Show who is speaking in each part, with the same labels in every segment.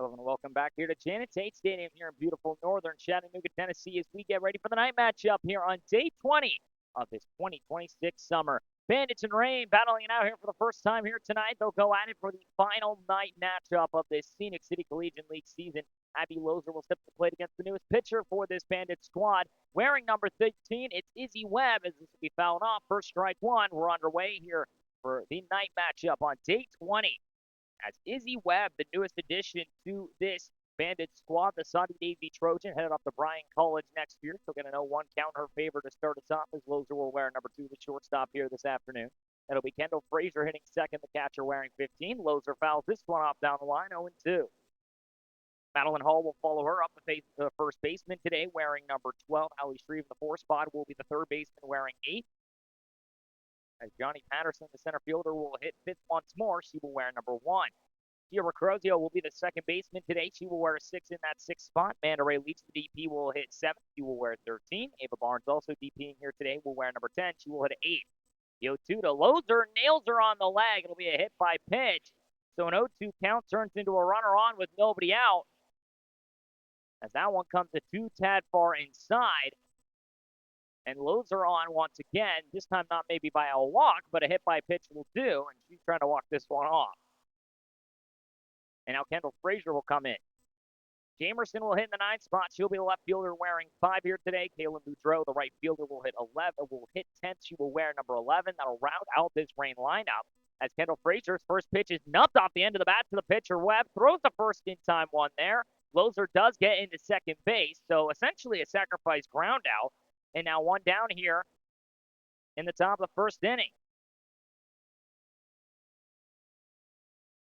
Speaker 1: Hello and welcome back here to Janet Tate Stadium here in beautiful northern Chattanooga, Tennessee, as we get ready for the night matchup here on day 20 of this 2026 summer. Bandits and Rain battling it out here for the first time here tonight. They'll go at it for the final night matchup of this Scenic City Collegiate League season. Abby Lozer will step to the plate against the newest pitcher for this Bandit squad. Wearing number 13, it's Izzy Webb, as this will be fouled off. First strike one. We're underway here for the night matchup on day 20. As Izzy Webb, the newest addition to this Bandit squad, the Saudi Navy Trojan, headed off to Bryan College next year. Still going to know one count her favor to start us off, as Lozer will wear number 2, the shortstop here this afternoon. It'll be Kendall Frazier hitting second, the catcher wearing 15. Lozer fouls this one off down the line, 0-2. Madeline Hall will follow her up to face the first baseman today, wearing number 12. Allie Shreve in the 4 spot will be the third baseman wearing 8. As Johnny Patterson, the center fielder, will hit fifth once more. She will wear number 1. Gia Recrozio will be the second baseman today. She will wear a 6 in that 6th spot. Manda Ray Leach, the DP, will hit 7. She will wear 13. Ava Barnes, also DPing here today, will wear number 10. She will hit 8. The 0-2 to Lozer, nails her on the leg. It'll be a hit by pitch. So an 0-2 count turns into a runner on with nobody out. As that one comes a 2 tad far inside. And Lozer on once again, this time not maybe by a walk, but a hit by pitch will do, and she's trying to walk this one off. And now Kendall Frazier will come in. Jamerson will hit in the 9th spot. She'll be the left fielder wearing 5 here today. Kaylin Boudreau, the right fielder, will hit 11. Will hit 10th. She will wear number 11. That'll round out this Rain lineup. As Kendall Frazier's first pitch is nubbed off the end of the bat to the pitcher. Webb throws the first in-time one there. Lozer does get into second base, so essentially a sacrifice ground out. And now one down here in the top of the first inning.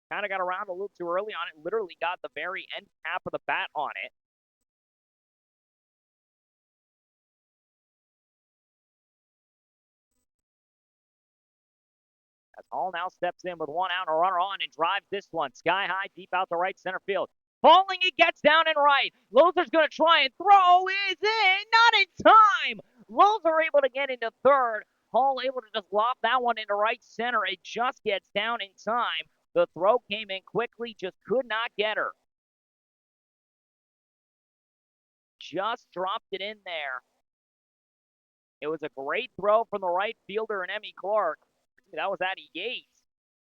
Speaker 1: Kind of got around a little too early on it. Literally got the very end cap of the bat on it. As Hall now steps in with one out and a runner on and drives this one sky high deep out the right center field. Falling, it gets down and right. Lozer's going to try and throw. Is in. Not in time. Lozer able to get into third. Hall able to just lob that one into right center. It just gets down in time. The throw came in quickly, just could not get her. Just dropped it in there. It was a great throw from the right fielder and Emmy Clark. That was Addie Yates.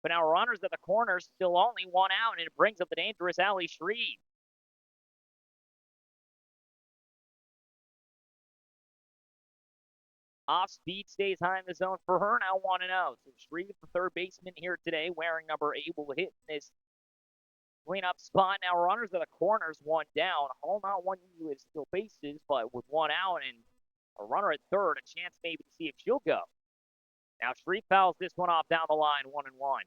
Speaker 1: But now runners at the corners, still only one out, and it brings up the dangerous Allie Shreve. Off speed stays high in the zone for her, now 1-0. So Shreve, the third baseman here today, wearing number 8, will hit in this cleanup spot. Now runners at the corners, one down. Hall not one with still bases, but with one out and a runner at third, a chance maybe to see if she'll go. Now Shreve fouls this one off down the line, 1-1.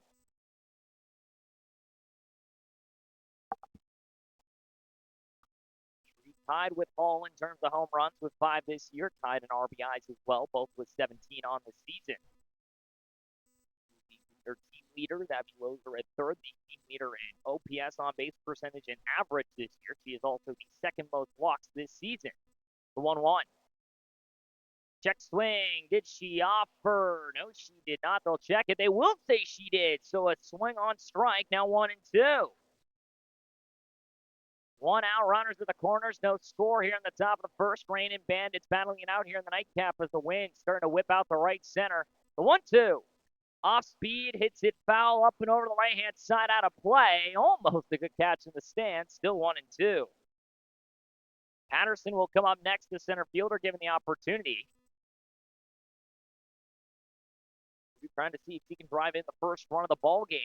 Speaker 1: Shreve tied with Hall in terms of home runs with 5 this year, tied in RBIs as well, both with 17 on the season. Their team leader, Abby Lozer at third, the team leader in OPS, on base percentage, and average this year. She is also the second most walks this season. The 1-1. Check swing. Did she offer? No, she did not. They'll check it. They will say she did. So a swing on strike. Now 1-2. One out. Runners at the corners. No score here in the top of the first. Rain and Bandits battling it out here in the nightcap as the wind starting to whip out the right center. The 1-2. Off speed. Hits it foul up and over the right-hand side out of play. Almost a good catch in the stand. Still 1-2. Patterson will come up next to center fielder given the opportunity. Trying to see if he can drive in the first run of the ball game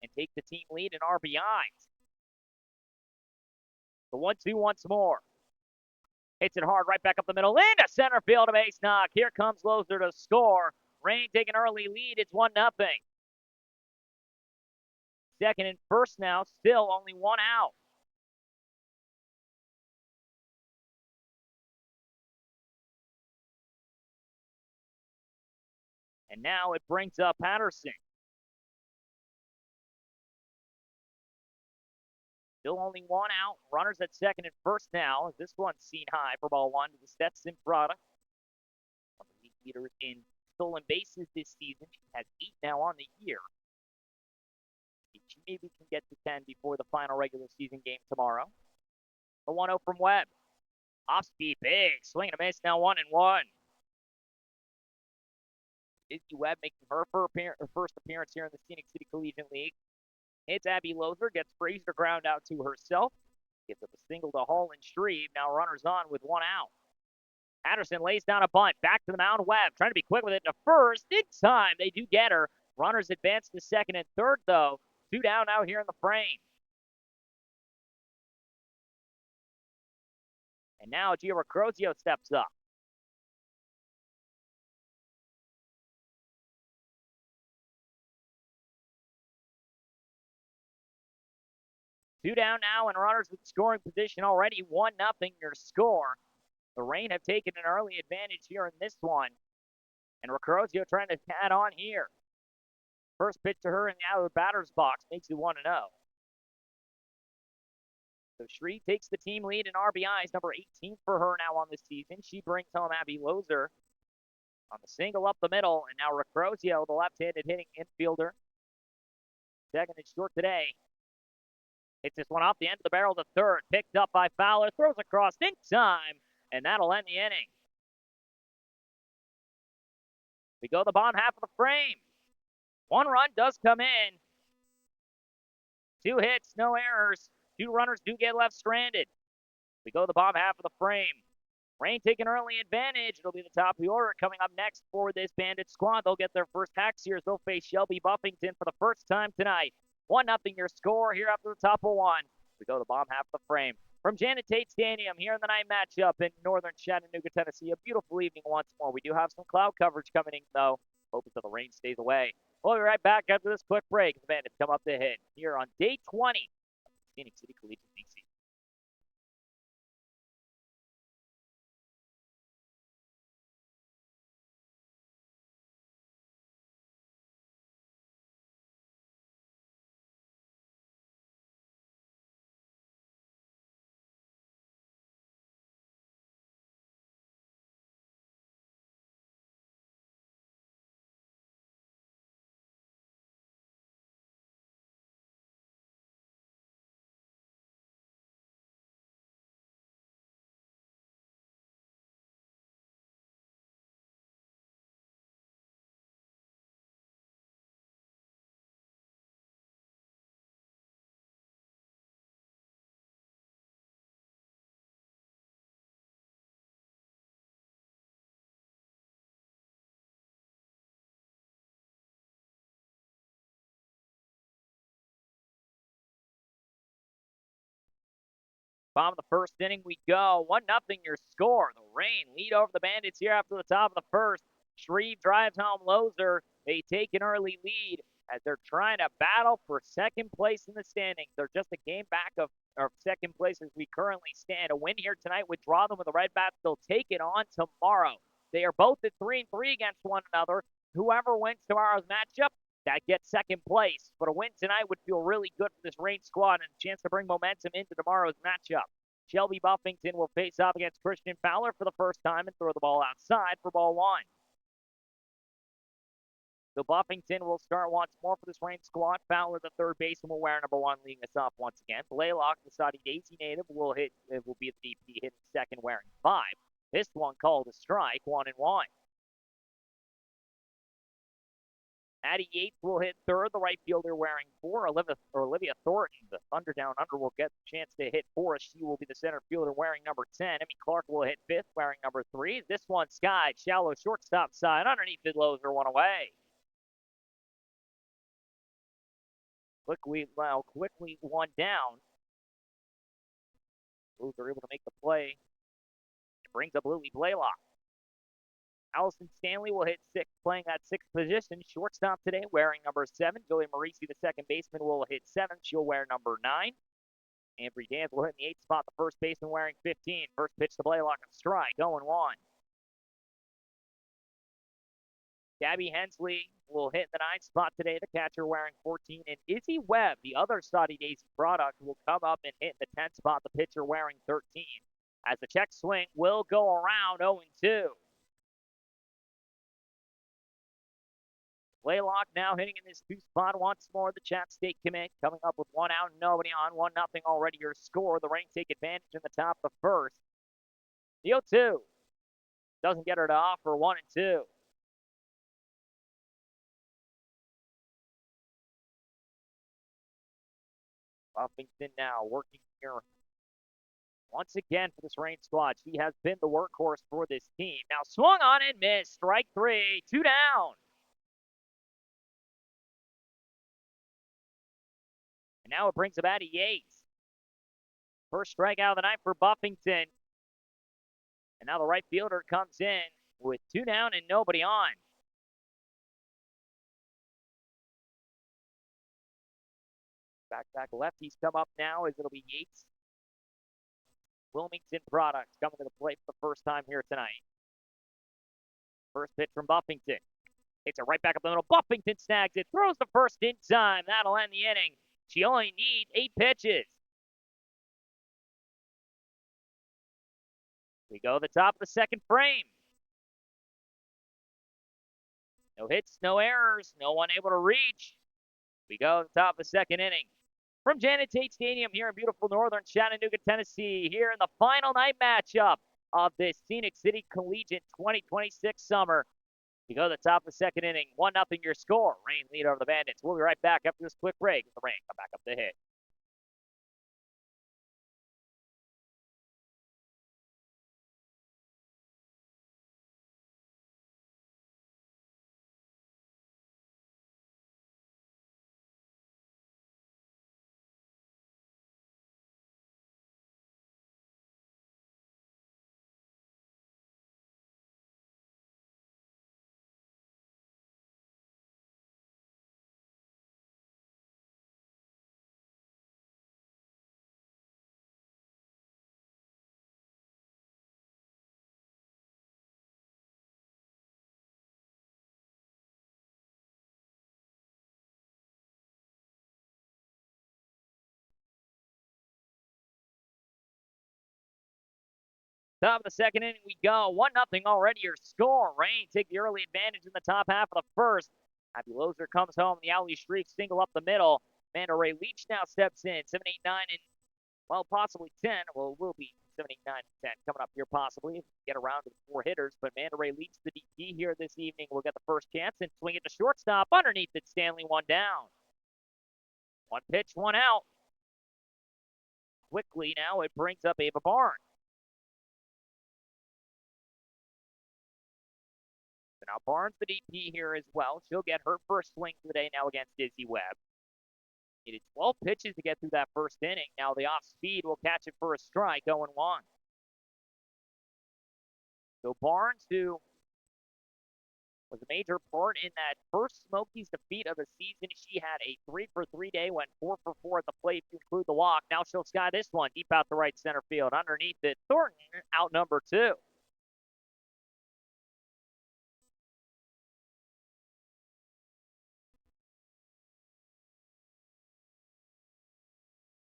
Speaker 1: and take the team lead in RBIs. The 1-2 once more. Hits it hard right back up the middle into center field, a base knock. Here comes Lozer to score. Rain taking an early lead. It's 1-0. Second and first now, still only one out. And now it brings up Patterson. Still only one out. Runners at second and first now. This one's seen high for ball 1 to the Stetson product. One of the league leaders in stolen bases this season. She has 8 now on the year. She maybe we can get to 10 before the final regular season game tomorrow. The 1-0 from Webb. Off speed, big. Swing and a miss, now 1-1. Izzy Webb making her first appearance here in the Scenic City Collegiate League. Hits Abby Loser, gets Fraser ground out to herself. Gets up a single to Hall and Shreve. Now runners on with 1 out. Patterson lays down a bunt. Back to the mound. Webb trying to be quick with it to first. In time, they do get her. Runners advance to second and third, though. 2 down now here in the frame. And now Gia Recrozio steps up. Two down now, and runners in scoring position already. 1-0 your score. The Rain have taken an early advantage here in this one. And Recrozio trying to add on here. First pitch to her in the outer batter's box makes it 1-0. So Shreve takes the team lead in RBIs, number 18 for her now on the season. She brings home Abby Loser on the single up the middle, and now Recrozio, the left-handed hitting infielder, second and short today. Hits this one off the end of the barrel to third, picked up by Fowler, throws across in time, and that'll end the inning. We go the bottom half of the frame. 1 run does come in. 2 hits, no errors. 2 runners do get left stranded. We go the bottom half of the frame. Rain taking early advantage. It'll be the top of the order coming up next for this Bandit squad. They'll get their first tax here as they'll face Shelby Buffington for the first time tonight. 1-0 your score here after the top of 1. We go the bottom half of the frame. From Janet Tate Stadium here in the night matchup in northern Chattanooga, Tennessee. A beautiful evening once more. We do have some cloud coverage coming in, though. Hoping that the rain stays away. We'll be right back after this quick break. The Bandits come up to hit here on day 20 of Scenic City Collegiate League season. Bottom of the first inning we go. 1-0 your score. The Rain lead over the Bandits here after the top of the first. Shreve drives home Loser. They take an early lead as they're trying to battle for second place in the standings. They're just a game back of second place as we currently stand. A win here tonight would draw them with the Red Bats. They'll take it on tomorrow. They are both at 3-3 against one another. Whoever wins tomorrow's matchup, that gets second place. But a win tonight would feel really good for this Rain squad and a chance to bring momentum into tomorrow's matchup. Shelby Buffington will face off against Christian Fowler for the first time and throw the ball outside for ball 1. So Buffington will start once more for this Rain squad. Fowler, the third baseman, will wear number 1, leading us off once again. Blaylock, the Saudi Daisy native, will be at the DP, hitting second, wearing 5. This one called a strike, 1-1. Addie Yates will hit third, the right fielder wearing 4. Olivia Thornton, the Thunder Down Under, will get the chance to hit 4. She will be the center fielder wearing number 10. Emmy Clark will hit 5th wearing number 3. This one skied, shallow shortstop side. Underneath it, Loser, 1 away. Quickly 1 down. Loser able to make the play. It brings up Lily Blaylock. Allison Stanley will hit 6th, playing that 6th position. Shortstop today, wearing number 7. Joey Marisi, the second baseman, will hit 7th. She'll wear number 9. Ambry Danz will hit in the 8th spot. The first baseman wearing 15. First pitch to Blaylock, a strike, 0-1. Gabby Hensley will hit the 9th spot today, the catcher wearing 14. And Izzy Webb, the other Saudi Daisy product, will come up and hit the 10th spot, the pitcher wearing 13. As the check swing will go around 0-2. Laylock now hitting in this 2 spot once more. The Chat State commit coming up with 1 out and nobody on. 1-0 already your score. The Rain take advantage in the top of the first. The 0-2 doesn't get her to offer 1 and 2. Buffington now working here once again for this Rain squad. She has been the workhorse for this team. Now swung on and missed. Strike 3. 2 down. And now it brings about a Yates. First strikeout of the night for Buffington. And now the right fielder comes in with 2 down and nobody on. Back lefties come up now as it'll be Yates. Wilmington Products coming to the plate for the first time here tonight. First pitch from Buffington. Hits it right back up the middle. Buffington snags it. Throws the first in time. That'll end the inning. She only needs 8 pitches. We go to the top of the second frame. No hits, no errors. No one able to reach. We go to the top of the second inning. From Janet Tate Stadium here in beautiful northern Chattanooga, Tennessee, here in the final night matchup of this Scenic City Collegiate 2026 summer. You go to the top of the second inning, 1-0 your score. Rain lead over the Bandits. We'll be right back after this quick break. The Rain come back up the hit. Top of the second inning we go. 1-0 already your score. Rain take the early advantage in the top half of the first. Abby Lozer comes home. The alley streak single up the middle. Amanda Ray Leach now steps in. 7, 8, 9, and, well, possibly 10. Well, it will be 7, 8, 9, and 10 coming up here possibly if we get around to the 4 hitters. But Amanda Ray Leach, the DP here this evening, will get the first chance and swing it to shortstop. Underneath it, Stanley 1 down. 1 pitch, 1 out. Quickly now it brings up Ava Barnes. So now Barnes, the DP here as well. She'll get her first swing for the day now against Izzy Webb. Needed 12 pitches to get through that first inning. Now the off speed will catch it for a strike, 0-1. So Barnes, who was a major part in that first Smokies defeat of the season, she had a 3-for-3 day, went 4-for-4 at the plate to include the walk. Now she'll sky this one deep out the right center field. Underneath it, Thornton out number 2.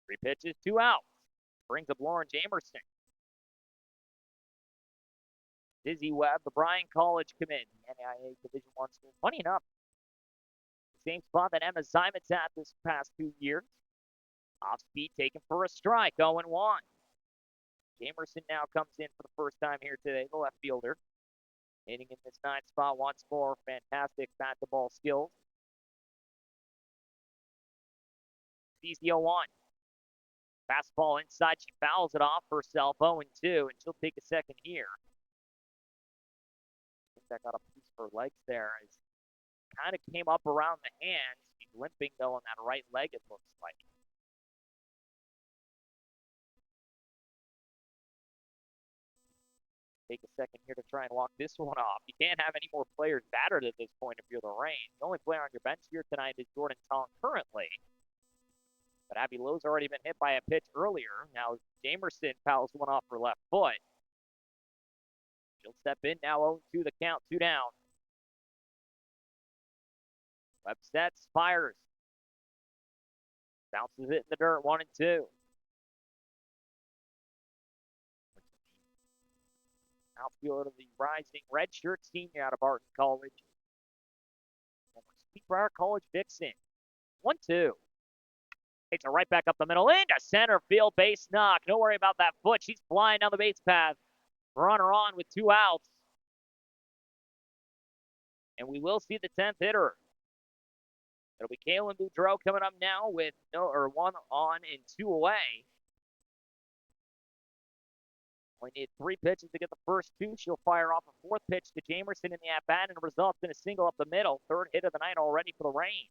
Speaker 1: Three pitches, 2 outs. Brings up Lauren Jamerson. Izzy Webb, the Bryan College commit, the NAIA Division I school. Funny enough, the same spot that Emma Zimet's at this past 2 years. Off speed taken for a strike, 0-1. Jamerson now comes in for the first time here today, the left fielder. Hitting in this 9 spot once more. Fantastic bat-to-ball skills. Sees the 0-1. Fastball inside, she fouls it off herself, 0-2, and she'll take a second here. I think that got a piece of her legs there. It kind of came up around the hands. She's limping, though, on that right leg, it looks like. Take a second here to try and walk this one off. You can't have any more players battered at this point if you're the Rain. The only player on your bench here tonight is Jordan Tong currently. But Abby Lowe's already been hit by a pitch earlier. Now Jamerson fouls one off her left foot. She'll step in now, 0-2 the count, 2 down. Webb sets, fires. Bounces it in the dirt, 1-2. Outfielder of the rising redshirt senior out of Barton College. Pete Briar College Vixen. 1-2. Takes it right back up the middle into center field, base knock. Don't worry about that foot. She's flying down the base path. Runner on with 2 outs. And we will see the 10th hitter. It'll be Kaylin Boudreau coming up now with 1 on and 2 away. We need 3 pitches to get the first 2. She'll fire off a 4th pitch to Jamerson in the at-bat, and the result's been a single up the middle. 3rd hit of the night already for the Rain.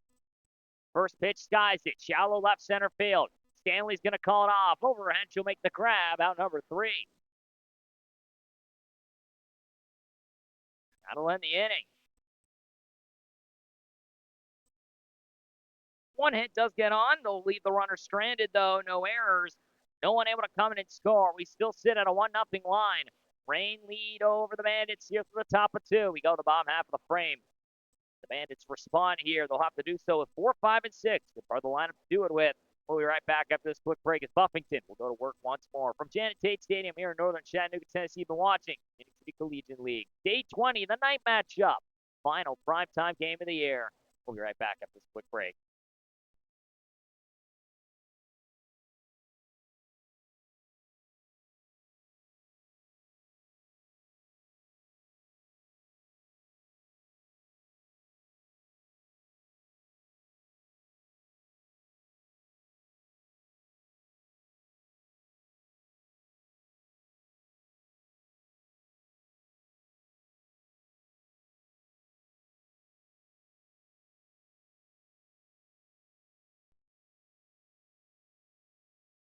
Speaker 1: First pitch skies it. Shallow left center field. Stanley's going to call it off. Overhand, she'll make the grab. Out number 3. That'll end the inning. 1 hit does get on. They'll leave the runner stranded, though. No errors. No one able to come in and score. We still sit at a 1-0 line. Rain lead over the Bandits here for the top of 2. We go to the bottom half of the frame. The Bandits respond here. They'll have to do so with 4, 5, and 6. Good part of the lineup to do it with. We'll be right back after this quick break as Buffington will go to work once more. From Janet Tate Stadium here in northern Chattanooga, Tennessee, you've been watching Phoenix City Collegiate League. Day 20, the night matchup. Final primetime game of the year. We'll be right back after this quick break.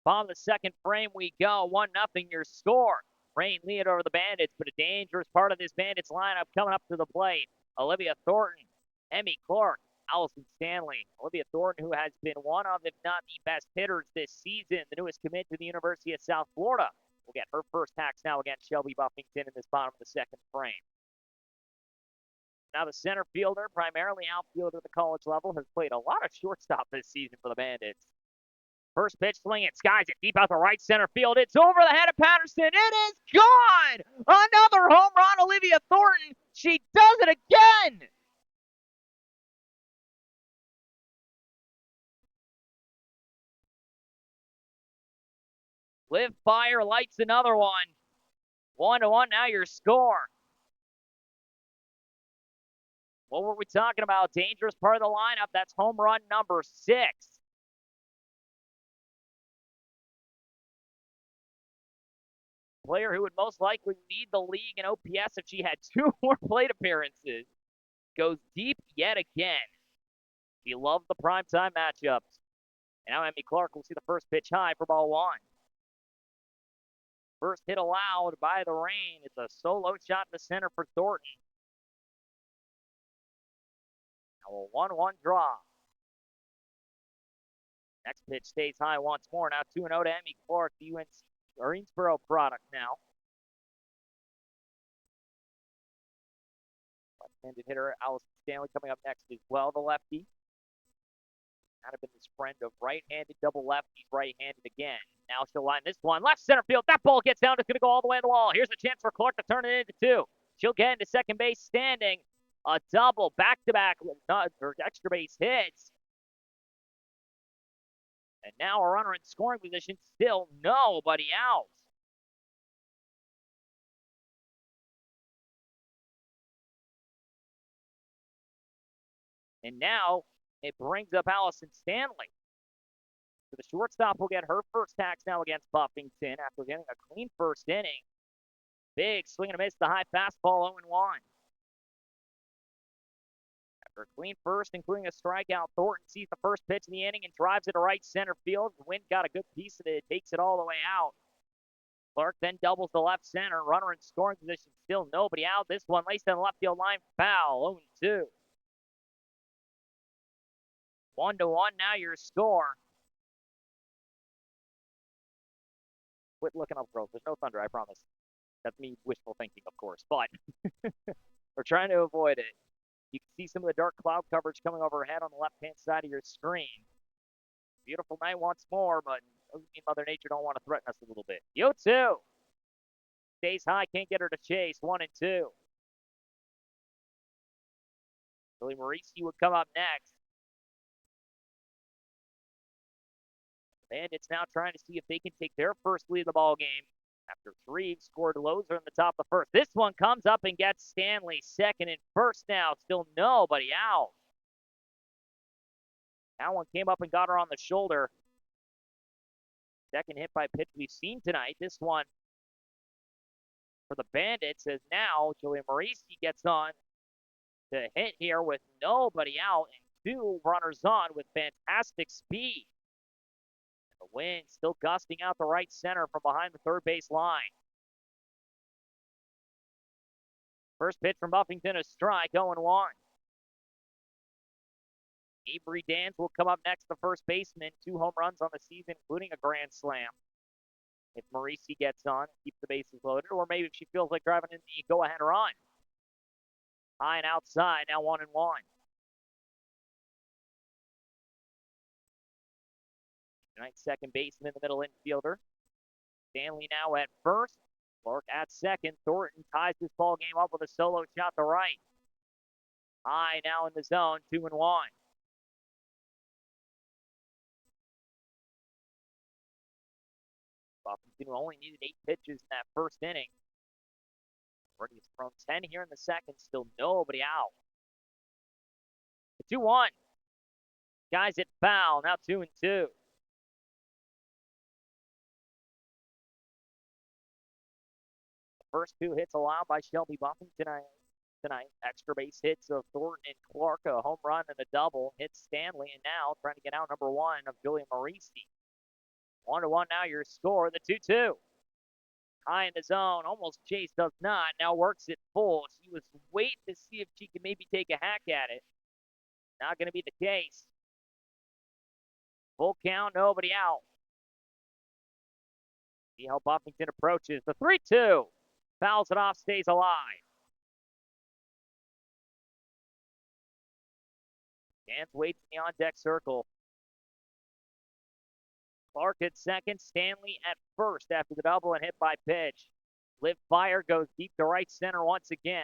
Speaker 1: Bottom of the second frame we go. 1-0 your score. Rain lead over the Bandits, but a dangerous part of this Bandits lineup coming up to the plate. Olivia Thornton, Emmy Clark, Allison Stanley. Olivia Thornton, who has been one of, if not the best hitters this season, the newest commit to the University of South Florida, will get her first hacks now against Shelby Buffington in this bottom of the second frame. Now the center fielder, primarily outfielder at the college level, has played a lot of shortstop this season for the Bandits. First pitch swing, it skies it deep out the right center field. It's over the head of Patterson. It is gone! Another home run, Olivia Thornton. She does it again! Liv Fire lights another one. 1-1 now your score. What were we talking about? Dangerous part of the lineup. That's home run number 6. Player who would most likely lead the league in OPS if she had 2 more plate appearances. Goes deep yet again. We love the primetime matchups. And now Emmy Clark will see the first pitch high for ball 1. First hit allowed by the Rain. It's a solo shot to center for Thornton. Now a 1-1 draw. Next pitch stays high once more. Now 2-0 to Emmy Clark, the UNC Greensboro product now. Left-handed hitter Allison Stanley coming up next as well, the lefty. Kind of been this friend of right-handed double lefties, right-handed again. Now she'll line this one. Left center field. That ball gets down. It's going to go all the way to the wall. Here's a chance for Clark to turn it into 2. She'll get into second base standing. A double back-to-back or extra base hits. And now a runner in scoring position. Still nobody out. And now it brings up Allison Stanley. So the shortstop will get her first hacks now against Buffington after getting a clean first inning. Big swing and a miss, the high fastball, 0-1. After a clean first, including a strikeout, Thornton sees the first pitch in the inning and drives it to right center field. The wind got a good piece of it, takes it all the way out. Clark then doubles the left center. Runner in scoring position, still nobody out. This one laced in the left field line, foul, 0-2. 1-1 now your score. Quit looking up, girls. There's no thunder, I promise. That's me wishful thinking, of course, but we're trying to avoid it. You can see some of the dark cloud coverage coming overhead on the left-hand side of your screen. Beautiful night once more, but doesn't mean Mother Nature don't want to threaten us a little bit. 0-2. Stays high, can't get her to chase. 1-2. Julie Marisi would come up next. Bandits now trying to see if they can take their first lead of the ball game. After three scored Loser in the top of the first. This one comes up and gets Stanley second and first now. Still nobody out. That one came up and got her on the shoulder. Second hit by pitch we've seen tonight. This one for the Bandits as now Julia Marisi gets on to hit here with nobody out and two runners on with fantastic speed. The wind still gusting out the right center from behind the third base line. First pitch from Buffington, a strike, 0-1. Avery Dans will come up next, the first baseman. 2 home runs on the season, including a grand slam. If Marisi gets on, keeps the bases loaded, or maybe if she feels like driving in the go-ahead run. High and outside, now 1-1. Tonight's second baseman, the middle infielder. Stanley now at first. Clark at second. Thornton ties this ball game up with a solo shot to right. High now in the zone, 2-1. Buffington only needed 8 pitches in that first inning. Already has thrown 10 here in the second. Still nobody out. The 2-1. Guys at foul. Now 2-2. First 2 hits allowed by Shelby Buffington tonight. Extra base hits of Thornton and Clark, a home run and a double. Hits Stanley, and now trying to get out number 1 of Julia Marisi. 1-1 now your score, the 2-2. High in the zone, almost chase, does not. Now works it full. She was waiting to see if she could maybe take a hack at it. Not going to be the case. Full count, nobody out. See how Buffington approaches. The 3-2. Fouls it off, stays alive. Dans waits in the on-deck circle. Clark at second, Stanley at first after the double and hit by pitch. Live Fire goes deep to right center once again.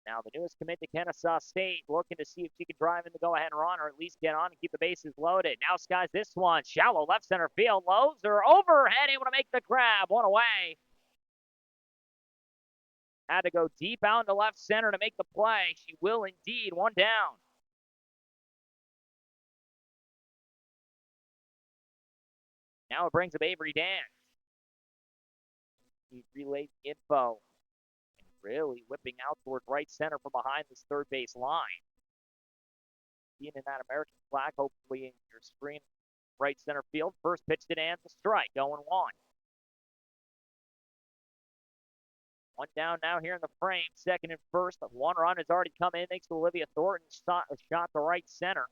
Speaker 1: Now the newest commit to Kennesaw State, looking to see if she can drive in the go-ahead run or at least get on and keep the bases loaded. Now skies this one, shallow left center field. Loser overhead, able to make the grab, one away. Had to go deep out into left center to make the play. She will indeed, one down. Now it brings up Avery Dans. He relays the info. And really whipping out toward right center from behind this third base line. Being in that American flag, hopefully in your screen, right center field. First pitch to Dans, a strike, 0-1. One down now here in the frame. Second and first. One run has already come in thanks to Olivia Thornton. A shot to right center.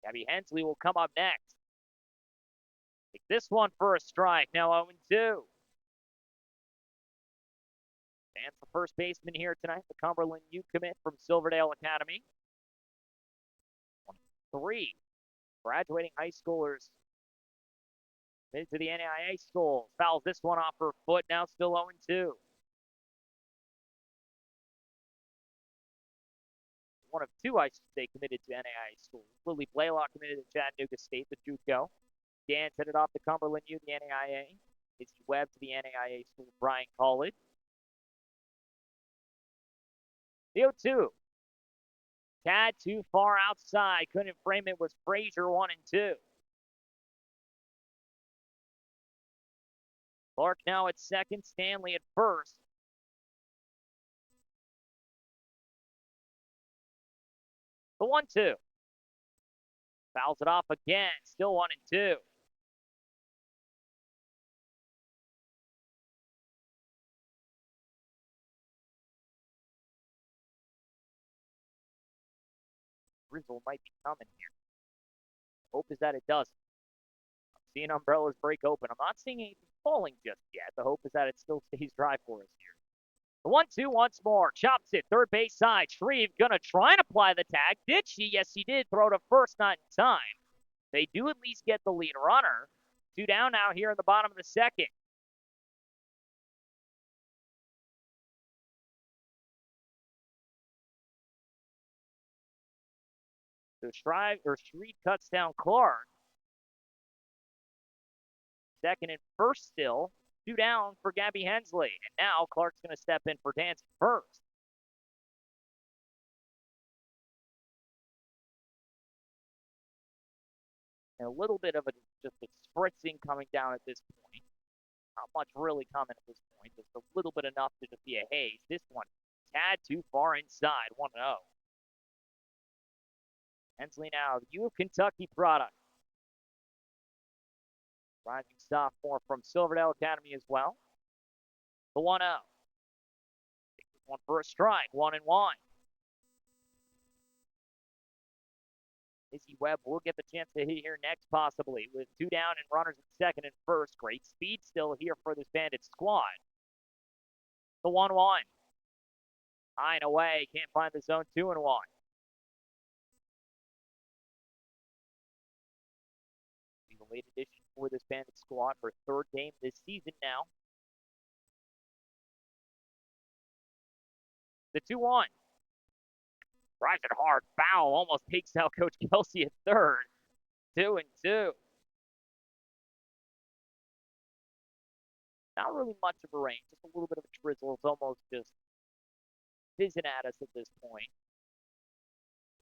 Speaker 1: Gabby Hensley will come up next. Take this one for a strike. Now 0-2. Dan's the first baseman here tonight. The Cumberland U commit from Silverdale Academy. 23 graduating high schoolers committed to the NAIA schools. Fouls this one off her foot. Now still 0-2. One of 2, I should say, committed to NAIA schools. Lily Blaylock committed to Chattanooga State, the JUCO. Dan headed off to Cumberland U, the NAIA. Izzy Webb to the NAIA school, Bryan College. The 0-2. Tad too far outside. Couldn't frame it. Was Frazier 1-2. Clark now at second. Stanley at first. The 1-2. Fouls it off again. Still 1-2. Drizzle might be coming here. Hope is that it doesn't. I'm seeing umbrellas break open. I'm not seeing anything falling just yet. The hope is that it still stays dry for us here. The 1-2 once more. Chops it. Third base side. Shreve gonna try and apply the tag. Did she? Yes, she did. Throw to first, not in time. They do at least get the lead runner. 2 down now here in the bottom of the second. So Shreve cuts down Clark. Second and first still. 2 down for Gabby Hensley. And now Clark's going to step in for Dancy first. And a little bit of just a spritzing coming down at this point. Not much really coming at this point. Just a little bit enough to just be a haze. This one, tad too far inside. 1-0. Hensley now, the U of Kentucky product. Rising sophomore from Silverdale Academy as well. The 1-0. One for a strike. 1-1. Izzy Webb will get the chance to hit here next, possibly, with 2 down and runners at second and first. Great speed still here for this Bandit squad. The 1-1. High and away. Can't find the zone. 2-1. The late addition for this Bandit squad for third game this season now. The 2-1. Drives it hard. Foul. Almost takes out Coach Kelsey at third. 2-2. Not really much of a rain. Just a little bit of a drizzle. It's almost just fizzing at us at this point.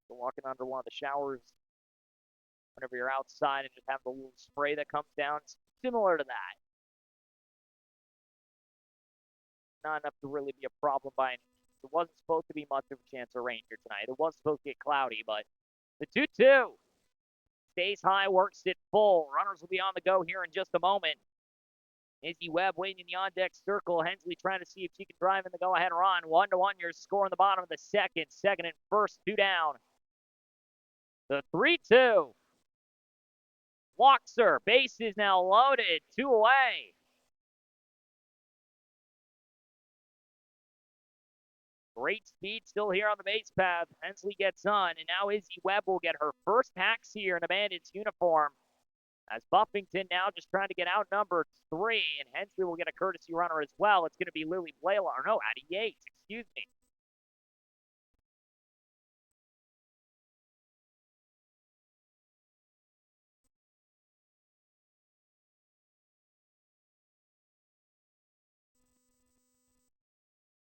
Speaker 1: So walking under one of the showers whenever you're outside and just have the little spray that comes down. It's similar to that. Not enough to really be a problem by any means. There wasn't supposed to be much of a chance of rain here tonight. It was supposed to get cloudy, but the 2-2 stays high, works it full. Runners will be on the go here in just a moment. Izzy Webb waiting in the on-deck circle. Hensley trying to see if she can drive in the go-ahead run. 1-1, your score in the bottom of the second. Second and first, 2 down. The 3-2. Walks her. Base is now loaded. 2 away. Great speed still here on the base path. Hensley gets on, and now Izzy Webb will get her first hacks here in a Bandits uniform. As Buffington now just trying to get outnumbered 3, and Hensley will get a courtesy runner as well. It's going to be Lily Blaylock, or no, Addie Yates, excuse me.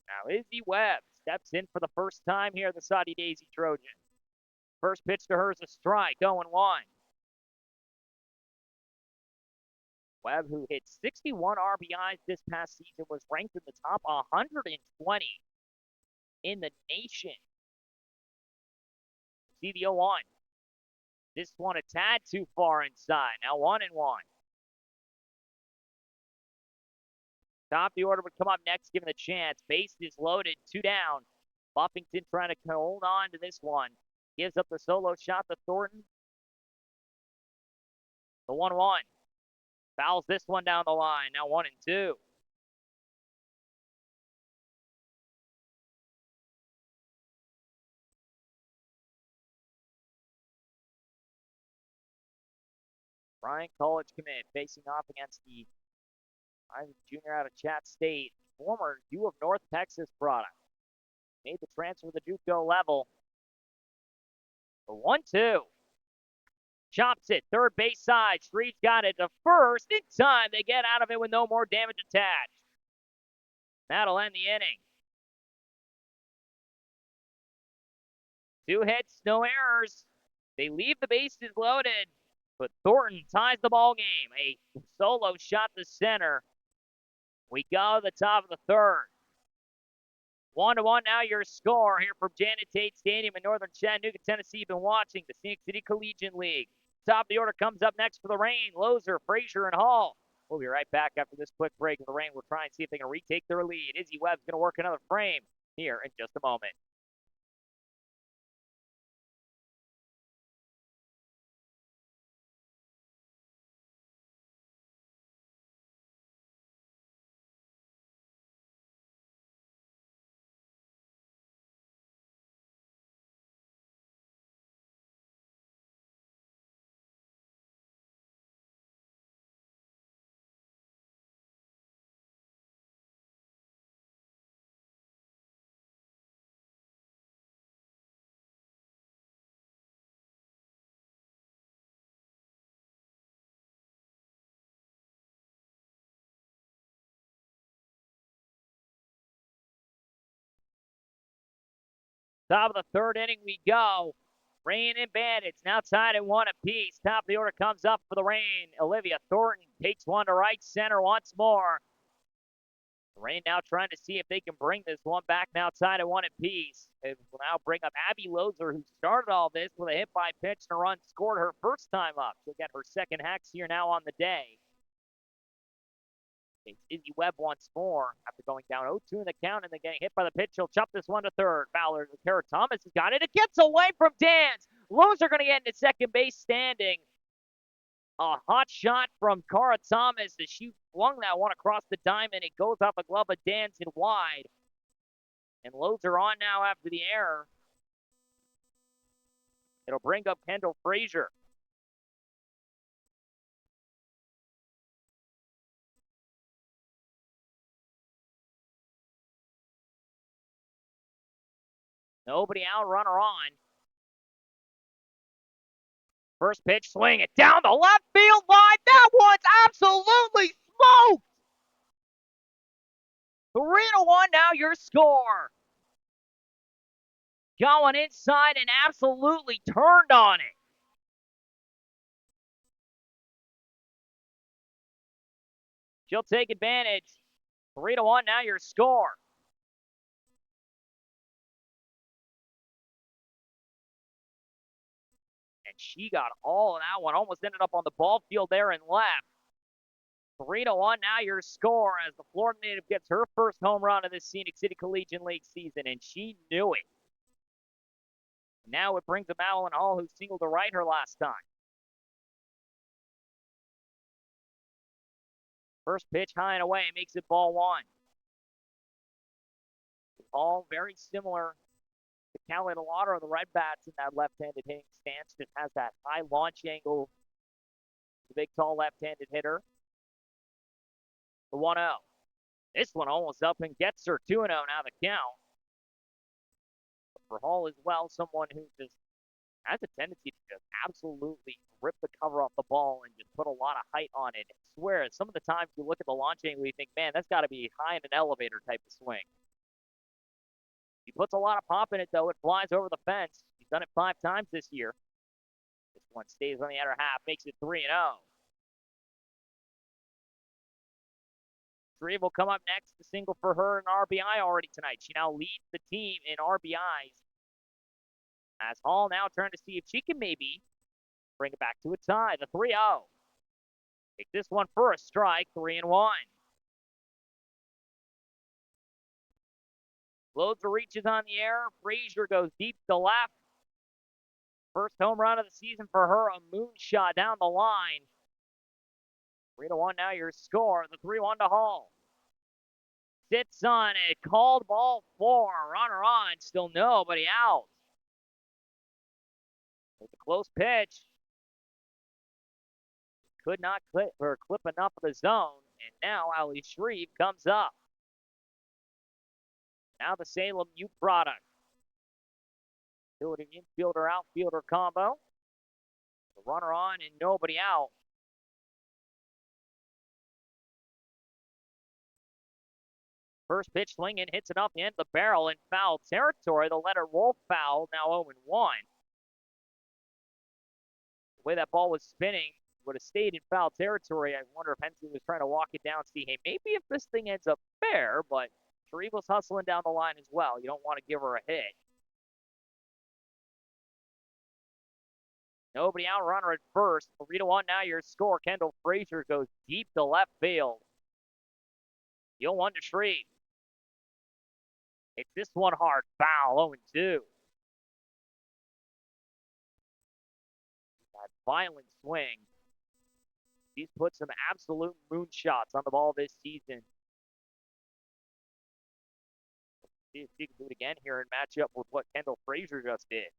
Speaker 1: Now Izzy Webb steps in for the first time here, the Saudi Daisy Trojan. First pitch to her is a strike, 0-1. Webb, who hit 61 RBIs this past season, was ranked in the top 120 in the nation. See the 0-1. This one a tad too far inside. Now 1-1. Top of the order would come up next, given the chance. Base is loaded, 2 down. Buffington trying to hold on to this one. Gives up the solo shot to Thornton. The 1-1. Fouls this one down the line. Now 1-2. Bryan College commit facing off against the junior out of Chat State, former U of North Texas product. Made the transfer to the JUCO level. The 1-2. Chops it, third base side. Shreve's got it to first. In time, they get out of it with no more damage attached. That'll end the inning. 2 hits, no errors. They leave the bases loaded, but Thornton ties the ball game. A solo shot to center. We go to the top of the third. 1-1 now your score here from Janet Tate Stadium in northern Chattanooga, Tennessee. You've been watching the Scenic City Collegiate League. Top of the order comes up next for the Reign. Lozer, Frazier, and Hall. We'll be right back after this quick break of the Reign. We'll try and see if they can retake their lead. Izzy Webb's going to work another frame here in just a moment. Top of the third inning we go. Rain and Bandits now tied at 1 apiece. Top of the order comes up for the Rain. Olivia Thornton takes one to right center once more. Rain now trying to see if they can bring this one back, now tied at 1 apiece. It will now bring up Abby Lozer, who started all this with a hit by pitch and a run scored her first time up. She'll get her second hex here now on the day. It's Izzy Webb once more after going down 0-2 in the count and then getting hit by the pitch. She'll chop this one to third. Fowler, Kara Thomas has got it. It gets away from Dans. Lozer going to get into second base standing. A hot shot from Kara Thomas as she flung that one across the diamond. It goes off a glove of Dans and wide. And Lozer on now after the error. It'll bring up Kendall Frazier. Nobody out, runner on. First pitch, swing it down the left field line. That one's absolutely smoked. 3-1 now your score. Going inside and absolutely turned on it. She'll take advantage. 3-1 now your score. And she got all of that one. Almost ended up on the ball field there and left. 3-1 now your score as the Florida native gets her first home run of this Scenic City Collegiate League season, and she knew it. Now it brings up Madeline Hall, who singled to right her last time. First pitch high and away makes it ball one. All very similar to Callie DeLauder of the Red Bats in that left-handed hitting stance. Just has that high launch angle. The big, tall left-handed hitter. The 1-0. This one almost up and gets her 2-0 now the count. But for Hall as well, someone who just has a tendency to just absolutely rip the cover off the ball and just put a lot of height on it. I swear, some of the times you look at the launch angle, you think, man, that's got to be high in an elevator type of swing. He puts a lot of pop in it, though. It flies over the fence. He's done it 5 times this year. This one stays on the outer half, makes it 3-0. Shreve will come up next. The single for her in RBI already tonight. She now leads the team in RBIs. As Hall now trying to see if she can maybe bring it back to a tie. The 3-0. Take this one for a strike. 3-1. Lozer reaches on the air. Frazier goes deep to left. First home run of the season for her. A moonshot down the line. 3-1 now your score. The 3-1 to Hall. Sits on it. Called ball 4. Runner on. Still nobody out. With a close pitch. Could not clip enough of the zone. And now Ali Shreve comes up. Now the Salem U product. Doing an infielder-outfielder combo. The runner on and nobody out. First pitch swinging, hits it off the end of the barrel in foul territory. The Leonard Wolf foul, now 0-1. The way that ball was spinning would have stayed in foul territory. I wonder if Hensley was trying to walk it down, see, hey, maybe if this thing ends up fair, but Shreve was hustling down the line as well. You don't want to give her a hit. Nobody out, runner at first. 3-1 now your score. Kendall Frazier goes deep to left field. 0-1 to Shreve. It's this one hard foul, 0-2. That violent swing. He's put some absolute moonshots on the ball this season. See if he can do it again here and match up with what Kendall Frazier just did.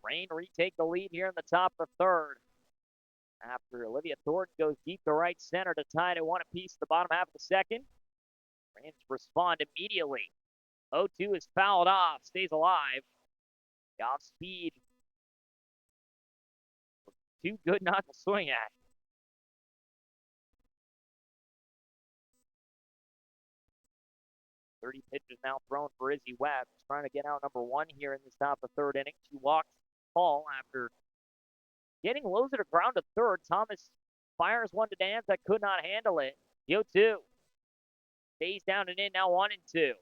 Speaker 1: Rain retake the lead here in the top of the third. After Olivia Thornton goes deep to right center to tie it at 1 apiece the bottom half of the second. Rams respond immediately. 0-2 is fouled off, stays alive. The off speed. Too good not to swing at. 30 pitches now thrown for Izzy Webb. He's trying to get out number one here in this top of the third inning. 2 walks, Paul after getting Loza to ground to third. Thomas fires one to Dance that could not handle it. 0-2. Stays down and in, now 1-2. It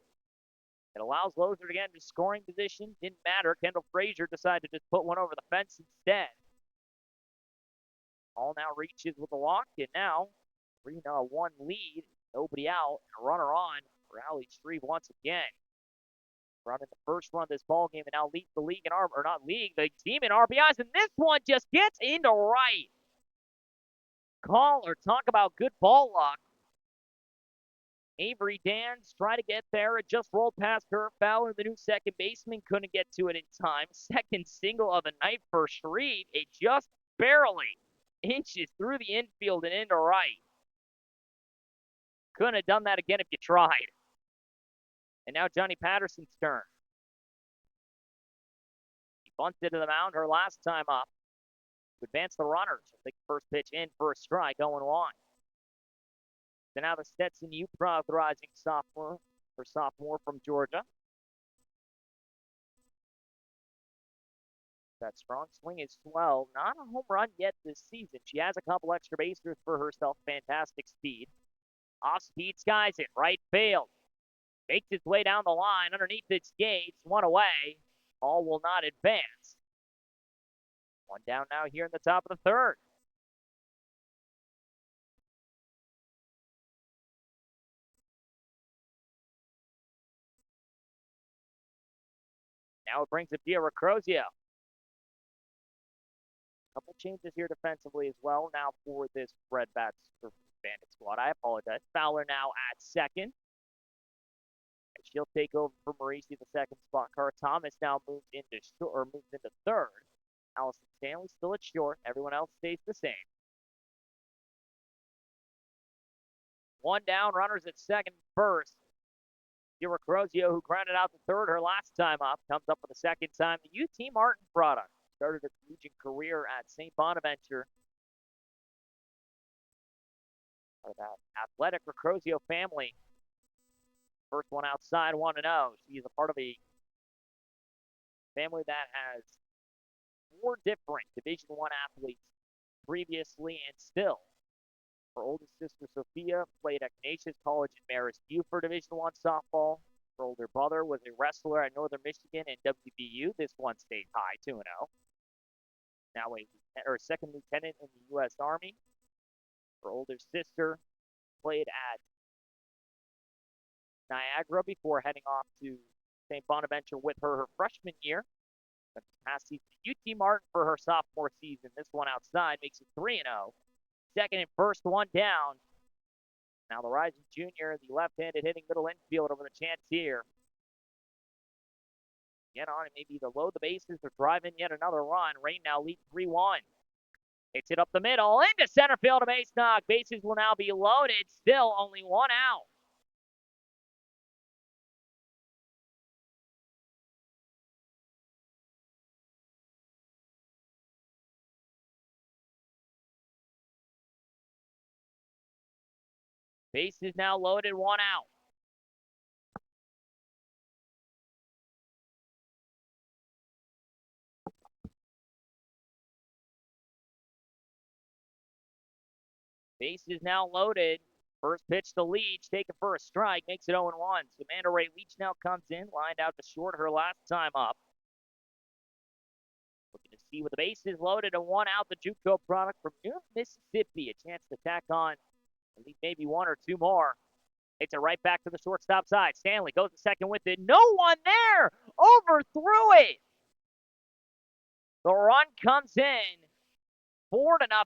Speaker 1: allows Lozer to get into scoring position. Didn't matter. Kendall Frazier decided to just put one over the fence instead. All now reaches with a walk, and now 3-1 lead. Nobody out, and a runner on for Ali Shreve once again. Running the first run of this ball game, and now leads the league in the team in RBIs, and this one just gets into right. Call or talk about good ball luck. Avery Dans tried to get there. It just rolled past her. Fowler, the new second baseman, couldn't get to it in time. Second single of the night for Shreve. It just barely inches through the infield and into right. Couldn't have done that again if you tried. And now Johnny Patterson's turn. He bunted to the mound her last time up to advance the runners. She'll take the first pitch in for a strike, 0-1. So now the Stetson Youth authorizing sophomore from Georgia. That strong swing is swell. Not a home run yet this season. She has a couple extra bases for herself. Fantastic speed. Off-speed skies it. Right field. Makes its way down the line. Underneath its gates. One away. All will not advance. One down now here in the top of the third. Now it brings up Diarra Crozio. Couple changes here defensively as well now for this Red Bats or Bandit squad. I apologize. Fowler now at second. And she'll take over for Marisi the second spot. Cara Thomas now moves into third. Allison Stanley still at short. Everyone else stays the same. One down, runners at second and first. Diarra Crozio, who grounded out the third her last time up, comes up for the second time. The UT Martin product. Started her collegiate career at St. Bonaventure. Part of that athletic Crozio family. First one outside, 1-0. She's a part of a family that has 4 different Division I athletes previously and still. Her oldest sister, Sophia, played at Canisius College in Marist View for Division I softball. Her older brother was a wrestler at Northern Michigan and WVU. This one stayed high, 2-0. Now a second lieutenant in the U.S. Army. Her older sister played at Niagara before heading off to St. Bonaventure with her freshman year. But this past season, UT Martin for her sophomore season. This one outside makes it 3-0. Second and first, one down. Now the rising junior, the left-handed hitting middle infield over the chance here. Get on it, maybe either load the bases or drive in yet another run. Rain now leads 3-1. Hits it up the middle into center field, a base knock. Bases will now be loaded. Still only 1 out. Bases now loaded, 1 out. Bases now loaded. First pitch to Leach, taken for a strike, makes it 0-1. So Amanda Ray Leach now comes in, lined out to short her last time up. Looking to see with the bases loaded, a 1 out, the JUCO product from New Mississippi. A chance to tack on at least maybe 1 or 2 more. Hits it right back to the shortstop side. Stanley goes to second with it. No one there. Overthrew it. The run comes in. 4-0 now.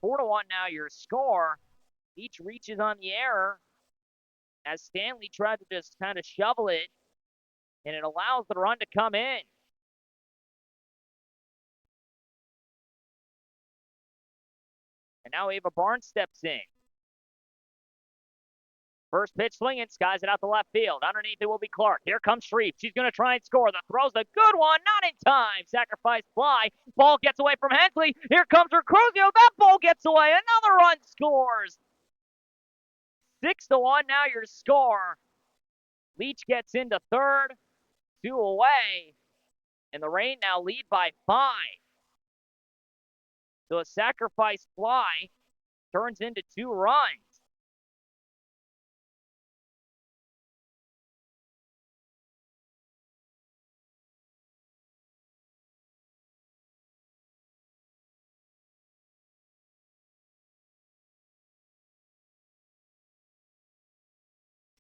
Speaker 1: 4-1 now. Your score. Each reaches on the error as Stanley tried to just kind of shovel it, and it allows the run to come in. And now Ava Barnes steps in. First pitch swinging, skies it out to left field. Underneath it will be Clark. Here comes Shreve. She's going to try and score. The throw's a good one, not in time. Sacrifice fly. Ball gets away from Hensley. Here comes her Cruzio. That ball gets away. Another run scores. 6-1 now your score. Leach gets into third, 2 away, and the Rain now lead by 5. So a sacrifice fly turns into 2 runs.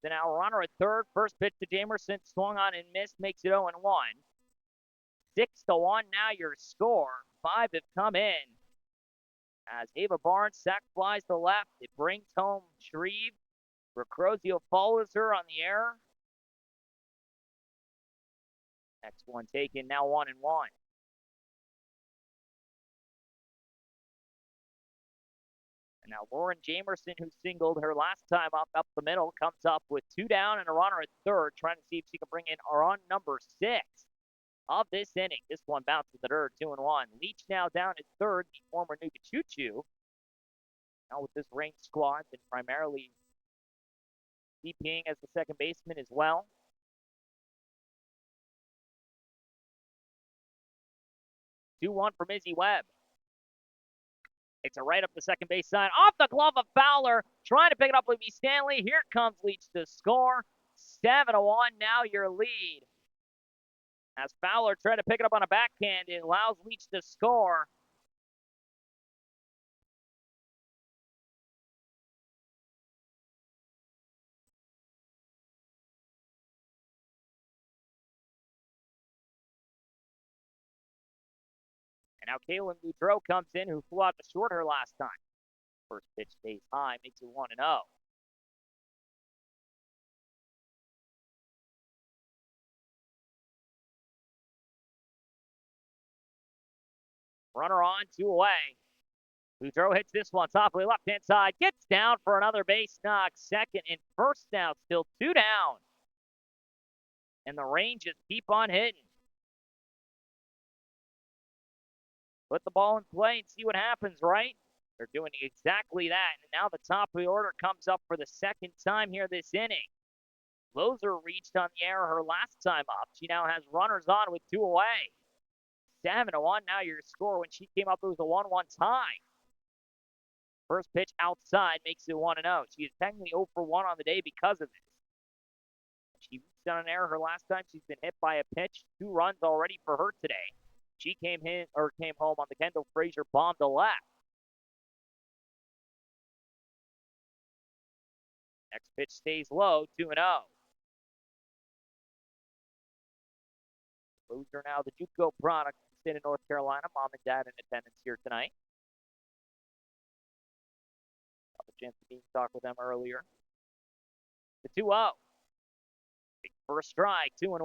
Speaker 1: So now a runner at third. First pitch to Jamerson, swung on and missed, makes it 0-1. 6-1 now your score. 5 have come in. As Ava Barnes sack flies to left, it brings home Shreve. Recrozio follows her on the air. Next one taken, now 1-1. And now Lauren Jamerson, who singled her last time up the middle, comes up with 2 down and a runner at third, trying to see if she can bring in run number 6 of this inning. This one bounces the dirt, 2-1. Leach now down at third, the former Nukachuchu. Now with this Rain squad, been primarily DPing as the second baseman as well. Two one from Izzy Webb. It's a right up the second base side, off the glove of Fowler, trying to pick it up with Stanley. Here comes Leach to score. 7-1, now your lead. As Fowler tried to pick it up on a backhand, it allows Leach to score. And now Kaylin Boudreau comes in, who flew out to short her last time. First pitch stays high, makes it 1-0. Runner on, 2 away. Boudreau hits this one top of the left-hand side, gets down for another base knock. Second and first now, still 2 down. And the Rain just keep on hitting. Put the ball in play and see what happens, right? They're doing exactly that. And now the top of the order comes up for the second time here this inning. Loser reached on the air her last time up. She now has runners on with 2 away. 7-1 now your score. When she came up, it was a 1-1 tie. First pitch outside makes it 1-0. She is technically 0 for 1 on the day because of this. She reached on an error her last time. She's been hit by a pitch. 2 runs already for her today. She came home on the Kendall Frazier bomb to left. Next pitch stays low, 2-0. Loser now, the JUCO product from the state of North Carolina. Mom and dad in attendance here tonight. Got a chance to talk with them earlier. The 2-0. Big first strike, 2-1.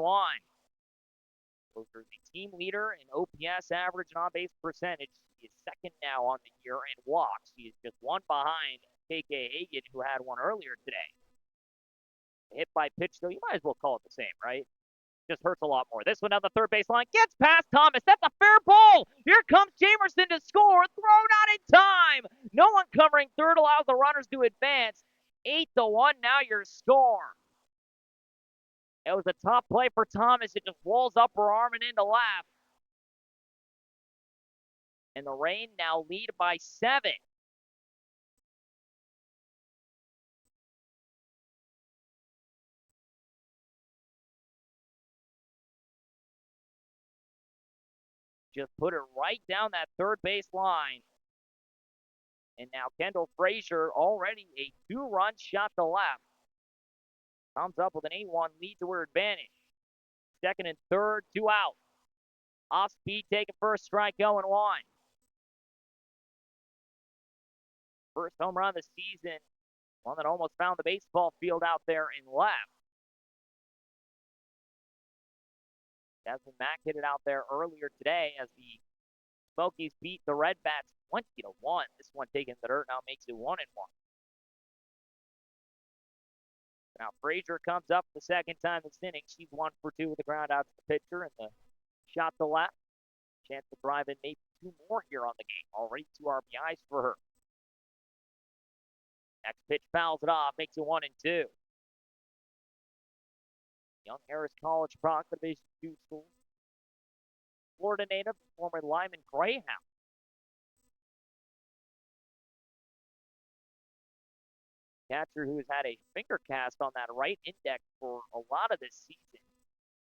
Speaker 1: Loser, the team leader in OPS average and on-base percentage. She is second now on the year in walks. She is just 1 behind KK Hagan, who had one earlier today. Hit by pitch, though, you might as well call it the same, right? Just hurts a lot more. This one down the third baseline, gets past Thomas. That's a fair ball. Here comes Jamerson to score. Thrown out in time. No one covering third allows the runners to advance. 8-1 now your score. It was a tough play for Thomas. It just walls up her arm and into left. And the Rain now lead by 7. Just put it right down that third base line. And now Kendall Frazier, already a 2-run shot to left, comes up with an 8-1 lead to her advantage. Second and third, 2 out. Off speed, taking first strike, 0-1. First home run of the season, one that almost found the baseball field out there and left. Desmond Mack hit it out there earlier today as the Smokies beat the Red Bats 20-1. This one taking the dirt now makes it 1-1. Now Frazier comes up the second time this inning. She's 1 for 2 with the ground out to the pitcher and the shot to left. Chance to drive in maybe 2 more here on the game. Already 2 RBIs for her. Next pitch fouls it off, makes it 1-2. Young Harris College product, Division II school. Florida native, former Lyman Greyhound. Catcher who has had a finger cast on that right index for a lot of this season.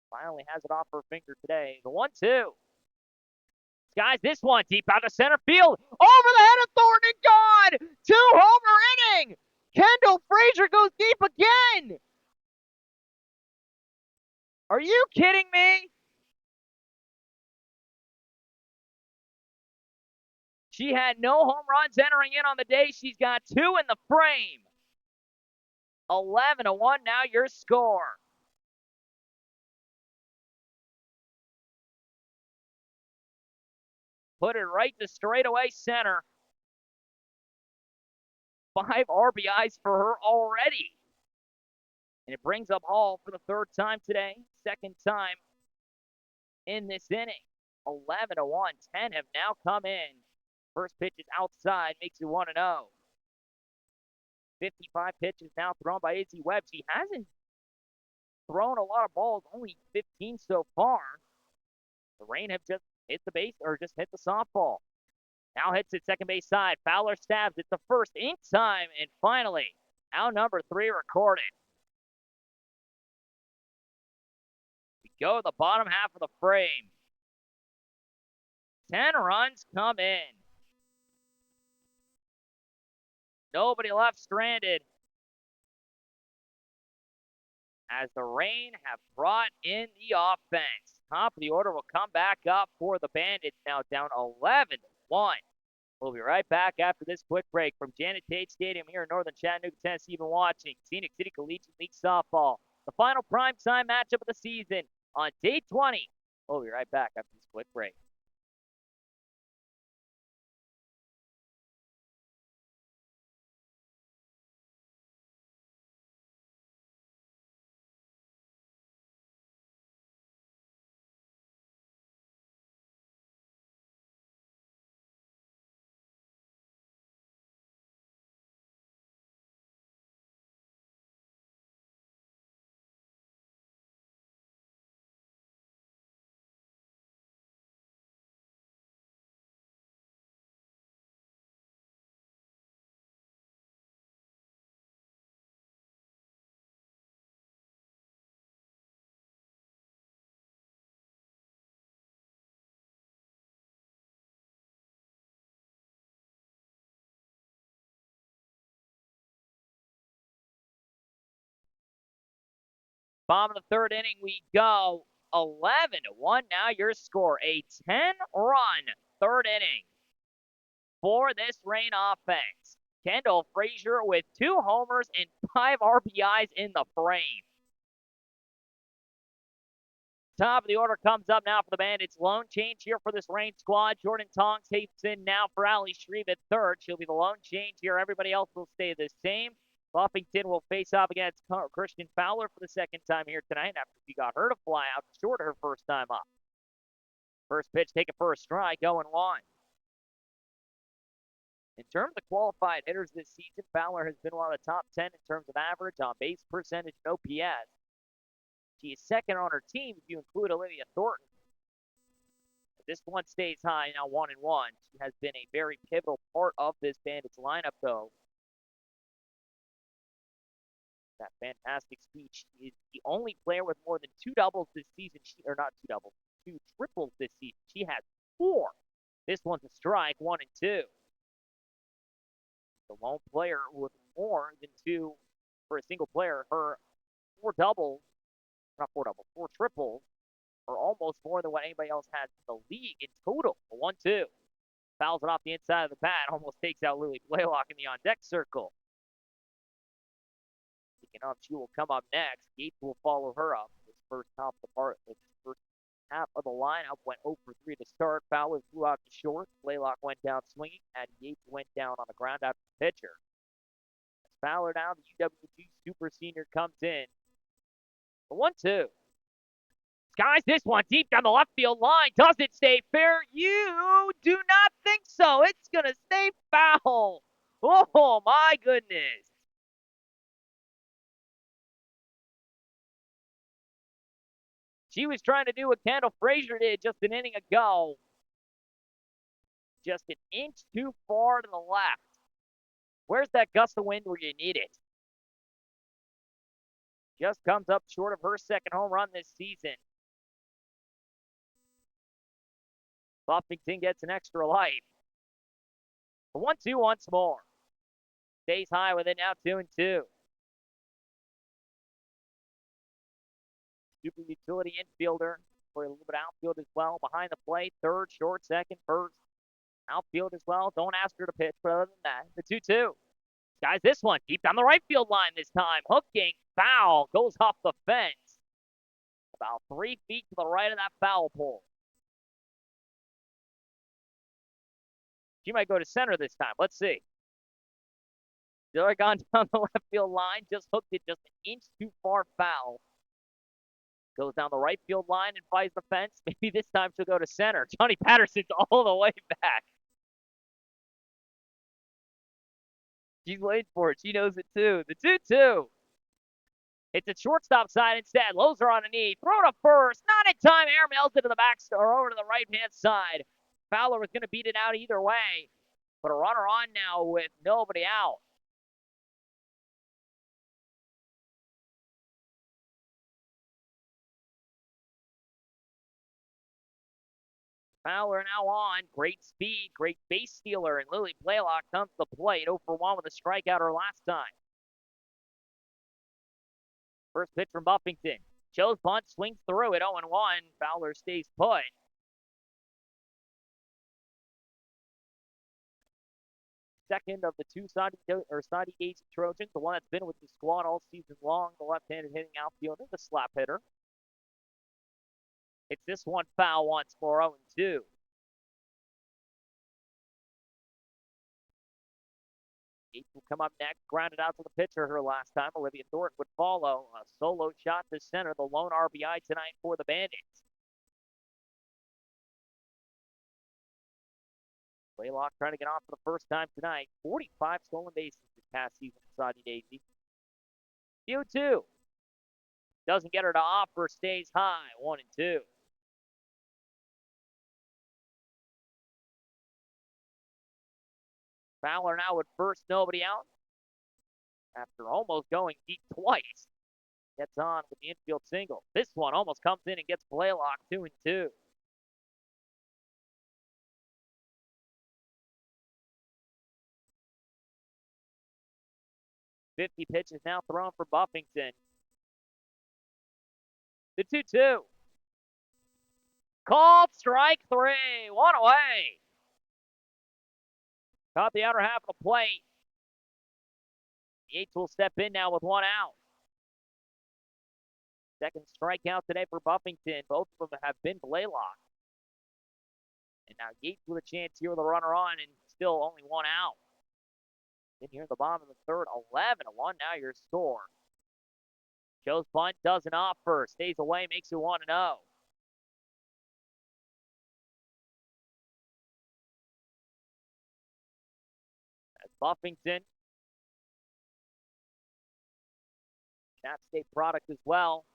Speaker 1: Finally has it off her finger today. The 1-2. Guys, this one deep out of center field. Over the head of Thornton, gone! 2-homer inning! Kendall Frazier goes deep again! Are you kidding me? She had no home runs entering in on the day. She's got 2 in the frame. 11-1 now your score. Put it right to straightaway center. 5 RBIs for her already. And it brings up Hall for the 3rd time today. 2nd time in this inning. 11-1. 10 have now come in. First pitch is outside, makes it 1-0. 55 pitches now thrown by Izzy Webb. She hasn't thrown a lot of balls, only 15 so far. The Rain have just hit the base, or just hit the softball. Now hits it second base side. Fowler stabs it to first in time, and finally, out number 3 recorded. We go to the bottom half of the frame. 10 runs come in. Nobody left stranded, as the Rain have brought in the offense. Top of the order will come back up for the Bandits, now down 11-1. We'll be right back after this quick break from Janet Tate Stadium here in northern Chattanooga, Tennessee. You've been watching Scenic City Collegiate League Softball, the final primetime matchup of the season on day 20. We'll be right back after this quick break. Bottom of the 3rd inning we go. 11-1 now your score. A 10-run 3rd inning for this Rain offense. Kendall Frazier with 2 homers and 5 RBIs in the frame. Top of the order comes up now for the Bandits. Lone change here for this Rain squad. Jordan Tongs takes in now for Allie Shreve at 3rd. She'll be the lone change here. Everybody else will stay the same. Buffington will face off against Christian Fowler for the 2nd time here tonight after she got her to fly out short her first time up. First pitch taken for a strike, 0-1. In terms of qualified hitters this season, Fowler has been one of the top 10 in terms of average, on base percentage, and OPS. She is 2nd on her team if you include Olivia Thornton. If this one stays high, now 1-1. She has been a very pivotal part of this Bandits lineup, though. That fantastic speed. She is the only player with more than 2 doubles this season. Or not 2 doubles, 2 triples this season. She has 4. This one's a strike, 1-2. The lone player with more than 2 for a single player. Her 4 doubles, not 4 doubles, 4 triples are almost more than what anybody else has in the league in total. A 1-2. Fouls it off the inside of the bat, almost takes out Lily Blaylock in the on-deck circle. Speaking of, she will come up next. Yates will follow her up. This first half of the lineup went 0 for 3 to start. Fowler flew out to short. Blaylock went down swinging, and Yates went down on the ground after the pitcher. As Fowler now, the UWG super senior, comes in. The 1-2. Guys, this one deep down the left field line. Does it stay fair? You do not think so. It's going to stay foul. Oh, my goodness. She was trying to do what Kendall Frazier did just an inning ago. Just an inch too far to the left. Where's that gust of wind where you need it? Just comes up short of her second home run this season. Buffington gets an extra life. The 1-2 once more. Stays high with it now, 2-2. Super utility infielder. For a little bit of outfield as well. Behind the plate, third, short, second, first. Outfield as well. Don't ask her to pitch, but other than that, the 2-2. Guys, this one deep down the right field line this time. Hooking, foul, goes off the fence. About 3 feet to the right of that foul pole. She might go to center this time. Let's see. Still gone down the left field line. Just hooked it just an inch too far foul. Goes down the right field line and finds the fence. Maybe this time she'll go to center. Johnny Patterson's all the way back. She's waiting for it. She knows it too. The 2-2. It's a shortstop side instead. Loser on a knee. Throw to first. Not in time. Air mails it to the back or over to the right-hand side. Fowler was going to beat it out either way. But a runner on now with nobody out. Fowler now on. Great speed, great base stealer, and Lily Blaylock comes to the plate. 0 for 1 with a strikeout her last time. First pitch from Buffington. Shows bunt, swings through it. 0-1. Fowler stays put. Second of the two Saudi Daisy Trojans, the one that's been with the squad all season long, the left-handed hitting outfielder, the slap hitter. It's this one foul once more, 0-2. Yates will come up next, grounded out to the pitcher her last time. Olivia Thornton would follow. A solo shot to center, the lone RBI tonight for the Bandits. Blaylock trying to get off for the first time tonight. 45 stolen bases this past season in Saudi Daisy. 2-2. Doesn't get her to offer, stays high, 1-2. Fowler now with first, nobody out. After almost going deep twice. Gets on with the infield single. This one almost comes in and gets Blaylock 2-2. .50 pitches now thrown for Buffington. The 2-2. Called strike 3. One away. Caught the outer half of the plate. Yates will step in now with one out. Second strikeout today for Buffington. Both of them have been Blaylock. And now Yates with a chance here with a runner on and still only one out. Then here in the bottom of the third, 11-1. Now your score. Shows bunt, doesn't offer. Stays away, makes it 1-0. As Buffington. Chat State product as well.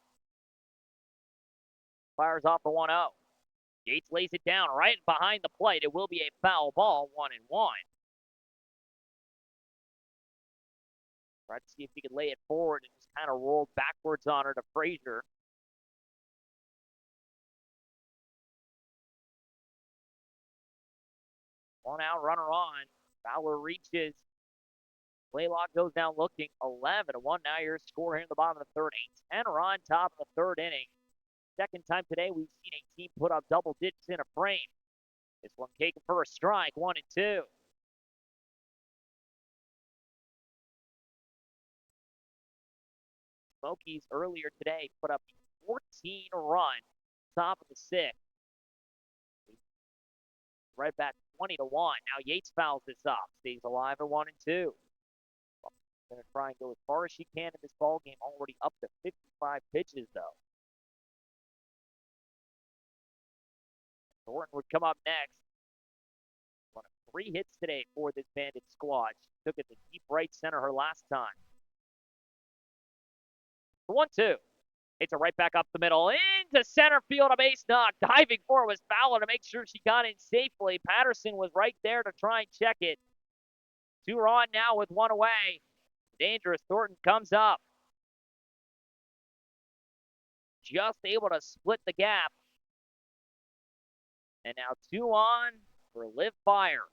Speaker 1: Fires off for 1-0. Yates lays it down right behind the plate. It will be a foul ball, 1-1. Tried to see if he could lay it forward and just kind of rolled backwards on her to Frazier. One out, runner on. Fowler reaches. Blaylock goes down looking. 11-1. Now your score here in the bottom of the third. 8-10 are on top of the third inning. Second time today we've seen a team put up double digits in a frame. This one taken for a strike, 1-2. Smokies earlier today put up 14 run, top of the sixth. Right back 20-1. Now Yates fouls this off. Stays alive at 1-2. Going to try and go as far as she can in this ball game. Already up to 55 pitches though. Thornton would come up next. One of 3 hits today for this Bandit squad. She took it to deep right center her last time. 1-2. Hits it right back up the middle. Into center field, a base knock. Diving for it was Fowler to make sure she got in safely. Patterson was right there to try and check it. 2 are on now with 1 away. Dangerous. Thornton comes up. Just able to split the gap. And now 2 on for Liv Fire.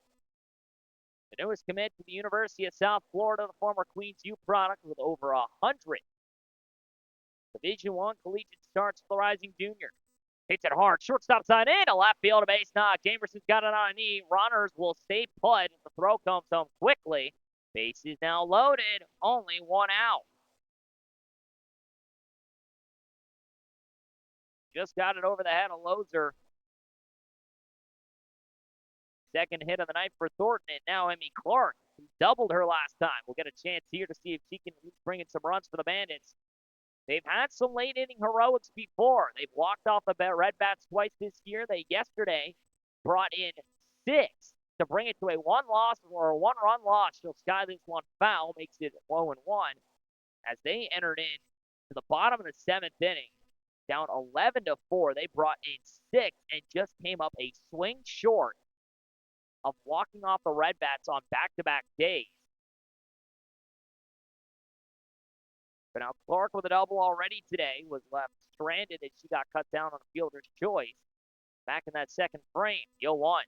Speaker 1: The newest commit to the University of South Florida, the former Queens U product with over 100 Division I collegiate starts for the Rising Junior. Hits it hard, shortstop side in, a left field, a base knock. Jamerson's got it on a knee. Runners will stay put. The throw comes home quickly. Base is now loaded, only 1 out. Just got it over the head of Lozer. Second hit of the night for Thornton, and now Emmy Clark, who doubled her last time, will get a chance here to see if she can bring in some runs for the Bandits. They've had some late inning heroics before. They've walked off the Red Bats twice this year. They yesterday brought in 6 to bring it to a 1-loss or a 1-run loss. She'll sky this one foul, makes it 0-1 as they entered in to the bottom of the 7th inning. Down 11-4, they brought in 6 and just came up a swing short of walking off the Red Bats on back-to-back days. But now Clark with a double already today was left stranded as she got cut down on a fielder's choice. Back in that second frame, 0-1.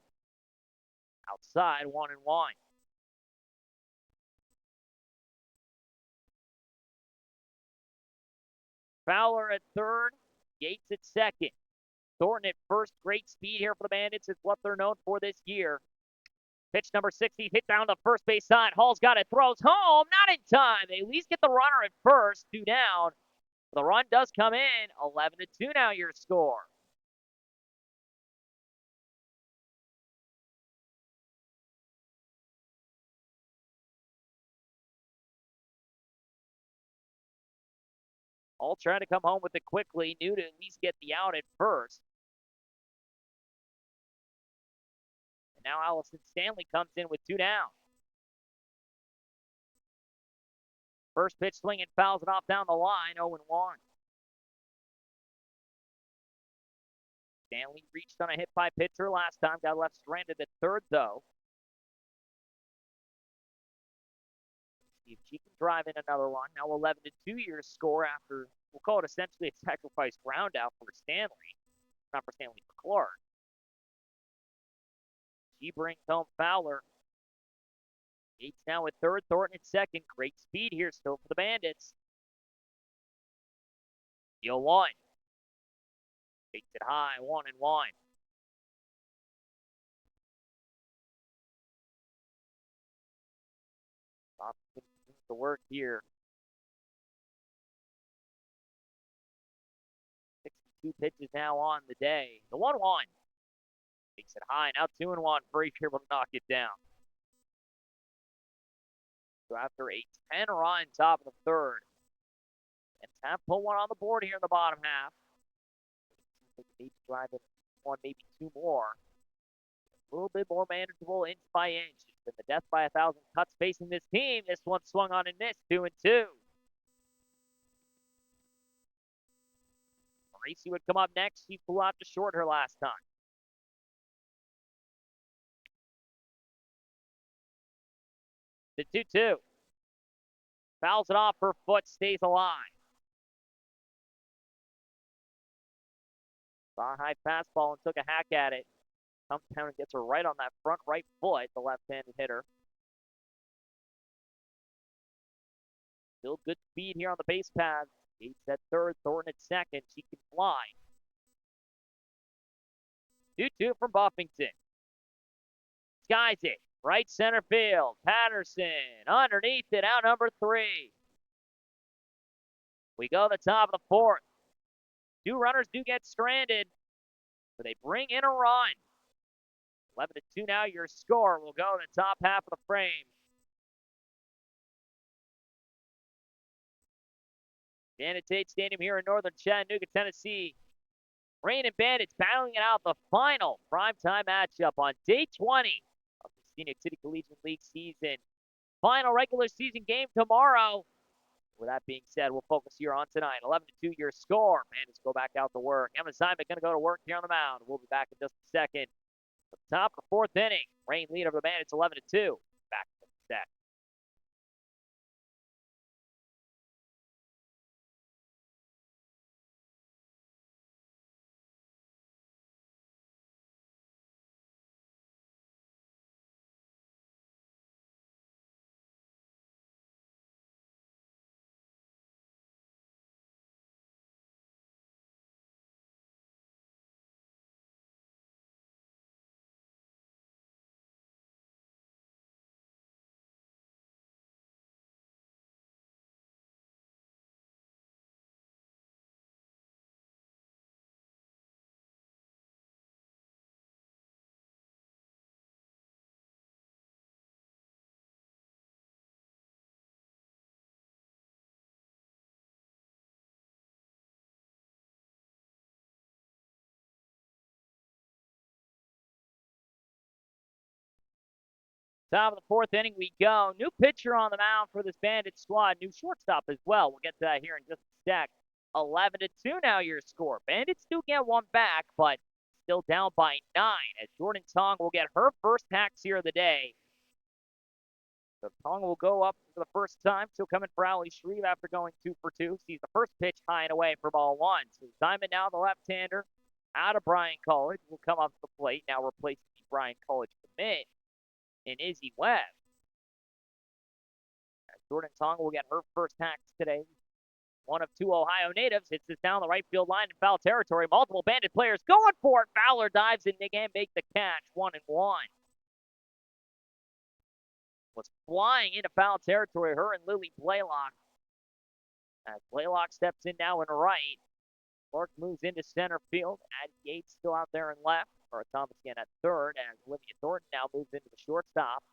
Speaker 1: Outside, 1-1. Fowler at third, Yates at second. Thornton at first, great speed here for the Bandits. It's what they're known for this year. Pitch number 60, hit down the first base side. Hall's got it, throws home, not in time. They at least get the runner at first, 2 down. The run does come in, 11-2 now your score. All trying to come home with it quickly, knew to at least get the out at first. And now Allison Stanley comes in with 2 down. First pitch swinging, fouls it off down the line, 0-1. Stanley reached on a hit by pitcher last time, got left stranded at third though. See if she can drive in another one. Now 11-2 your score after, we'll call it essentially a sacrifice ground out for Stanley. Not for Stanley, for Clark. She brings home Fowler. Yates now at third, Thornton at second. Great speed here still for the Bandits. 0-1. Takes it high, 1-1. The work here. 62 pitches now on the day. The 1-1. Takes it high, now 2-1. Frazier will knock it down. So after a 10-run top of the third, and have put one on the board here in the bottom half. Maybe driving 1, maybe 2 more. A little bit more manageable inch by inch. Than the death by 1,000 cuts facing this team. This one swung on and missed, 2-2. Marisi would come up next. She flew out to short her last time. The 2-2. Fouls it off, her foot stays alive. Saw a high fastball and took a hack at it. Comes down and gets her right on that front right foot, the left-handed hitter. Still good speed here on the base path. Yates at third, Thornton at second. She can fly. 2-2 from Buffington. Skies it. Right center field. Patterson underneath it, out number 3. We go to the top of the 4th. 2 runners do get stranded, but they bring in a run. 11-2 now your score. We'll go to the top half of the frame. Bandit Tate Stadium here in northern Chattanooga, Tennessee. Rain and Bandits battling it out the final primetime matchup on day 20 of the Scenic City Collegiate League season. Final regular season game tomorrow. With that being said, we'll focus here on tonight. 11-2 your score. Bandits go back out to work. Evan Simon going to go to work here on the mound. We'll be back in just a second. At the top of the fourth inning, Rain lead over the Bandits 11-2. Back in just a sec. Top of the fourth inning we go. New pitcher on the mound for this Bandit squad. New shortstop as well. We'll get to that here in just a sec. 11-2 now your score. Bandits do get one back, but still down by 9 as Jordan Tong will get her first hacks here of the day. So Tong will go up for the first time. She'll come in for Ali Shreve after going 2 for 2. Sees the first pitch high and away for ball 1. So Simon now the left-hander out of Bryan College will come up to the plate. Now replacing the Bryan College commit in Izzy Webb. Jordan Tong will get her first hacks today. One of 2 Ohio natives hits this down the right field line in foul territory. Multiple Bandit players going for it. Fowler dives in and make the catch. 1-1. Was flying into foul territory, her and Lily Blaylock. As Blaylock steps in now in right. Clark moves into center field. Addie Yates still out there in left. Or Thomas again at third, as Olivia Thornton now moves into the shortstop.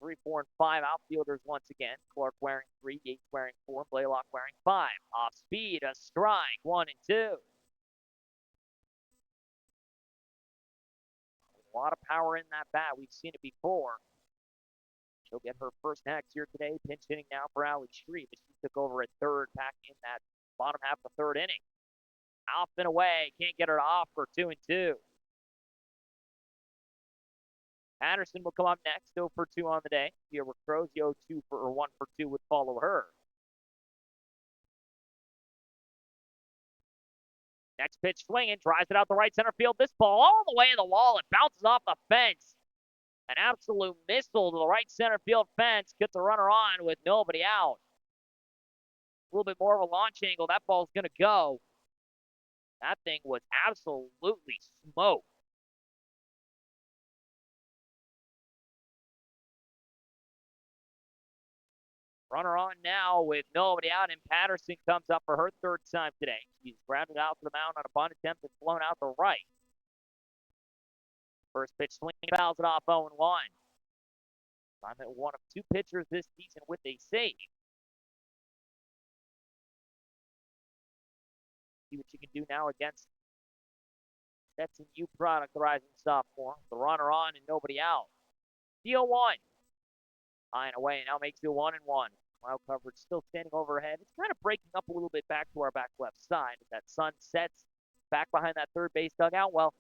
Speaker 1: Three, 4, and 5 outfielders once again. Clark wearing 3, Yates wearing 4, Blaylock wearing 5. Off speed, a strike, 1 and 2. A lot of power in that bat. We've seen it before. She'll get her first hacks here today. Pinch hitting now for Ali Shreve as she took over at third, back in that bottom half of the third inning. Off and away. Can't get her off for 2 and 2. Patterson will come up next, 0 for 2 on the day. Here with Crozio, 1 for 2 would follow her. Next pitch swinging, drives it out the right center field. This ball all the way to the wall. It bounces off the fence. An absolute missile to the right center field fence. Gets a runner on with nobody out. A little bit more of a launch angle. That ball's going to go. That thing was absolutely smoked. Runner on now with nobody out, and Patterson comes up for her third time today. She's grounded out to the mound on a bunt attempt and flown out the right. First pitch swing, fouls it off 0-1. Simon, one of 2 pitchers this season with a save. See what you can do now against Stetson U product, the rising sophomore. The runner on and nobody out. Deal 1. High and away, now makes it 1-1. Cloud coverage still standing overhead. It's kind of breaking up a little bit back to our back left side as that sun sets back behind that third base dugout. Well,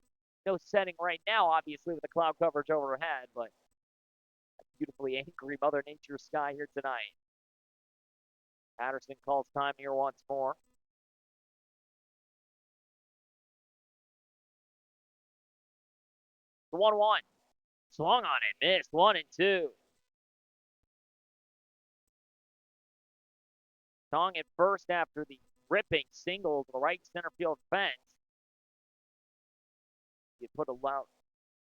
Speaker 1: no setting right now, obviously, with the cloud coverage overhead, but a beautifully angry Mother Nature sky here tonight. Patterson calls time here once more. The 1-1. Swung on it, missed. 1 and 2. Tong at first after the ripping single to the right center field fence. You put about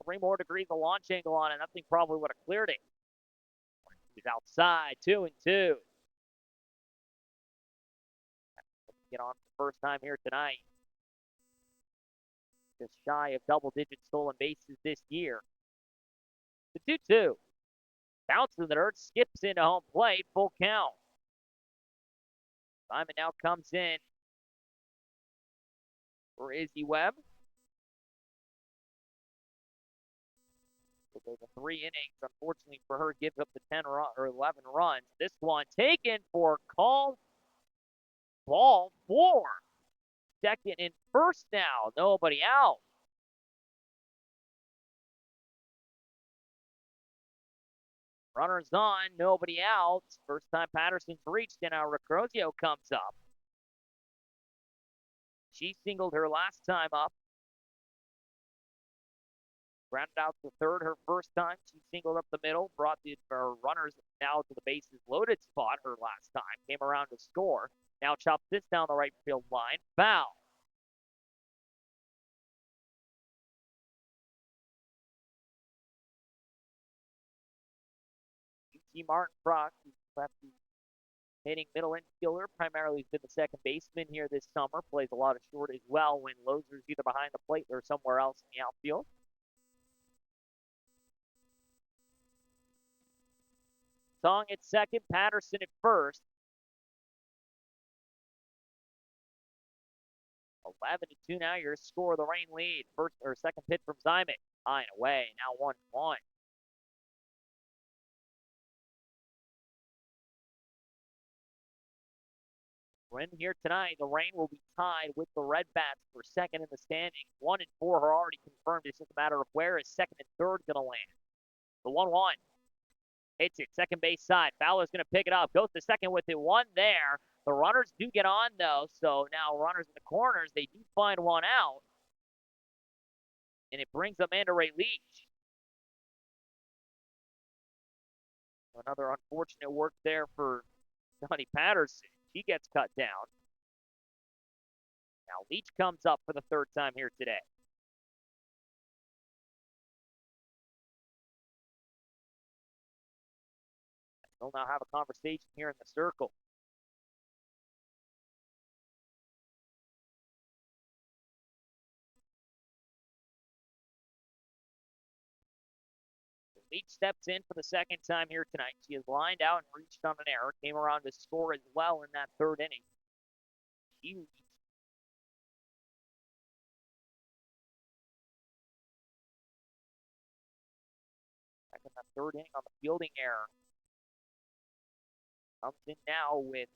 Speaker 1: 3 more degrees of launch angle on it. That thing probably would have cleared it. He's outside, 2 and 2. Get on for the first time here tonight. Just shy of double-digit stolen bases this year. The 2-2. Bounces in the dirt, skips into home plate, full count. Simon now comes in for Izzy Webb. So there's a 3 innings. Unfortunately for her, gives up the 10 or 11 runs. This one taken for call ball 4. Second and first now. Nobody out. Runners on, nobody out. First time Patterson's reached, and now Recrozio comes up. She singled her last time up. Grounded out to third her first time. She singled up the middle, brought the runners now to the bases loaded spot her last time. Came around to score. Now chops this down the right field line. Foul. UT Martin Brock, lefty hitting middle infielder, primarily has been the second baseman here this summer. Plays a lot of short as well when Loser's either behind the plate or somewhere else in the outfield. Song at second, Patterson at first. 11-2 now. Your score, the Rain lead. First or second pitch from Zymek. High and away. Now 1-1. Win here tonight. The Rain will be tied with the Red Bats for second in the standings. 1 and 4 are already confirmed. It's just a matter of where is second and third going to land. The 1-1. Hits it, second base side. Fowler's going to pick it up. Goes to second with it. One there. The runners do get on, though. So now runners in the corners, they do find one out. And it brings Amanda Ray Leach. Another unfortunate work there for Donnie Patterson. He gets cut down. Now Leach comes up for the third time here today. They'll now have a conversation here in the circle. Leach steps in for the second time here tonight. She has lined out and reached on an error. Came around to score as well in that third inning. Huge. Back in the third inning on the fielding error. Comes in now with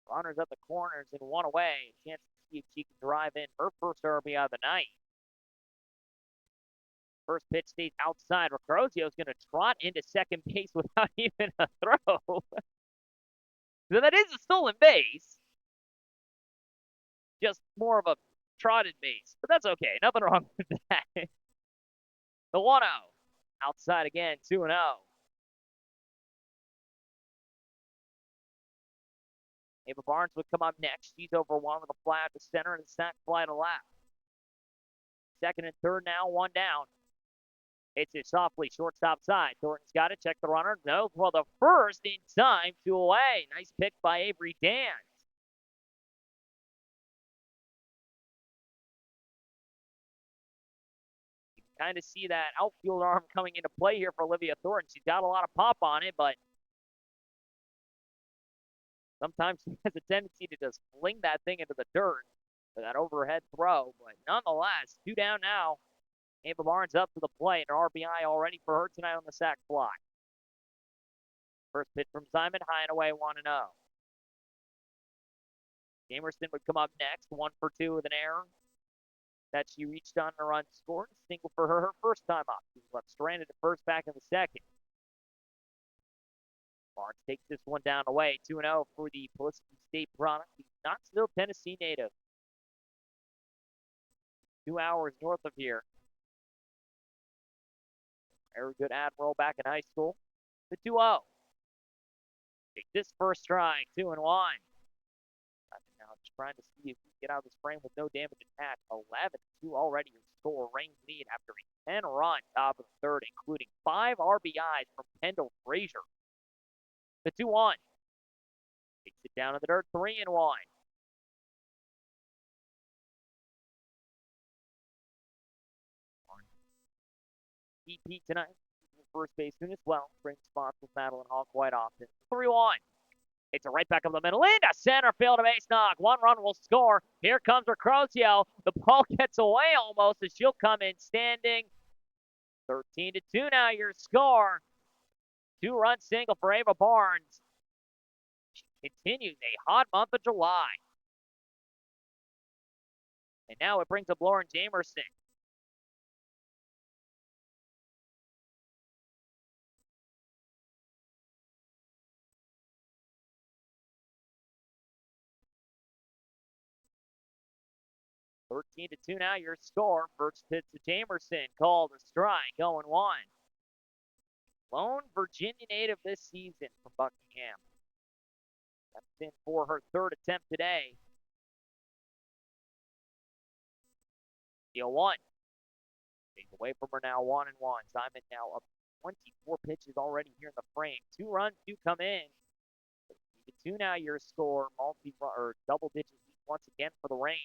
Speaker 1: runners at the corners and one away. Chance to see if she can drive in her first RBI of the night. First pitch stays outside. Recrozio is going to trot into second base without even a throw. So that is a stolen base. Just more of a trotted base. But that's okay. Nothing wrong with that. The 1-0. Outside again, 2-0. Ava Barnes would come up next. She's over one with a fly out to center and a sac fly to left. Second and third now, one down. Hits it softly, shortstop side. Thornton's got it. Check the runner. No, well, the first in time, 2 away. Nice pick by Avery Dans. You can kind of see that outfield arm coming into play here for Olivia Thornton. She's got a lot of pop on it, but sometimes she has a tendency to just fling that thing into the dirt for that overhead throw. But nonetheless, 2 down now. Ava Barnes up to the plate. An RBI already for her tonight on the sac fly. First pitch from Simon, high and away, 1-0. Jamerson would come up next, 1 for 2 with an error that she reached on a run scored. Single for her first time up. She was left stranded at first, back in the second. Barnes takes this one down away, 2-0 for the Pulaski State product. The Knoxville, Tennessee native. 2 hours north of here. Very good Admiral back in high school. The 2-0. Take this first strike, 2-1. Now just trying to see if we can get out of this frame with no damage attached. 11-2 already your score. Rain lead after a 10-run top of the third, including 5 RBIs from Kendall Frazier. The 2-1. Takes it down to the dirt, 3-1. EP tonight, first baseman as well. Brings spots with Madeline Hall quite often. 3-1. It's a right back up the middle into center field, a base knock. 1 run will score. Here comes Recrozio. The ball gets away almost as she'll come in standing. 13-2 now your score. 2-run single for Ava Barnes. She continues a hot month of July. And now it brings up Lauren Jamerson. Thirteen to 2 now your score. First pitch to Jamerson. Called a strike. 0-1. Lone Virginia native this season from Buckingham. That's in for her third attempt today. Deal 1. Takes away from her now 1-1. Simon now up 24 pitches already here in the frame. 2 runs do come in. 2 now your score. Or double digits once again for the Rain.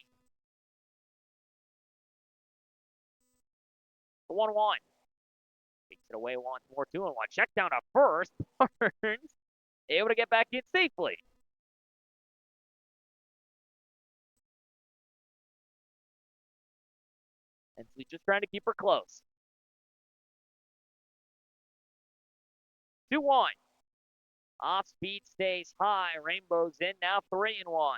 Speaker 1: The 1-1. Takes it away once more. 2-1. Check down to first. Barnes able to get back in safely. And she's just trying to keep her close. 2-1. Off speed stays high. Rainbow's in now 3-1.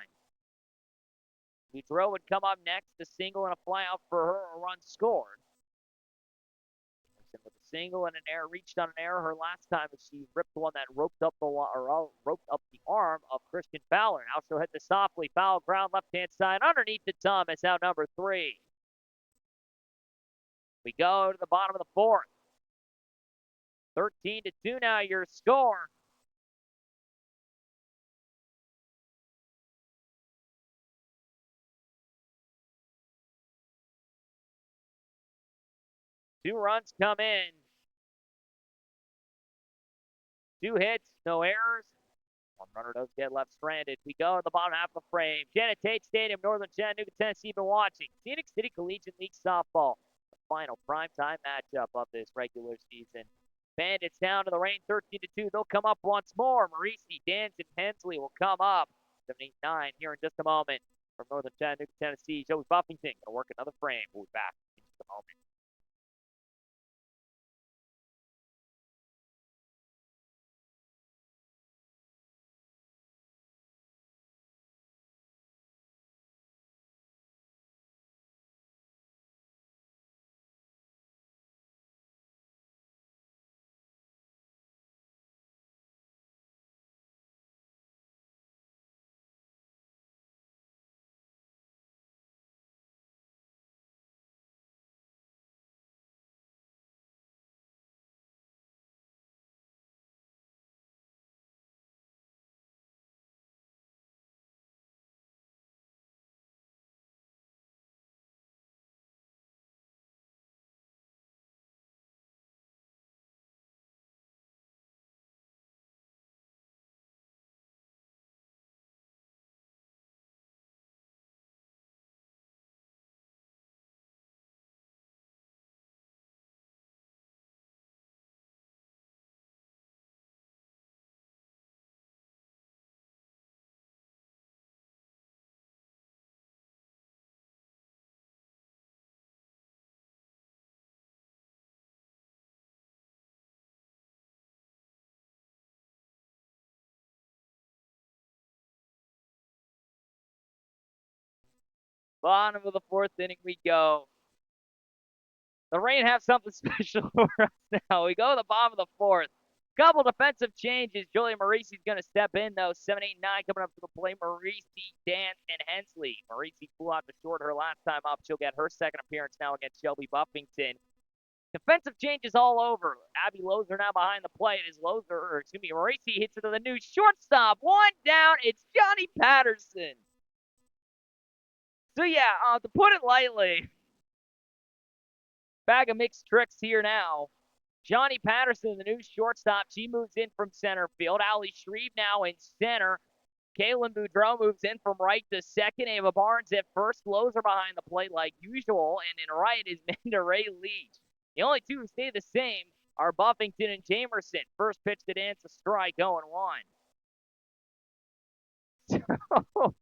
Speaker 1: Boudreaux would come up next. A single and a fly out for her. A run scored. With a single and an error, reached on an error her last time as she ripped one that roped up the arm of Christian Fowler. Now she'll hit this softly. Foul ground left hand side underneath the thumb. It's out number 3. We go to the bottom of the 4th. 13-2 now your score. Two runs come in. 2 hits, no errors. One runner does get left stranded. We go to the bottom half of the frame. Janet Tate Stadium, Northern Chattanooga, Tennessee. Been watching Phoenix City Collegiate League softball. The final primetime matchup of this regular season. Bandits down to the Rain, 13-2. They'll come up once more. Marisi, Danson, Hensley will come up. 7-8-9 here in just a moment from Northern Chattanooga, Tennessee. Joey Buffington gonna work another frame. We'll be back in just a moment. Bottom of the 4th inning we go. The Rain have something special for us now. We go to the bottom of the 4th. Couple defensive changes. Julia Marisi's going to step in, though. 7-8-9 coming up to the plate. Marisi, Dance, and Hensley. Marisi flew out to short her last time up. She'll get her second appearance now against Shelby Buffington. Defensive changes all over. Abby Lozer now behind the plate as Marisi hits it to the new shortstop. 1 down. It's Johnny Patterson. So, yeah, to put it lightly, bag of mixed tricks here now. Johnny Patterson, the new shortstop, she moves in from center field. Allie Shreve now in center. Kaylin Boudreaux moves in from right to second. Ava Barnes at first. Lozer behind the plate like usual. And in right is Minda Ray Leach. The only two who stay the same are Buffington and Jamerson. First pitch to Dance, a strike, 0-1. So,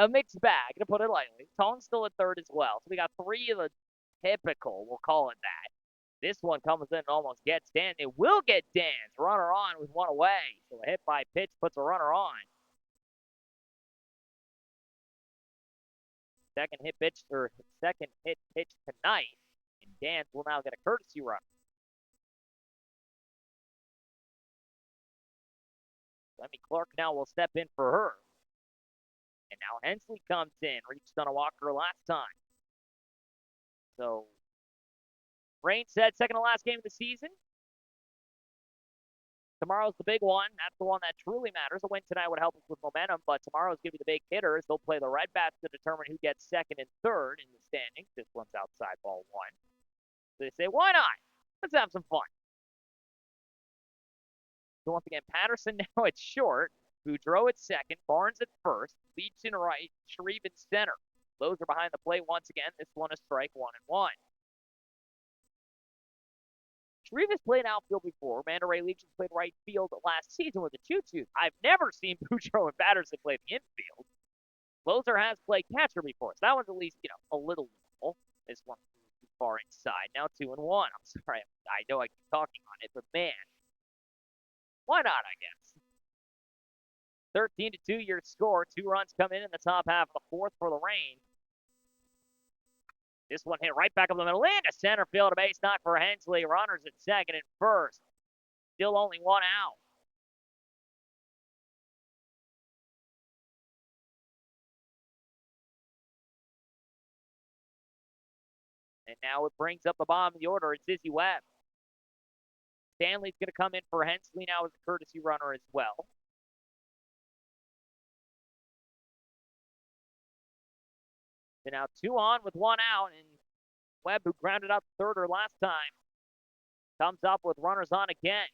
Speaker 1: a mixed bag, to put it lightly. Tone's still at third as well. So we got 3 of the typical, we'll call it that. This one comes in and almost gets Dan. It will get Dan's runner on with one away. So a hit by pitch puts a runner on. Second hit pitch tonight, and Dan's will now get a courtesy run. Lemmy Clark now will step in for her. And now Hensley comes in, reached on a walker last time. So Rain said second to last game of the season. Tomorrow's the big one. That's the one that truly matters. A win tonight would help us with momentum, but tomorrow's going to be the big hitters. They'll play the Red Bats to determine who gets second and third in the standings. This one's outside ball one. So they say, why not? Let's have some fun. So once again, Patterson now at short. Boudreaux at second. Barnes at first. Leach in right. Shreve in center. Those are behind the plate once again. This one a strike, 1-1. Shreve has played outfield before. Amanda Ray Leach has played right field last season with the Choo-Choos. I've never seen Boudreaux and Patterson play the infield. Loser has played catcher before, so that one's at least, a little normal. This one too far inside. Now 2-1. I'm sorry. I know I keep talking on it, but man, why not, I guess? 13-2 your score. 2 runs come in the top half of the fourth for the Rain. This one hit right back up the middle into center field. A base knock for Hensley. Runners at second and first. Still only 1 out. And now it brings up the bottom of the order. It's Izzy Webb. Stanley's going to come in for Hensley now as a courtesy runner as well. So now 2 on with 1 out, and Webb, who grounded out the third last time, comes up with runners on again.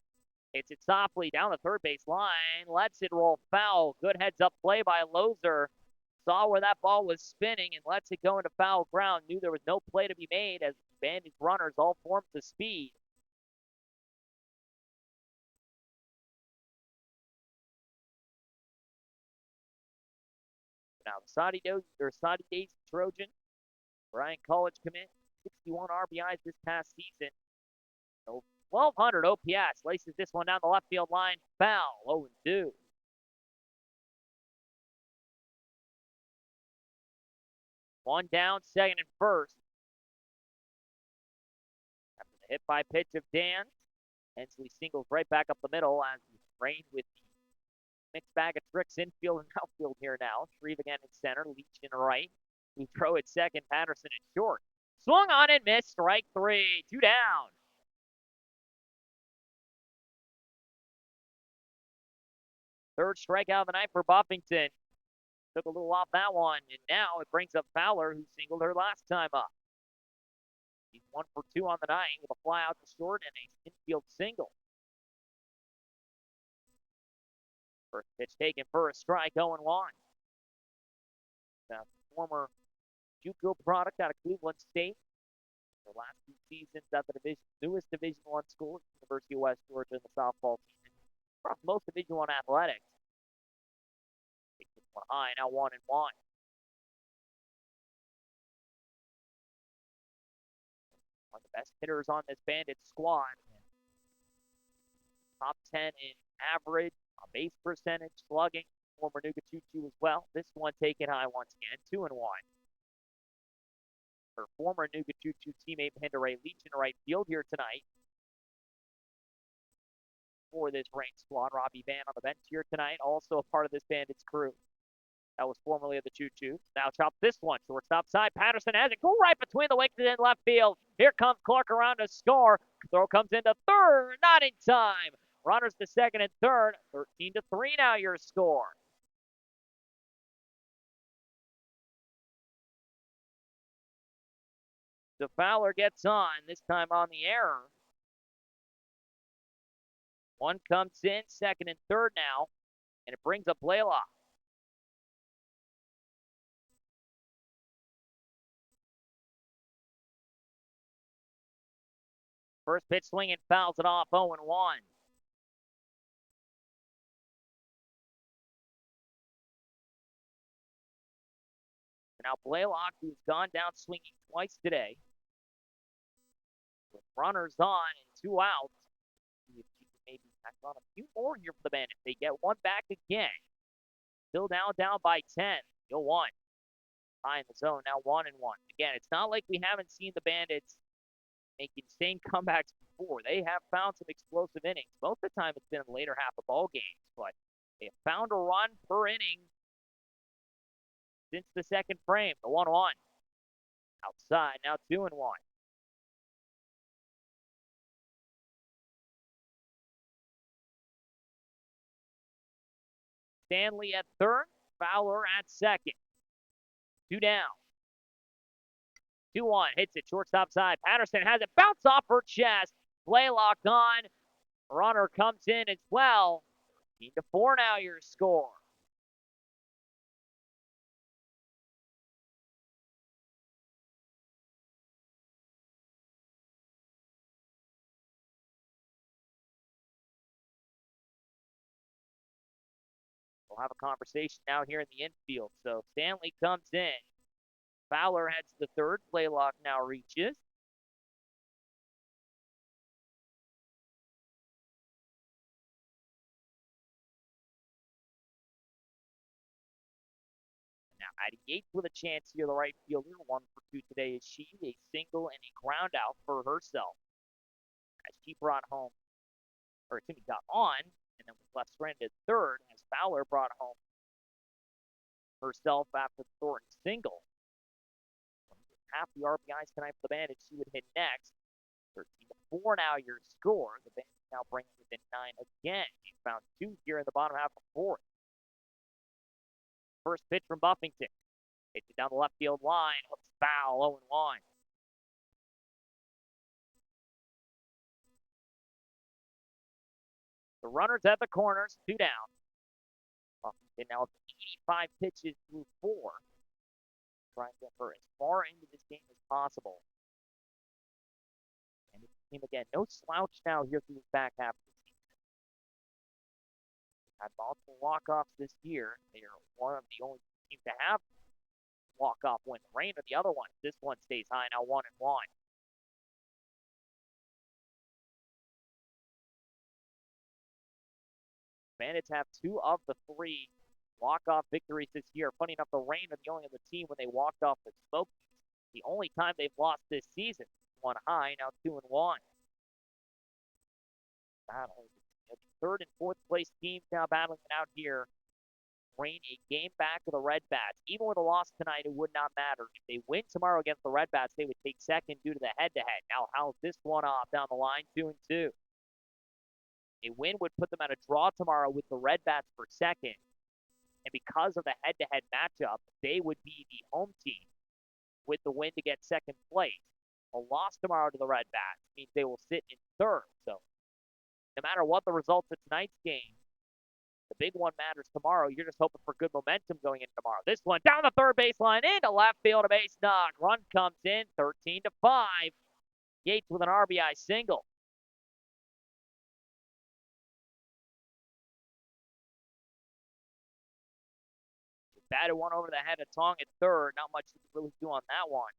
Speaker 1: Hits it softly down the third base line, lets it roll foul. Good heads-up play by Loser. Saw where that ball was spinning and lets it go into foul ground. Knew there was no play to be made as Bandits runners all formed to speed. Now the Saudi Days Trojan, Brian College commit, 61 RBIs this past season. So 1,200 OPS. Laces this one down the left field line. Foul, 0-2. One down, second and first. After the hit by pitch of Dan, Hensley singles right back up the middle as Rain with the mixed bag of tricks infield and outfield here now. Shreve again in center, Leach in right. Boudreaux at second, Patterson in short. Swung on and missed, strike 3, 2 down. Third strikeout of the night for Buffington. Took a little off that one, and now it brings up Fowler, who singled her last time up. He's 1 for 2 on the night with a fly out to short and a infield single. First pitch taken for a strike, 0-1. The former JUCO product out of Cleveland State. The last 2 seasons at the newest Division I school, University of West Georgia, in the softball team. Across most Division I athletics. Take this one high, now 1-1. One of the best hitters on this Bandits squad. Top 10 in average, on base percentage, slugging. Former Nuga Choo-Choo as well. This one taken high once again, 2-1. Her former Nuga Choo-Choo teammate Amanda Ray Leach in right field here tonight. For this Rain squad, Robbie Van on the bench here tonight, also a part of this Bandits crew. That was formerly of the Choo-Choo. Now chop this one, shortstop side. Patterson has it, go right between the wickets in left field. Here comes Clark around to score. Throw comes into third, not in time. Runners to second and third. 13-3 now your score. So Fowler gets on, this time on the error. One comes in, second and third now, and it brings up Blaylock. First pitch swinging, fouls it off, 0-1. Now Blaylock, who's gone down swinging twice today, With runners on and 2 outs, see if she can maybe tack on a few more here for the Bandits. They get one back again. Still down by 10. Still 1. High in the zone, now 1-1. Again, it's not like we haven't seen the Bandits make insane comebacks before. They have found some explosive innings. Most of the time it's been in the later half of ball games, but they have found a run per inning since the second frame, the 1-1. Outside, now 2-1. Stanley at third, Fowler at second. 2 down. 2-1, hits it, shortstop side. Patterson has it, bounce off her chest. Blaylock on. Runner comes in as well. 13-4 now your score. We'll have a conversation now here in the infield. So Stanley comes in. Fowler heads to third. Blaylock now reaches. Now Addie Yates with a chance here, the right fielder. 1 for 2 today is she. A single and a ground out for herself. As she brought home, or excuse me, got on, and then was left stranded third as Fowler brought home herself after the Thornton single. Half the RBIs tonight for the Bandits. She would hit next. 13-4 now your score. The Bandits now bring it within 9 again. She found 2 here in the bottom half of the fourth. First pitch from Buffington. Hits it down the left field line. Hooks foul, 0-1. The runners at the corners, 2 down. Buffington now up to 85 pitches through 4. Trying to get her as far into this game as possible. And this team, again, no slouch now here through the back half of the season. Had multiple walk-offs this year. They are one of the only teams to have walk-off win. Rain or the other one. This one stays high now, 1-1. Bandits have 2 of the 3 walk-off victories this year. Funny enough, the Rain are the only other team when they walked off the Smokies. The only time they've lost this season. 1 high, now 2-1. Battle. The third and fourth place teams now battling it out here. Rain a game back of the Red Bats. Even with a loss tonight, it would not matter. If they win tomorrow against the Red Bats, they would take second due to the head-to-head. Now, how's this one off down the line? 2-2. A win would put them at a draw tomorrow with the Red Bats for second. And because of the head-to-head matchup, they would be the home team with the win to get second place. A loss tomorrow to the Red Bats means they will sit in third. So no matter what the results of tonight's game, the big one matters tomorrow. You're just hoping for good momentum going into tomorrow. This one down the third baseline, into left field, a base knock. Run comes in, 13-5. Yates with an RBI single. Batted one over the head of Tong at third. Not much you can really do on that one.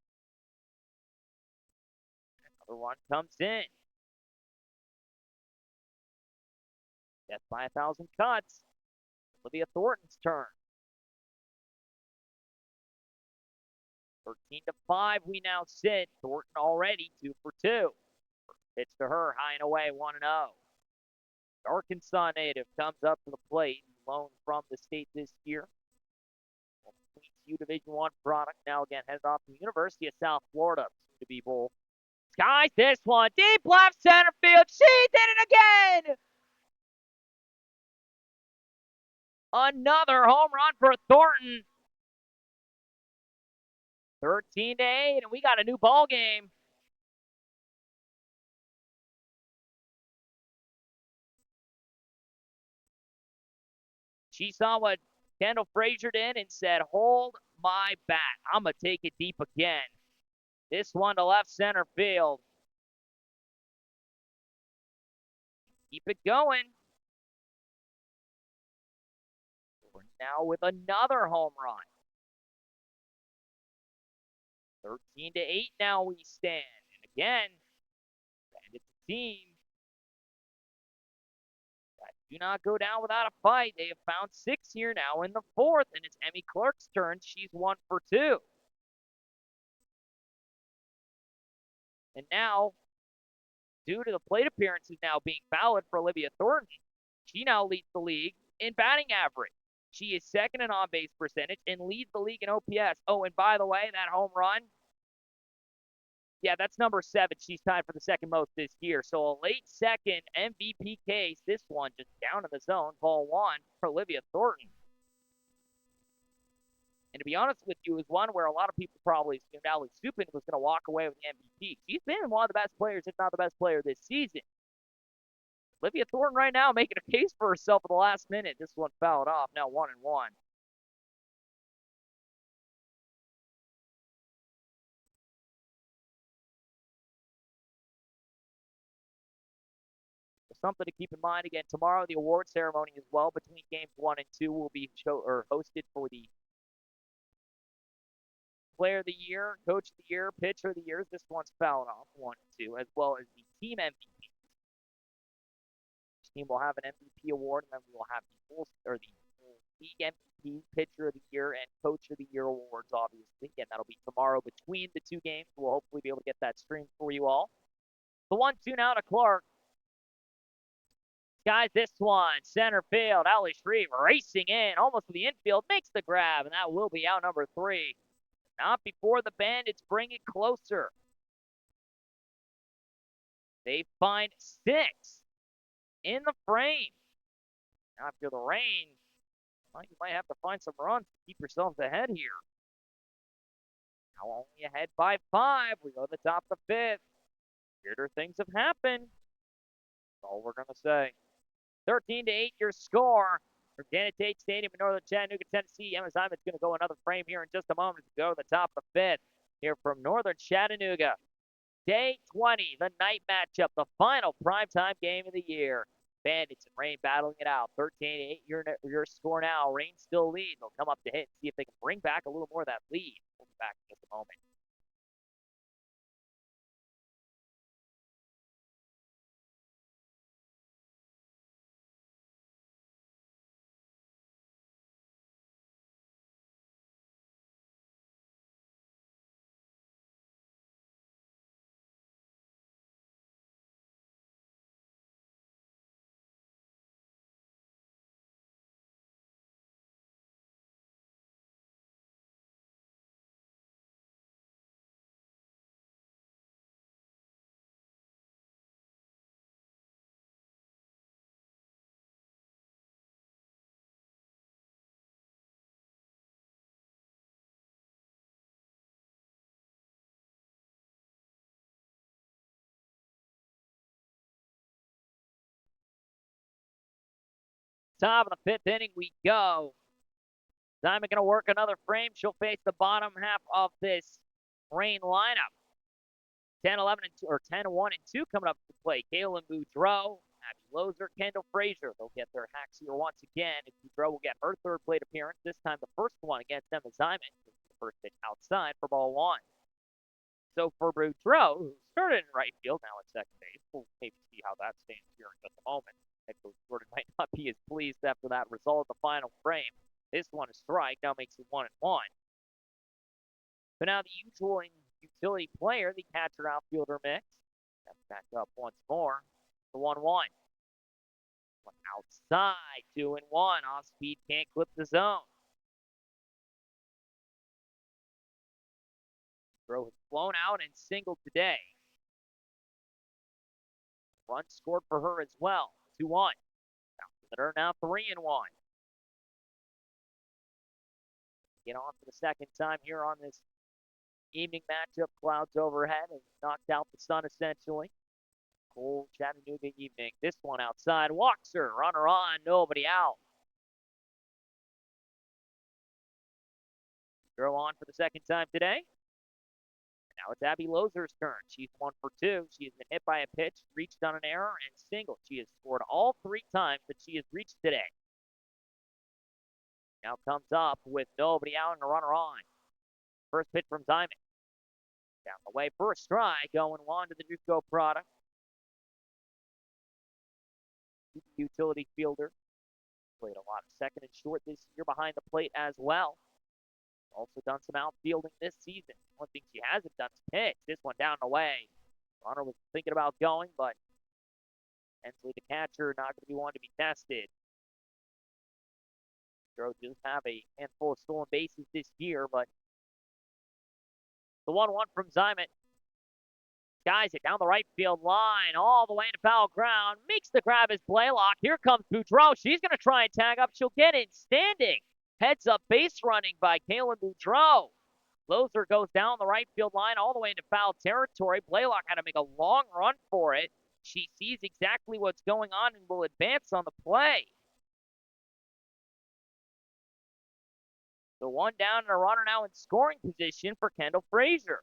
Speaker 1: Another one comes in. Death by 1,000 cuts. Olivia Thornton's turn. 13-5 we now sit. Thornton already 2 for 2. Pitch to her, high and away, 1-0. Arkansas native comes up to the plate, loaned from the state this year. Queens U Division I product, now again headed off to the University of South Florida, soon to be Bull. Skies this one, deep left center field. She did it again! Another home run for Thornton. 13-8, and we got a new ball game. She saw what Kendall Frazier did and said, hold my bat. I'm going to take it deep again. This one to left center field. Keep it going. We're now with another home run. 13-8 now we stand. And again, team that do not go down without a fight. They have found 6 here now in the 4th, and it's Emmy Clark's turn. She's 1 for 2. And now, due to the plate appearances now being valid for Olivia Thornton, she now leads the league in batting average. She is second in on-base percentage and leads the league in OPS. Oh, and by the way, that home run, yeah, that's number 7. She's tied for the second most this year. So a late second MVP case. This one just down in the zone, ball 1 for Olivia Thornton. And to be honest with you, it was one where a lot of people probably assumed Ali Supin was going to walk away with the MVP. She's been one of the best players, if not the best player this season. Olivia Thornton right now making a case for herself at the last minute. This one fouled off, now 1-1. Something to keep in mind again tomorrow, the award ceremony as well between games 1 and 2 will be hosted for the Player of the Year, Coach of the Year, Pitcher of the Year. This one's fouled off 1 and 2, as well as the team MVP. Each team will have an MVP award, and then we will have the league MVP, Pitcher of the Year, and Coach of the Year awards. Obviously, again, that'll be tomorrow between the 2 games. We'll hopefully be able to get that streamed for you all. The 1-2 now to Clark. Guys, this one, center field, Ali Shreve racing in, almost to the infield, makes the grab, and that will be out number 3. Not before the Bandits bring it closer. They find 6 in the frame. After the rain, well, you might have to find some runs to keep yourselves ahead here. Now only ahead by 5. We go to the top of the 5th. Weirder things have happened. That's all we're going to say. 13-8 your score from Janet Tate Stadium in northern Chattanooga, Tennessee. Emma Simon's going to go another frame here in just a moment to go to the top of the 5th here from northern Chattanooga. Day 20, the night matchup, the final primetime game of the year. Bandits and Rain battling it out. 13-8 your score now. Rain still lead. They'll come up to hit and see if they can bring back a little more of that lead. We'll be back in just a moment. Top of the 5th inning we go. Simon going to work another frame. She'll face the bottom half of this Rain lineup. 10-11 and 2, or 10-1 and 2 coming up to play. Kaylin Boudreau, Abby Lozer, Kendall Frazier. They'll get their hacks here once again. And Boudreau will get her 3rd plate appearance. This time the first one against Emma Simon. The first pitch outside for ball 1. So for Boudreau, who started in right field, now at second base, we'll maybe see how that stands here in just a moment. Head coach Jordan might not be as pleased after that result of the final frame. This one a strike, now makes it 1-1. But now the usual utility player, the catcher outfielder mix. That's back up once more. The 1-1. One outside, 2-1. Off speed, can't clip the zone. Throw has flown out and singled today. Run scored for her as well. 2-1. They're now 3-1. Get on for the second time here on this evening matchup. Clouds overhead and knocked out the sun essentially. Cold Chattanooga evening. This one outside. Walks her. Runner on. Nobody out. Throw on for the second time today. Now it's Abby Lozer's turn. She's 1 for 2. She has been hit by a pitch, reached on an error, and singled. She has scored all 3 times that she has reached today. Now comes up with nobody out and a runner on. First pitch from Diamond. Down the way for a strike, going on to the Duco product. utility fielder. Played a lot of second and short this year behind the plate as well. Also done some outfielding this season. One thing she hasn't done is pitch. This one down and away. Runner was thinking about going, but Hensley, the catcher, not going to be one to be tested. Stroh does have a handful of stolen bases this year, but the 1-1 from Zymet. Skies it down the right field line, all the way into foul ground. Makes the grab as Blaylock. Here comes Boudreau. She's going to try and tag up. She'll get it standing. Heads up base running by Kaylin Boudreau. Loser goes down the right field line all the way into foul territory. Blaylock had to make a long run for it. She sees exactly what's going on and will advance on the play. The one down and a runner now in scoring position for Kendall Frazier.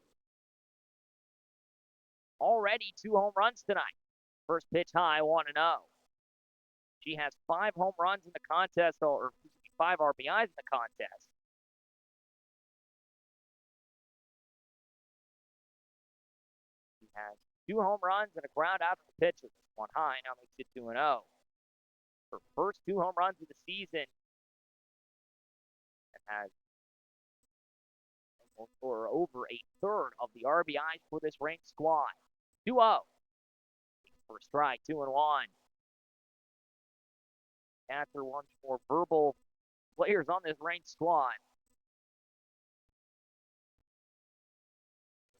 Speaker 1: Already 2 home runs tonight. First pitch high, 1-0. She has 5 home runs in the contest, or 5 RBIs in the contest. She has 2 home runs and a ground out to the pitcher. One high, now makes it 2-0. Her first 2 home runs of the season, and has or over a third of the RBIs for this ranked squad. 2-0. First strike, 2-1. After one more verbal players on this ranked squad.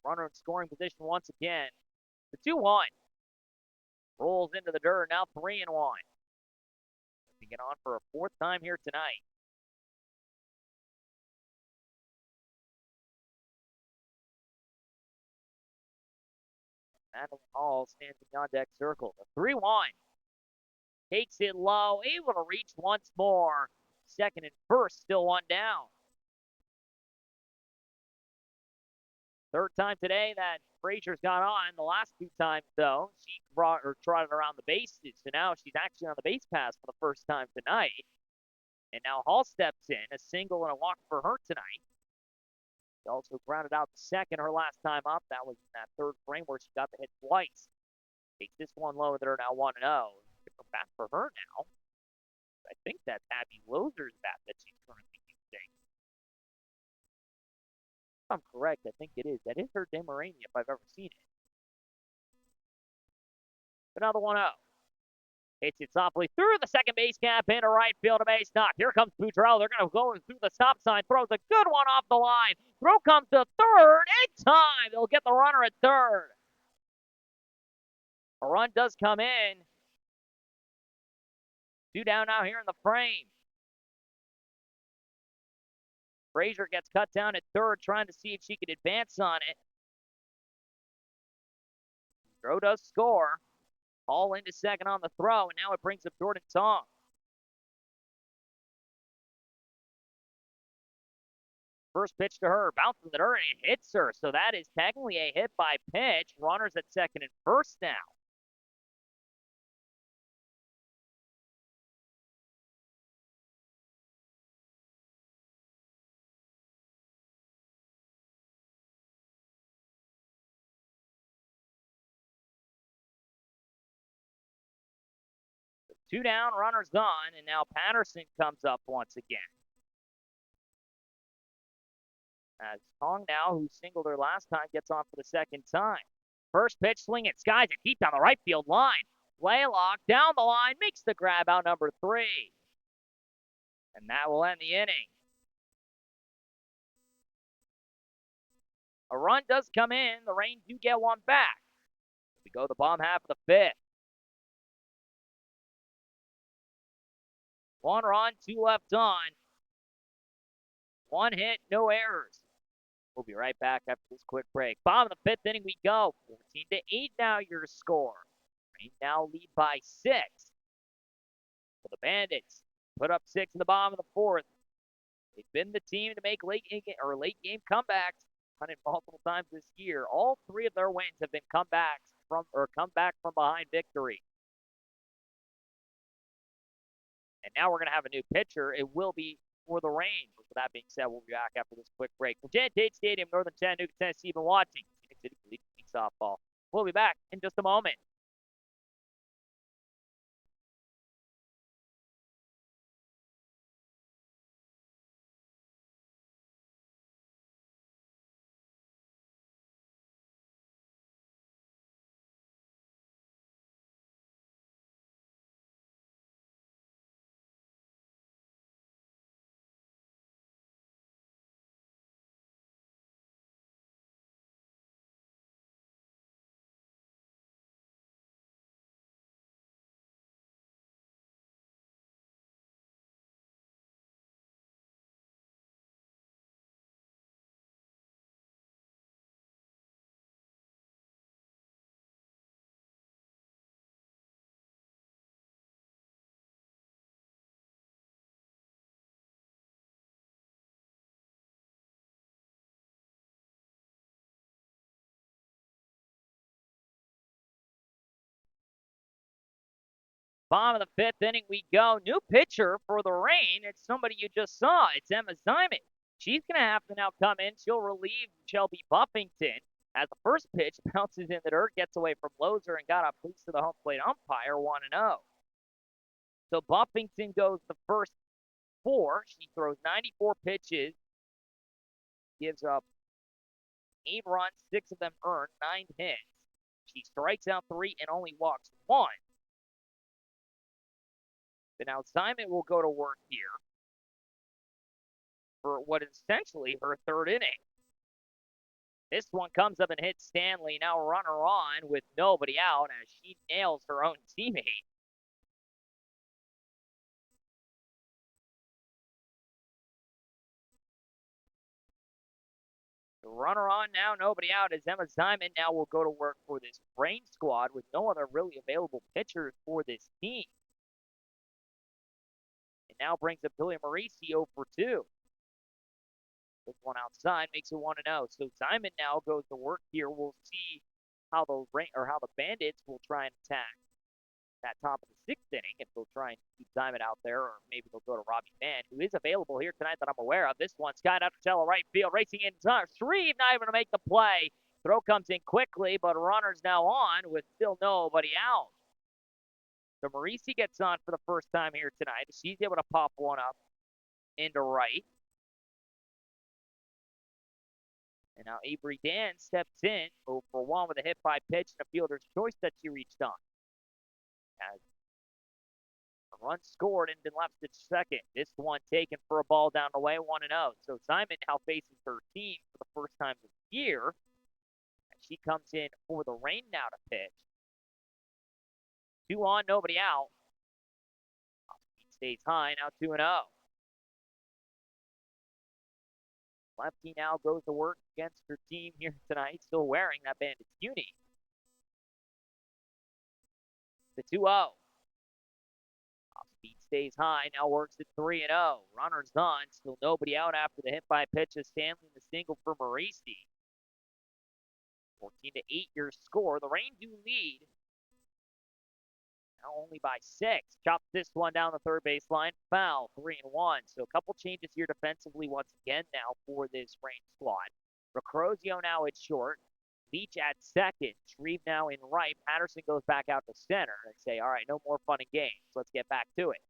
Speaker 1: Runner in scoring position once again. The 2-1. Rolls into the dirt, now 3-1. To get on for a 4th time here tonight. Madeline Hall stands in the on-deck circle. The 3-1. Takes it low, able to reach once more. Second and first, still 1 down. 3rd time today that Frazier's got on. The last 2 times, though, she trotted around the bases. So now she's actually on the base pass for the first time tonight. And now Hall steps in, a single and a walk for her tonight. She also grounded out the second her last time up. That was in that 3rd frame where she got the hit twice. Takes this one low, they're now 1-0. Different bat for her now. I think that's Abby Loser's bat that she's currently using. If I'm correct, I think it is. That is her Demarani if I've ever seen it. Another 1-0. Hits it softly through the second base gap into right field, a base knock. Here comes Boudreau. They're going to go through the stop sign. Throws a good one off the line. Throw comes to third. In time. They'll get the runner at third. A run does come in. 2 down now here in the frame. Frazier gets cut down at third, trying to see if she could advance on it. Boudreau does score. All into second on the throw, and now it brings up Jordan Tong. First pitch to her, bounces the dirt, and it hits her. So that is technically a hit by pitch. Runners at second and first now. The 2 down, runners gone, and now Patterson comes up once again. As Tong now, who singled her last time, gets on for the 2nd time. First pitch, swing it, skies it deep down the right field line. Blaylock down the line, makes the grab out number 3. And that will end the inning. A run does come in. The Rain do get one back. We go the bottom half of the 5th. 1 run, 2 left on. 1 hit, no errors. We'll be right back after this quick break. Bottom of the 5th inning we go. 14-8 now your score. Rain now lead by 6. For the Bandits, put up 6 in the bottom of the 4th. They've been the team to make late game comebacks. Done it multiple times this year. All 3 of their wins have been come back from behind victory. And now we're going to have a new pitcher. It will be for the Rain. With that being said, we'll be back after this quick break. From Jan Tate Stadium, Northern Chattanooga, Tennessee, you've been watching Phoenix City League Softball. We'll be back in just a moment. Bottom of the fifth inning we go. New pitcher for the Rain. It's somebody you just saw. It's Emma Zyman. She's going to have to now come in. She'll relieve Shelby Buffington as the first pitch bounces in the dirt, gets away from Loser, and got a piece to the home plate umpire, 1-0. So Buffington goes the first 4. She throws 94 pitches, gives up 8 runs, 6 of them earned, 9 hits. She strikes out 3 and only walks 1. But now Simon will go to work here for what is essentially her third inning. This one comes up and hits Stanley. Now runner on with nobody out as she nails her own teammate. The runner on now, nobody out, as Emma Zyman now will go to work for this Rain squad with no other really available pitchers for this team. It now brings up Billy Marisi 0 for 2. This one outside makes it 1-0. So Zyman now goes to work here. We'll see how the Bandits will try and attack that top of the 6th inning, if they'll try and keep Zyman out there, or maybe they'll go to Robbie Mann, who is available here tonight that I'm aware of. This one, Scott out to shallow right field, racing in time. Shreve not even to make the play. Throw comes in quickly, but runner's now on with still nobody out. So Marisi gets on for the first time here tonight. She's able to pop one up into right. And now Avery Dan steps in 0 for 1 with a hit by pitch and a fielder's choice that she reached on. As a run scored and been left at second. This one taken for a ball down the way, 1-0. So Zyman now faces her team for the first time this year. And she comes in for the Rain now to pitch. 2 on, nobody out. He stays high, now 2-0. Lefty now goes to work against her team here tonight, still wearing that Bandits uni. The 2-0. Off-speed stays high, now works at 3-0. Runners on, still nobody out after the hit by pitch of Stanley, the single for Marisi. 14-8 your score. The Rain do lead. Now only by 6. Chops this one down the third baseline. Foul, 3-1. So a couple changes here defensively once again now for this Rain squad. Recrozio now at short. Leach at second. Shreve now in right. Patterson goes back out to center and say, all right, no more fun and games. Let's get back to it.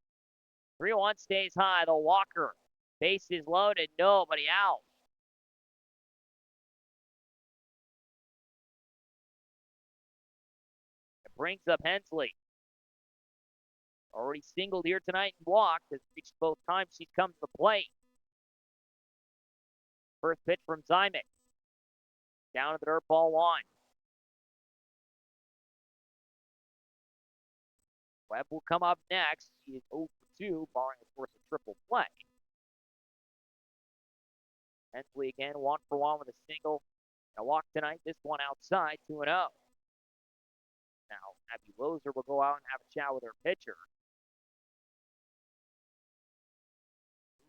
Speaker 1: 3-1 stays high. The Walker. Bases loaded. Nobody out. It brings up Hensley. Already singled here tonight and walked. Has reached both times she's come to the plate. First pitch from Zyman. Down to the dirt, ball 1. Webb will come up next. She is 0 for 2, barring, of course, a triple play. Hensley again, 1 for 1 with a single. And a walk tonight. This one outside, 2-0. Now, Abby Loser will go out and have a chat with her pitcher.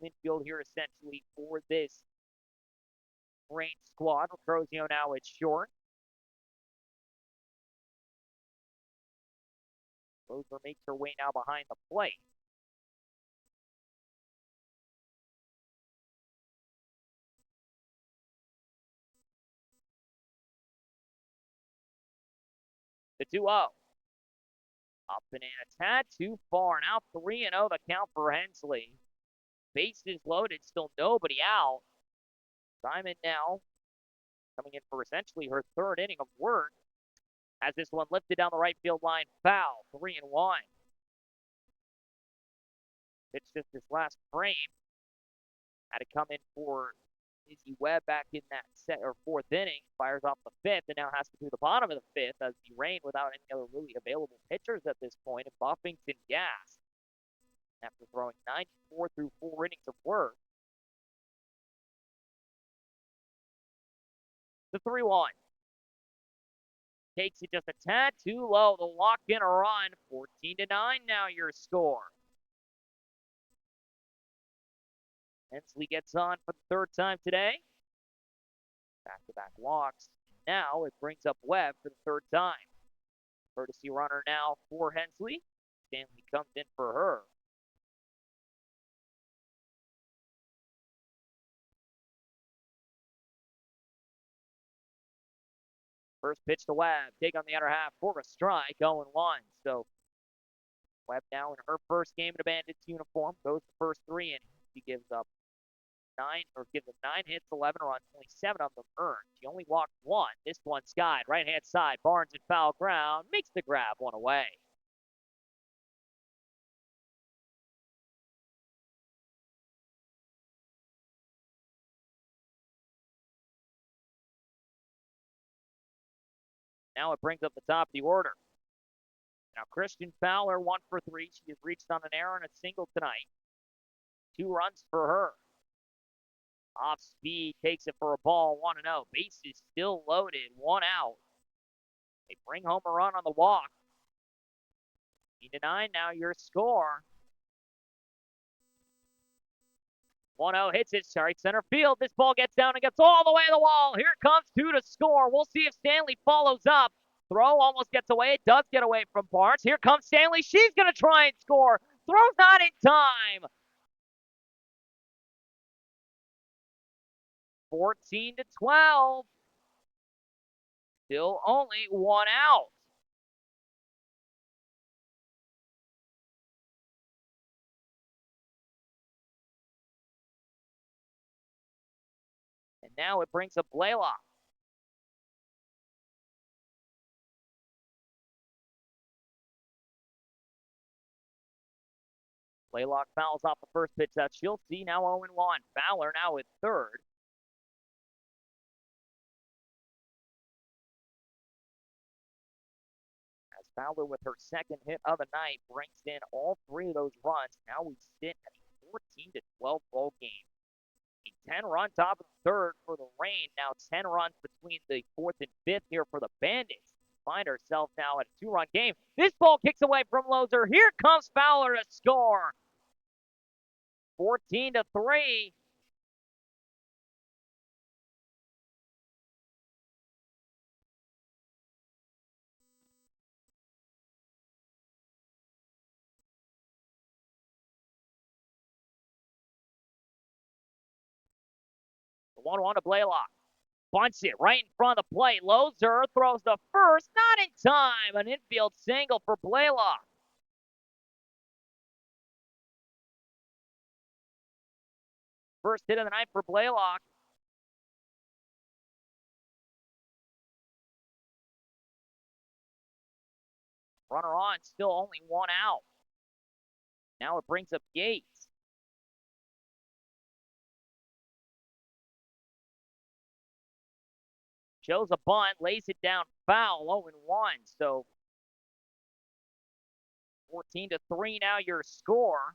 Speaker 1: Infield here essentially for this Rain squad. Recrozio now at short. Loser makes her way now behind the plate. The 2-0. Up and in a tad too far. Now 3-0 the count for Hensley. Bases loaded, still nobody out. Zyman now coming in for essentially her third inning of work. Has this one lifted down the right field line. Foul, 3-1. It's just this last frame. Had to come in for Izzy Webb back in that fourth inning. Fires off the fifth and now has to do the bottom of the fifth as the Rain without any other really available pitchers at this point. And Buffington gassed after throwing 94 through 4 innings of work. The 3-1. Takes it just a tad too low. The walk in a run. 14-9 now your score. Hensley gets on for the third time today. Back-to-back walks. Now it brings up Webb for the third time. Courtesy runner now for Hensley. Stanley comes in for her. First pitch to Webb. Take on the outer half for a strike, 0-1. So Webb now in her first game in a Bandits uniform goes the first 3 innings. She gives up 9 hits, 11 runs, only 7 of them earned. She only walked 1. This one skied right hand side. Barnes in foul ground makes the grab, 1 away. Now it brings up the top of the order. Now Christian Fowler, 1 for 3. She has reached on an error and a single tonight. 2 runs for her. Off speed, takes it for a ball, 1-0. Bases still loaded, 1 out. They bring home a run on the walk. 8-9 now your score. 1-0 hits it, right center field. This ball gets down and gets all the way to the wall. Here comes 2 to score. We'll see if Stanley follows up. Throw almost gets away. It does get away from Barnes. Here comes Stanley. She's going to try and score. Throw's not in time. 14-12. Still only 1 out. And now it brings up Blaylock. Blaylock fouls off the first pitch that she'll see. Now 0-1. Fowler now at third. As Fowler with her second hit of the night brings in all 3 of those runs. Now we sit at a 14-12 ball game. A 10-run top of the third for the Reign. Now 10 runs between the 4th and 5th here for the Bandits. Find ourselves now at a 2-run game. This ball kicks away from Loser. Here comes Fowler to score. 14-3. The 1-1 to Blaylock. Bunts it right in front of the plate. Loser throws the first, not in time. An infield single for Blaylock. First hit of the night for Blaylock. Runner on, still only 1 out. Now it brings up Yates. Shows a bunt, lays it down foul, 0-1. So 14-3 now your score.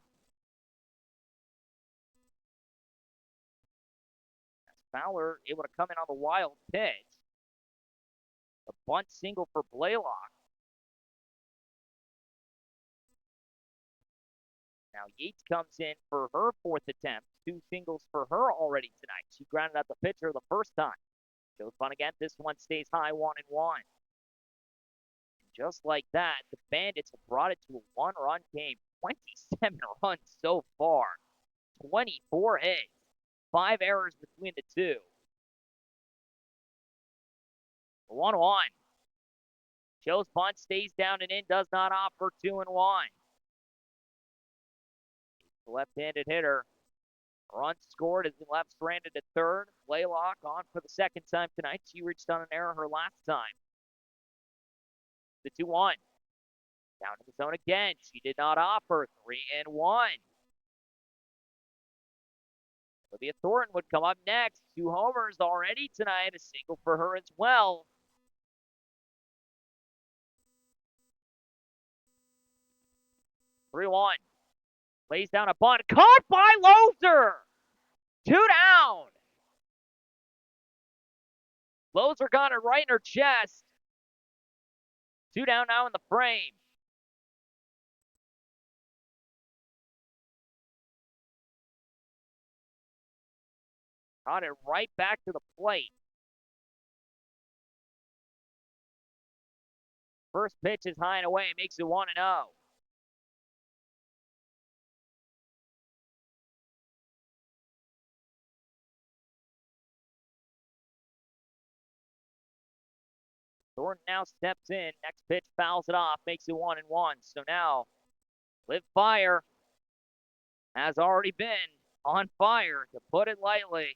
Speaker 1: Fowler able to come in on the wild pitch. The bunt single for Blaylock. Now Yates comes in for her 4th attempt. 2 singles for her already tonight. She grounded out the pitcher the first time. Shows fun again. This one stays high, 1-1. Just like that, the Bandits have brought it to a 1-run game. 27 runs so far. 24 hits. 5 errors between the 2. 1-1. Shows bunt, stays down and in, does not offer 2-1. The left-handed hitter. Run scored as he left stranded at third. Blaylock on for the second time tonight. She reached on an error her last time. The 2-1. Down to the zone again. She did not offer. 3-1. Olivia Thornton would come up next. 2 homers already tonight. A single for her as well. 3-1. Lays down a bunt. Caught by Loser. 2 down. Loser got it right in her chest. 2 down now in the frame. Got it right back to the plate. First pitch is high and away. Makes it 1-0. Thornton now steps in. Next pitch fouls it off, makes it 1-1. So now, Liv Fire has already been on fire, to put it lightly.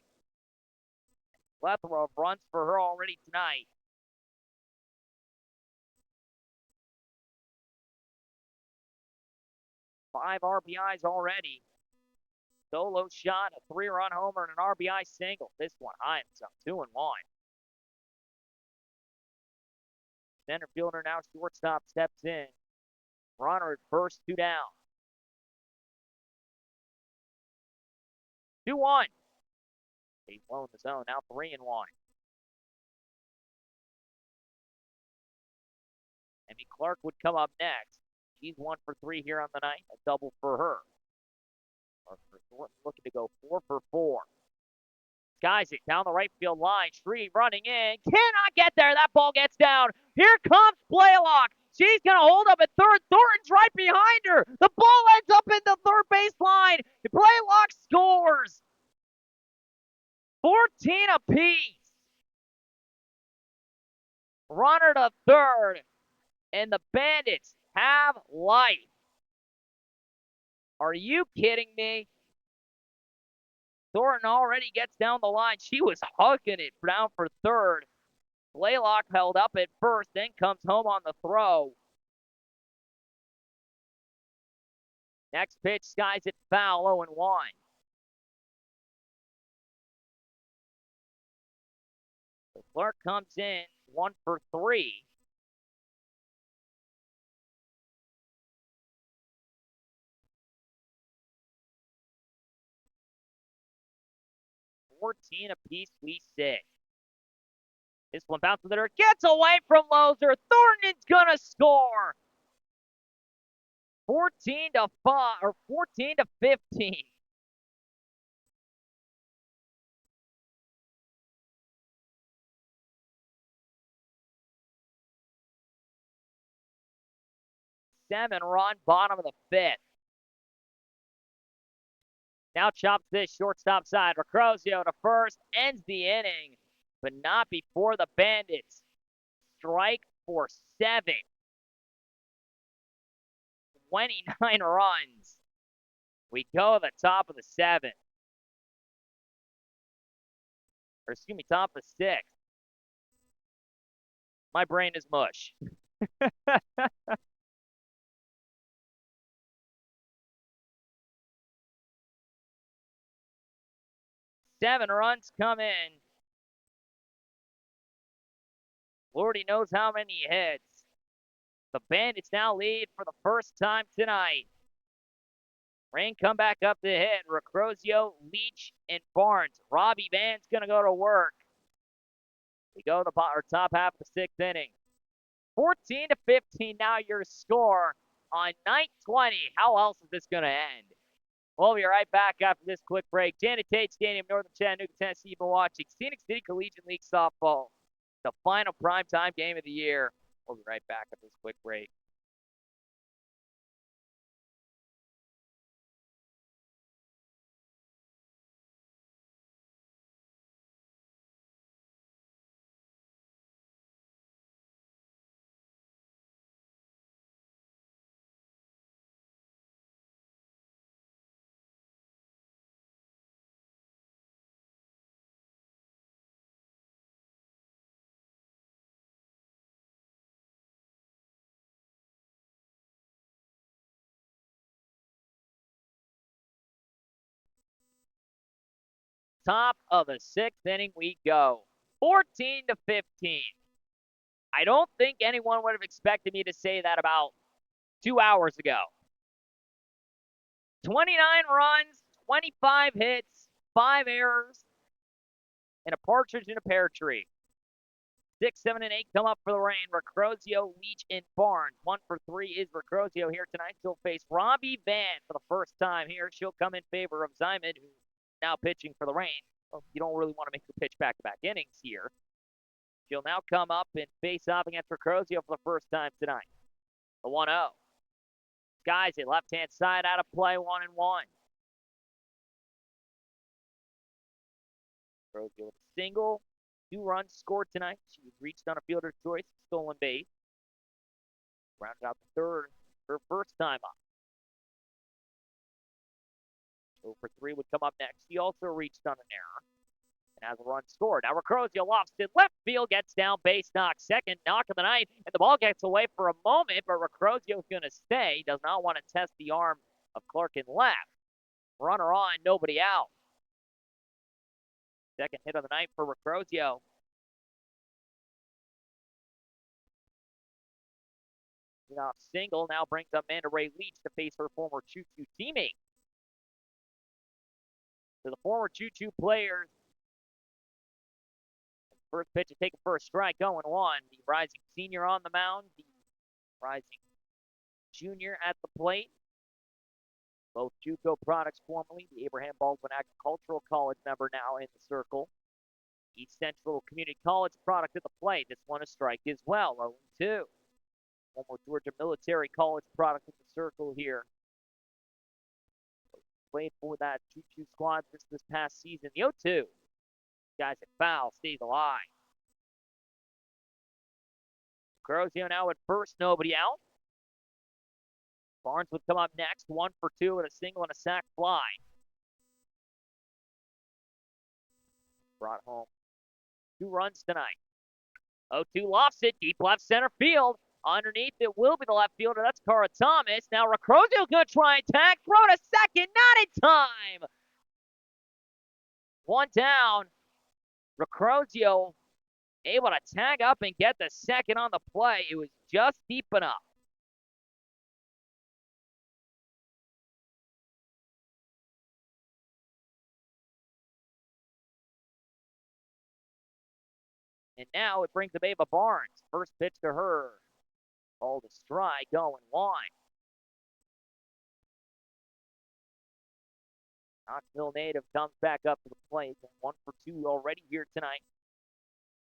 Speaker 1: Plethora of runs for her already tonight. Five RBIs already. Solo shot, a 3-run homer, and an RBI single. This one, Himes up 2-1. Center fielder now shortstop steps in. Runner at first, 2 down. 2-1. He's low in the zone, now 3-1. Emmy Clark would come up next. She's 1 for 3 here on the night, a double for her. Looking to go 4 for 4. Skies it down the right field line. Shree running in. Cannot get there. That ball gets down. Here comes Blaylock. She's going to hold up at third. Thornton's right behind her. The ball ends up in the third base line. Blaylock scores. 14 apiece. Runner to third. And the Bandits have life. Are you kidding me? Thornton already gets down the line. She was hugging it down for third. Blaylock held up at first, then comes home on the throw. Next pitch, skies it foul, 0-1. So Clark comes in, 1 for 3. $14 apiece, we say. This one bounces to her, gets away from Loser. Thornton's gonna score. 14-5 or 14-15. Seven-run, bottom of the 5th. Now chops this shortstop side. Recrozio to first, ends the inning, but not before the Bandits strike for 7. 29 runs. We go to the top of the 7th. Or excuse me, top of the 6th. My brain is mush. 7 runs come in. Lordy knows how many hits. The Bandits now lead for the first time tonight. Rain come back up to hit. Recrozio, Leach, and Barnes. Robbie Van's going to go to work. We go to the top half of the 6th inning. 14-15 now your score on night 20. How else is this going to end? We'll be right back after this quick break. Janet Tate Stadium, Northern Chattanooga, Tennessee. You've been watching Scenic City Collegiate League Softball, the final primetime game of the year. We'll be right back after this quick break. Top of the 6th inning we go. 14-15. I don't think anyone would have expected me to say that about 2 hours ago. 29 runs, 25 hits, 5 errors, and a partridge in a pear tree. 6, 7, and 8 come up for the Rain. Recrozio, Leach, and Barnes. 1 for 3 is Recrozio here tonight. She'll face Robbie Van for the first time here. She'll come in favor of Zyman, who's now pitching for the Rain. Well, you don't really want to make her pitch back-to-back innings here. She'll now come up and face off against Recrozio for the first time tonight. The 1-0. Skies it, left-hand side out of play, 1-1. Recrozio with a single. 2 runs scored tonight. She was reached on a fielder's choice. stolen base. Rounded out the third, her first time up. 0 for 3 would come up next. He also reached on an error and has a run scored. Now Recrozio lofts it left field, gets down, base knock, second knock of the night, and the ball gets away for a moment, but Recrozio's going to stay. Does not want to test the arm of Clark in left. Runner on, nobody out. Second hit of the night for Recrozio. Off single now brings up Amanda Ray Leach to face her former Choo-Choo teammate. So the former Choo-Choo players. First pitch to take a first strike, 0-1. The rising senior on the mound, the rising junior at the plate. Both JUCO products formerly, the Abraham Baldwin Agricultural College member now in the circle. East Central Community College product at the plate. This one a strike as well, 0-2. Former Georgia Military College product at the circle here. Played for that Choo-Choo squad this past season. The 0-2. Guys at foul, stays alive. Crozio now at first, nobody out. Barnes would come up next, 1 for 2 with a single and a sac fly. Brought home 2 runs tonight. 0-2 lofts it, deep left center field. Underneath it will be the left fielder, that's Cara Thomas. Now Recrozio's going to try and tag, throw to second, not in time. 1 down. Recrozio able to tag up and get the second on the play. It was just deep enough. And now it brings up Ava Barnes. First pitch to her. Ball to strike, 0-1. Knoxville native comes back up to the plate. 1 for 2 already here tonight.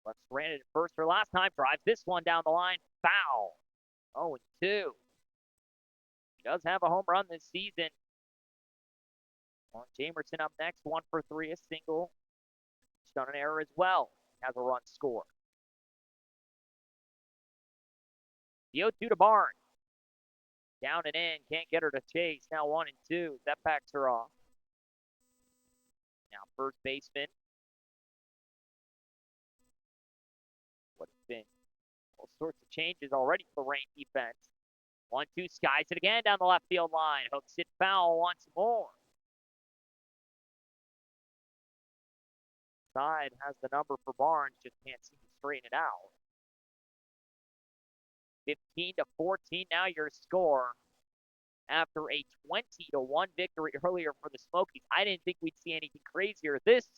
Speaker 1: Left stranded at first for last time. Drives this one down the line. Foul. 0-2. He does have a home run this season. Lauren Jamerson up next. 1 for 3. A single. She's done an error as well. Has a run score. The 0-2 to Barnes. Down and in. Can't get her to chase. Now 1-2. That backs her off. Now first baseman. What has been all sorts of changes already for the Reign defense. 1-2 skies it again down the left field line. Hooks it foul once more. Side has the number for Barnes, just can't seem to straighten it out. 15-14 now your score after a 20-1 victory earlier for the Smokies. I didn't think we'd see anything crazier. This,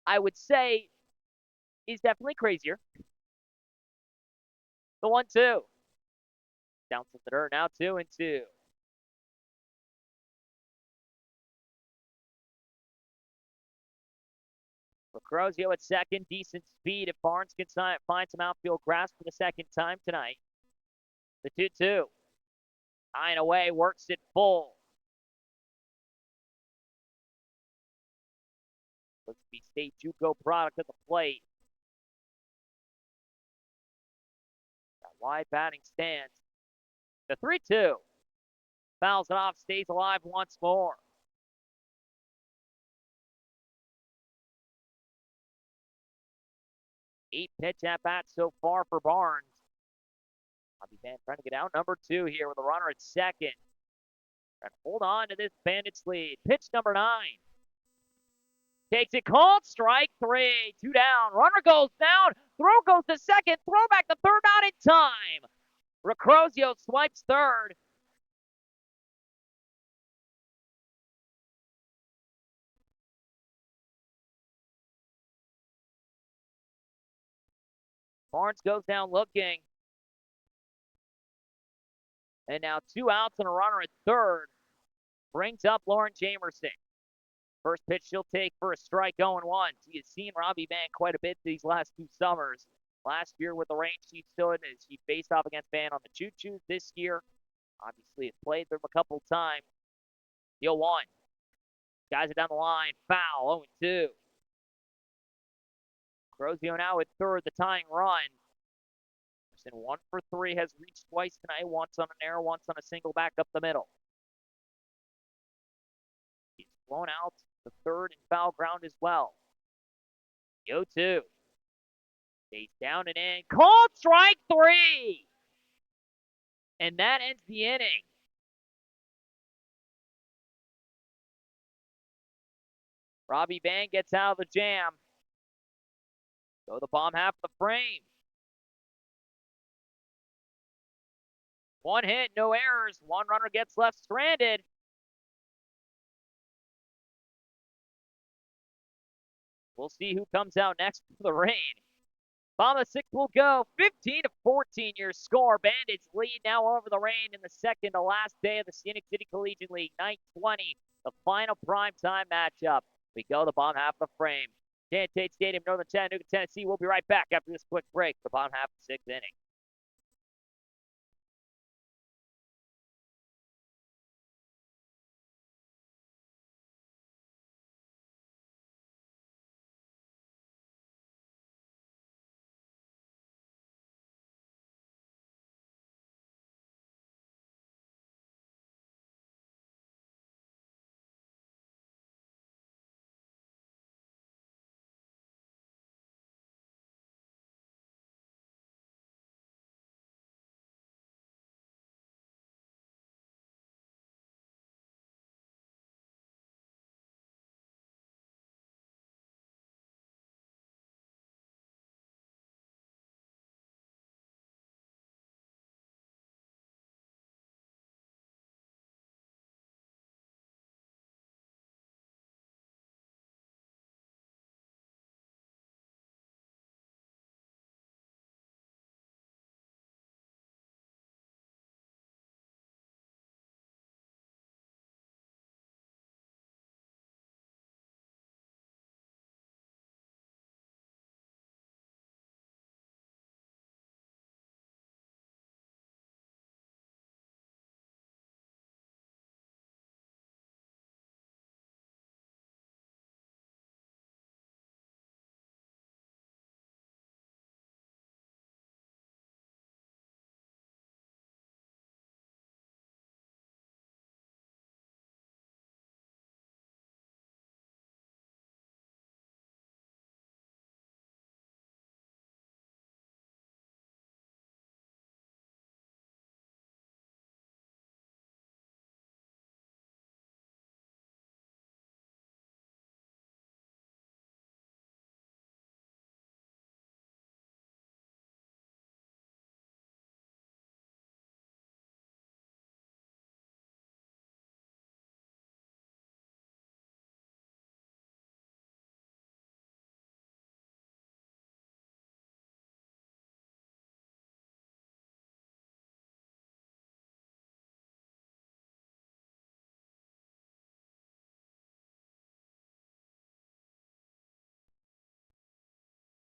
Speaker 1: I would say, is definitely crazier. The 1-2. Down to the dirt now, 2-2. Recrozio at second, decent speed. If Barnes can find some outfield grass for the second time tonight. The 2-2. Tying away, works it full. Looks to be State JUCO product at the plate. Got wide batting stance. The 3-2. Fouls it off, stays alive once more. Eight pitch at bat so far for Barnes. Bobby Van trying to get out number 2 here with a runner at second. Trying to hold on to this Bandits lead. Pitch number 9. Takes it called, strike 3. 2 down. Runner goes down. Throw goes to second. Throw back to third, not in time. Recrozio swipes third. Barnes goes down looking. And now 2 outs and a runner at third. Brings up Lauren Jamerson. First pitch she'll take for a strike, 0-1. She has seen Robbie Van quite a bit these last 2 summers. Last year with the Reign, she stood as she faced off against Van on the Choo-Choos. This year, obviously, has played them a couple times. The 0-1. Guys are down the line. Foul, 0-2. Crozio now at third, the tying run. Anderson 1 for 3, has reached twice tonight, once on an error, once on a single back up the middle. He's blown out the third and foul ground as well. 0-2. Stays down and in. Called strike 3! And that ends the inning. Robbie Bang gets out of the jam. Go the bomb half the frame. One hit, no errors. One runner gets left stranded. We'll see who comes out next for the Rain. Bottom of the sixth will go. 15-14 your score. Bandits lead now over the Rain in the second to last day of the Scenic City Collegiate League. Night 20, the final primetime matchup. We go the bottom half of the frame. Janet Tate Stadium, Northern Chattanooga, Tennessee. We'll be right back after this quick break. The bottom half of the sixth inning.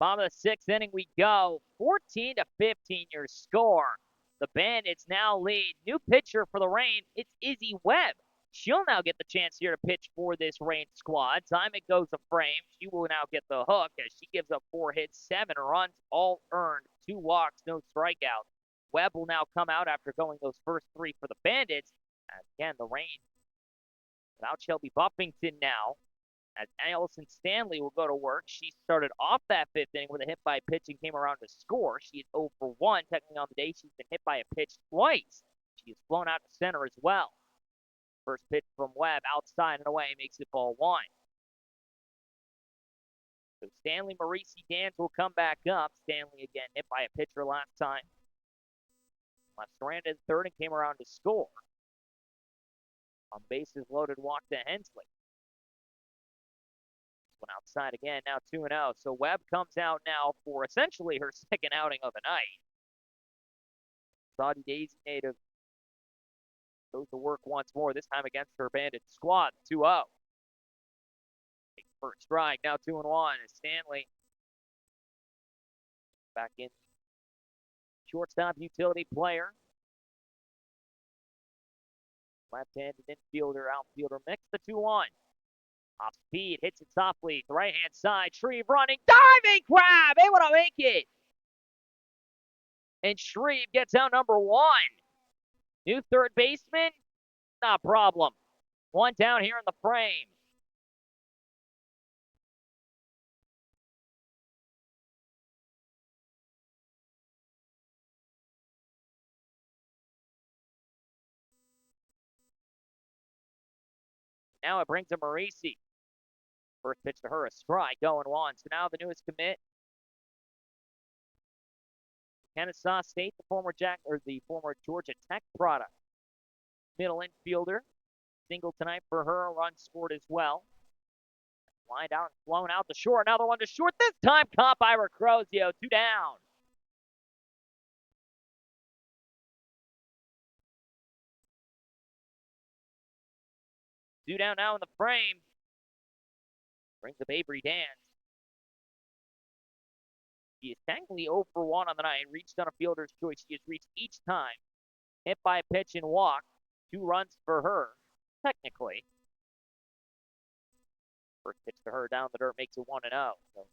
Speaker 1: Bottom of the sixth inning we go. 14-15 your score. The Bandits now lead. New pitcher for the Rain. It's Izzy Webb. She'll now get the chance here to pitch for this Rain squad. Time it goes to frame. She will now get the hook as she gives up 4 hits, 7 runs, all earned, 2 walks, no strikeouts. Webb will now come out after going those first 3 for the Bandits. And again, the Rain without Shelby Buffington now, as Allison Stanley will go to work. She started off that 5th inning with a hit by pitch and came around to score. She is 0 for 1 technically on the day. She's been hit by a pitch twice. She is flown out to center as well. First pitch from Webb outside and away makes it ball 1. So Stanley Marisi Dans will come back up. Stanley again hit by a pitcher last time. Left stranded 3rd and came around to score. On bases loaded, walk to Hensley. One outside again, now 2-0. So Webb comes out now for essentially her second outing of the night. Saudi Daisy native goes to work once more, this time against her Bandit squad, 2-0. First strike, now 2-1 as Stanley back in. Shortstop utility player. Left-handed infielder, outfielder mix, the 2-1. Off speed, hits it softly, the right-hand side, Shreve running, diving grab, able to make it. And Shreve gets out number 1. New third baseman? Not a problem. 1 down here in the frame. Now it brings in Marisi. First pitch to her, a strike, 0-1. So now the newest commit, Kennesaw State, the former Georgia Tech product. Middle infielder, single tonight for her, run scored as well. Lined out and flown out to short. Another one to short. This time caught by Recrozio. 2 down. Two down now in the frame. Brings up Avery Dance. He is technically 0 for 1 on the night. Reached on a fielder's choice. He has reached each time. Hit by a pitch and walk. 2 runs for her, technically. First pitch to her down the dirt makes it 1-0. So,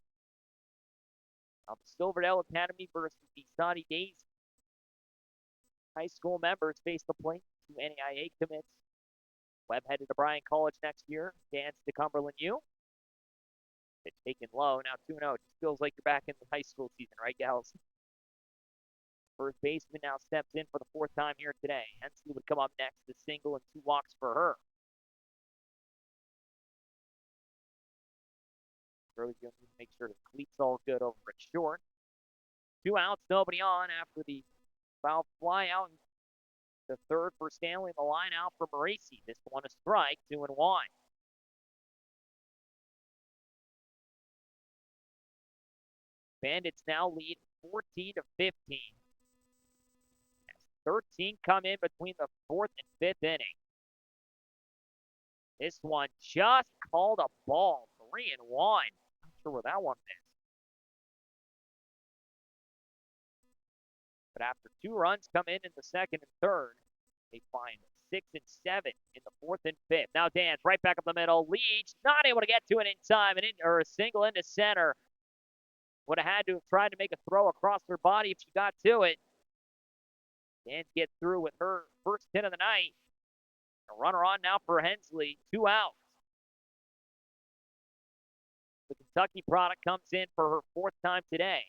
Speaker 1: the Silverdale Academy versus the Saudi Days high school members face the plate. 2 NAIA commits. Webb headed to Bryan College next year. Dance to Cumberland U. It's taken low. Now 2-0. It just feels like you're back in the high school season, right, gals? First baseman now steps in for the 4th time here today. Hensley would come up next. The single and 2 walks for her. Really going to make sure the cleat's all good over at short. 2 outs, nobody on after the foul fly out. The third for Stanley, the line out for Marisi. This one a strike, 2-1. Bandits now lead 14-15. 13 come in between the 4th and 5th inning. This one just called a ball, 3-1. Not sure where that one is. But after 2 runs come in the 2nd and 3rd, they find 6 and 7 in the 4th and 5th. Now Dance right back up the middle. Leach not able to get to it in time, or a single into center. Would have had to have tried to make a throw across her body if she got to it. Dance gets through with her first hit of the night. A runner on now for Hensley. 2 outs. The Kentucky product comes in for her 4th time today.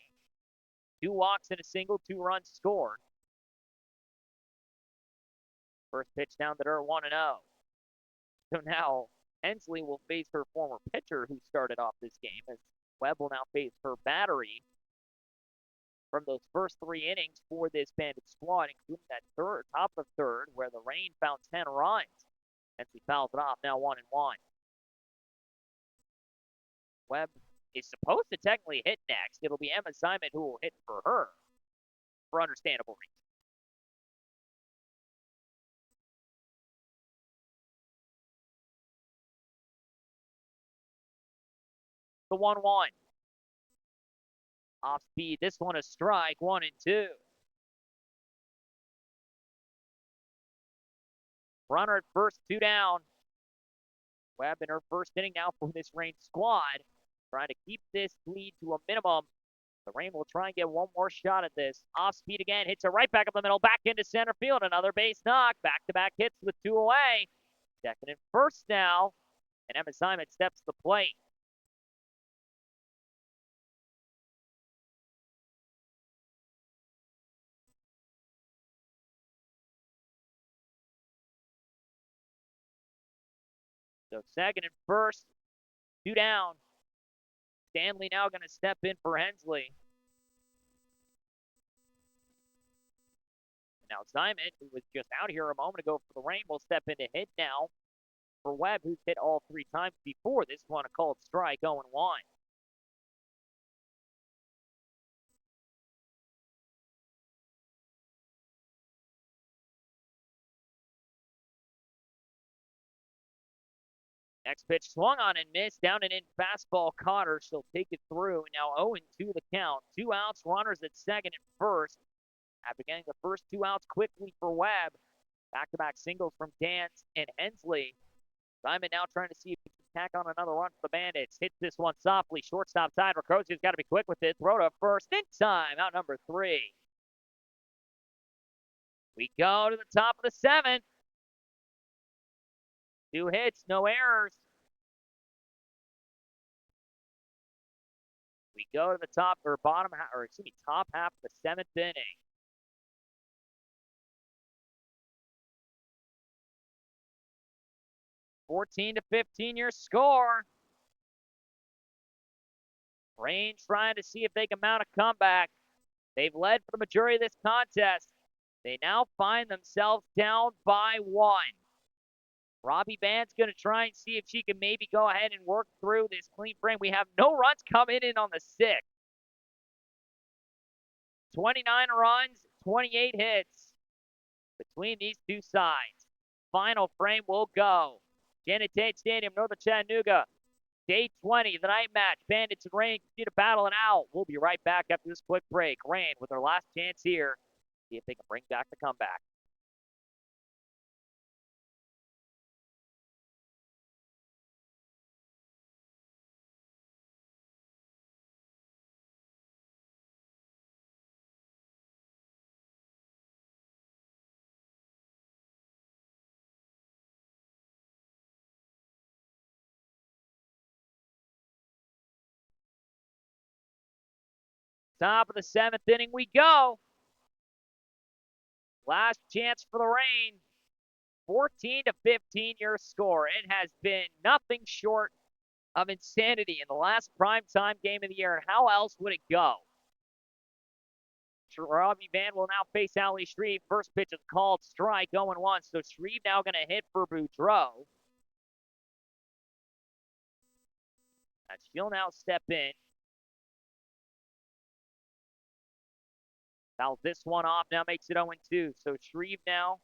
Speaker 1: 2 walks and a single, 2 runs scored. First pitch down the dirt, 1-0. So now Hensley will face her former pitcher who started off this game, as Webb will now face her battery from those first 3 innings for this Bandit squad, including that top of 3rd, where the rain found 10 runs. Hensley fouls it off, now 1-1. Webb is supposed to technically hit next. It'll be Emma Simon who will hit for her, for understandable reasons. The 1-1. Off speed. This one a strike. 1-2. Runner at first, 2 down. Webb in her first inning now for this Reign squad, trying to keep this lead to a minimum. The Reign will try and get one more shot at this. Off speed again, hits it right back up the middle, back into center field. Another base knock. Back-to-back hits with 2 away. 2nd and 1st now. And Emma Simon steps to the plate. So 2nd and 1st, 2 down. Stanley now going to step in for Hensley. And now Simon, who was just out here a moment ago for the Reign, will step in to hit now for Webb, who's hit all 3 times before. This one a called strike, 0-1. Next pitch swung on and missed. Down and in fastball caught her. She'll take it through. Now 0-2 the count. 2 outs. Runners at 2nd and 1st. After getting the first 2 outs quickly for Webb. Back-to-back singles from Dance and Hensley. Simon now trying to see if he can tack on another run for the Bandits. Hits this one softly. Shortstop side. Recrozio's got to be quick with it. Throw to first in time. Out number 3. We go to the top of the seventh. 2 hits, no errors. We go to the top or bottom, or excuse me, top half of the 7th inning. (14-15) your score. Rain trying to see if they can mount a comeback. They've led for the majority of this contest. They now find themselves down by 1. Robbie Band's going to try and see if she can maybe go ahead and work through this clean frame. We have no runs coming in on the 6th. 29 runs, 28 hits between these two sides. Final frame will go. Janet Tate Stadium, Northern Chattanooga. Day 20, the night match. Bandits and Rain continue to battle it out. We'll be right back after this quick break. Rain with their last chance here. See if they can bring back the comeback. Top of the 7th inning we go. Last chance for the Rain. 14-15 your score. It has been nothing short of insanity in the last primetime game of the year. And how else would it go? Robbie Van will now face Ali Shreve. First pitch is called, strike, 0-1. So Shreve now going to hit for Boudreaux. And she'll now step in. Fouls this one off, now makes it 0-2. So Shreve now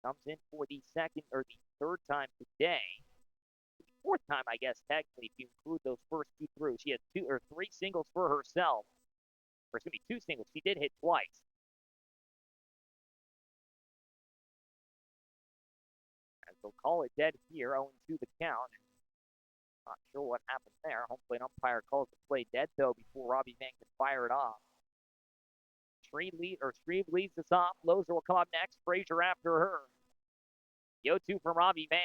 Speaker 1: comes in for the second or the third time today. The fourth time, I guess, technically, if you include those first 2 through. She has 2 or 3 singles for herself. Or excuse me, 2 singles. She did hit twice. As they'll call it dead here, 0-2 the count. Not sure what happened there. Hopefully an umpire calls the play dead, though, before Robbie Van can fire it off. Shreve leads us off. Loser will come up next. Frazier after her. The 0-2 from Robbie Van.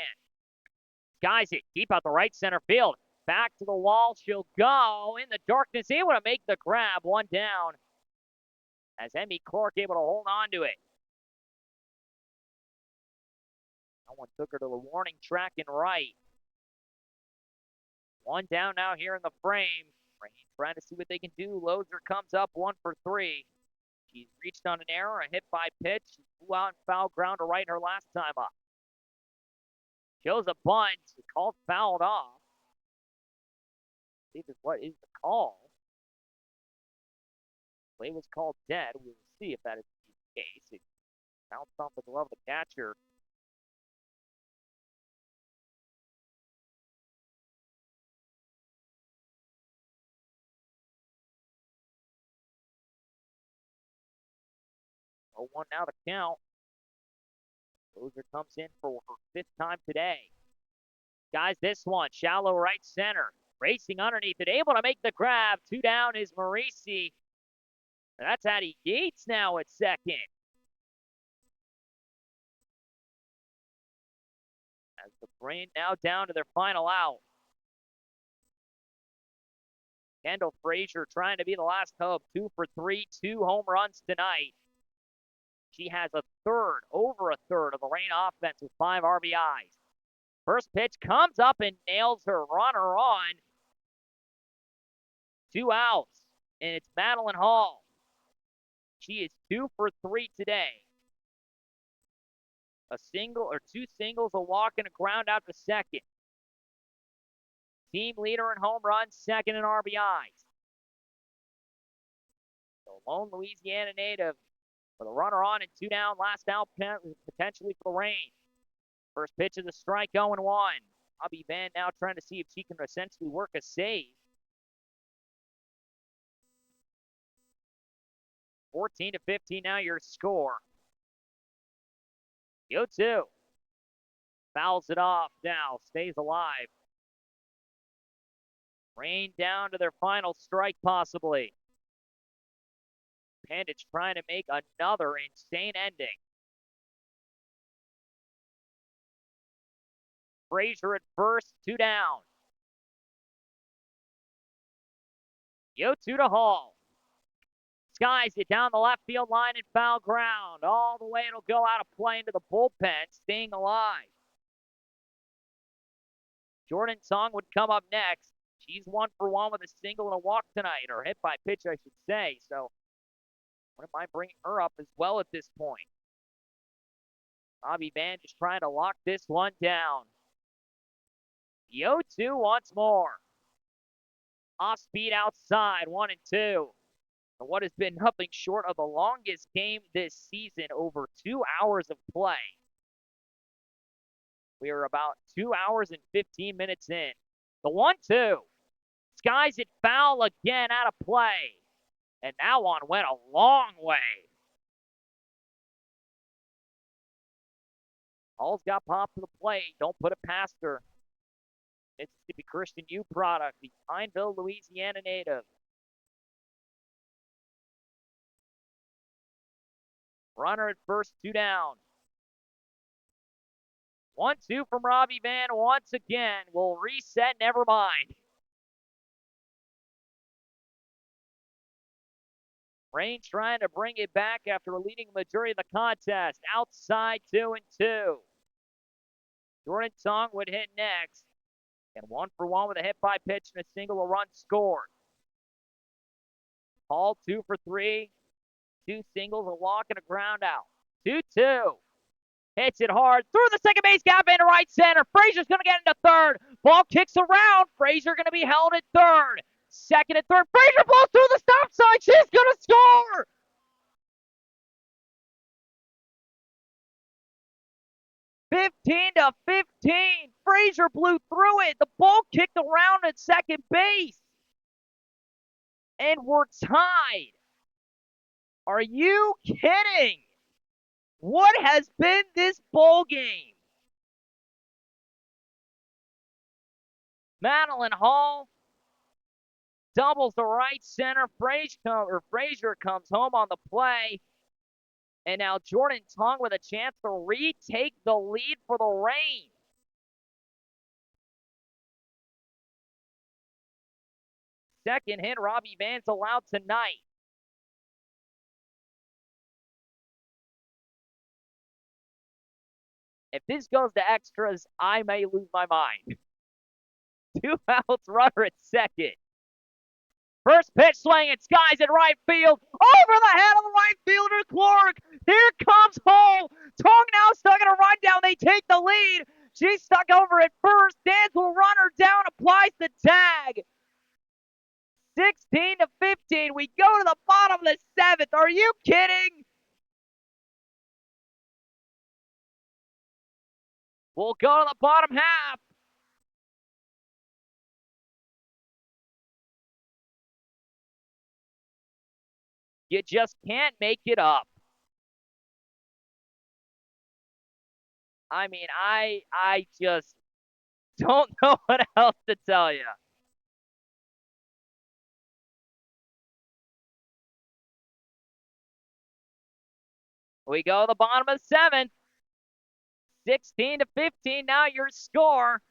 Speaker 1: Skies it deep out the right center field. Back to the wall. She'll go in the darkness. Able to make the grab. 1 down. As Emmy Clark able to hold on to it. Someone took her to the warning track and right. 1 down now here in the frame. Rain trying to see what they can do. Loser comes up 1 for 3. She's reached on an error, a hit by pitch. She flew out and foul ground to right her last time up. Shows a bunt. It's called fouled off. See what is the call. Play was called dead. We will see if that is the case. It bounced off the glove of the catcher. Oh, 1 now the count. Loser comes in for her 5th time today. Guys, this one, shallow right center. Racing underneath it, able to make the grab. 2 down is Marisi. That's Addie Yates now at second. As the Rain now down to their final out. Kendall Frazier trying to be the last hope. 2 for 3, 2 home runs tonight. She has over a third of the Rain offense with 5 RBIs. First pitch comes up and nails her runner on. 2 outs, and it's Madeline Hall. She is 2 for 3 today. A single or 2 singles, a walk, and a ground out to second. Team leader in home runs, second in RBIs. The lone Louisiana native with a runner on and 2 down, last out potentially for the Rain. First pitch is a strike, 0-1. Robbie Van now trying to see if she can essentially work a save. 14-15 now your score. 0-2. Fouls it off now, stays alive. Rain down to their final strike possibly. Bandits trying to make another insane ending. Frazier at first, 2 down. 0-2 to Hall. Skies it down the left field line and foul ground. All the way it'll go out of play into the bullpen, staying alive. Jordan Song would come up next. She's 1 for 1 with a single and a walk tonight, or hit by pitch, I should say. So, wouldn't mind bringing her up as well at this point. Robbie Van just trying to lock this one down. The 0-2 once more. Off speed outside, 1-2. And what has been nothing short of the longest game this season, over 2 hours of play. We are about 2 hours and 15 minutes in. The 1-2. Skies it foul again, out of play. And that one went a long way. Hall's got popped to the plate. Don't put it past her. Mississippi Christian U product, the Pineville, Louisiana native. Runner at first, 2 down. 1-2 from Robbie Van once again. We'll reset, never mind. Rain trying to bring it back after leading the majority of the contest. Outside, 2-2. Jordan Tong would hit next. And 1 for 1 with a hit by pitch and a single, a run scored. Hall 2 for 3. 2 singles, a walk, and a ground out. 2-2. Hits it hard through the second base gap into right center. Frazier's going to get into third. Ball kicks around. Frazier going to be held at third. Second and third. Frazier blows through the stop sign. She's going to score. (15-15). Frazier blew through it. The ball kicked around at second base. And we're tied. Are you kidding? What has been this ball game? Madeline Hall doubles the right center. Frazier comes home on the play. And now Jordan Tong with a chance to retake the lead for the Rain. Second hit Robbie Van's allowed tonight. If this goes to extras, I may lose my mind. 2 outs, runner at second. First pitch swinging, Skies in right field. Over the head of the right fielder, Clark. Here comes Hall. Tong now stuck in a rundown. They take the lead. She's stuck over at first. Danz will run her down, applies the tag. 16-15. We go to the bottom of the 7th. Are you kidding? We'll go to the bottom half. You just can't make it up. I mean, I just don't know what else to tell you. We go to the bottom of the 7th. 16-15, now your score.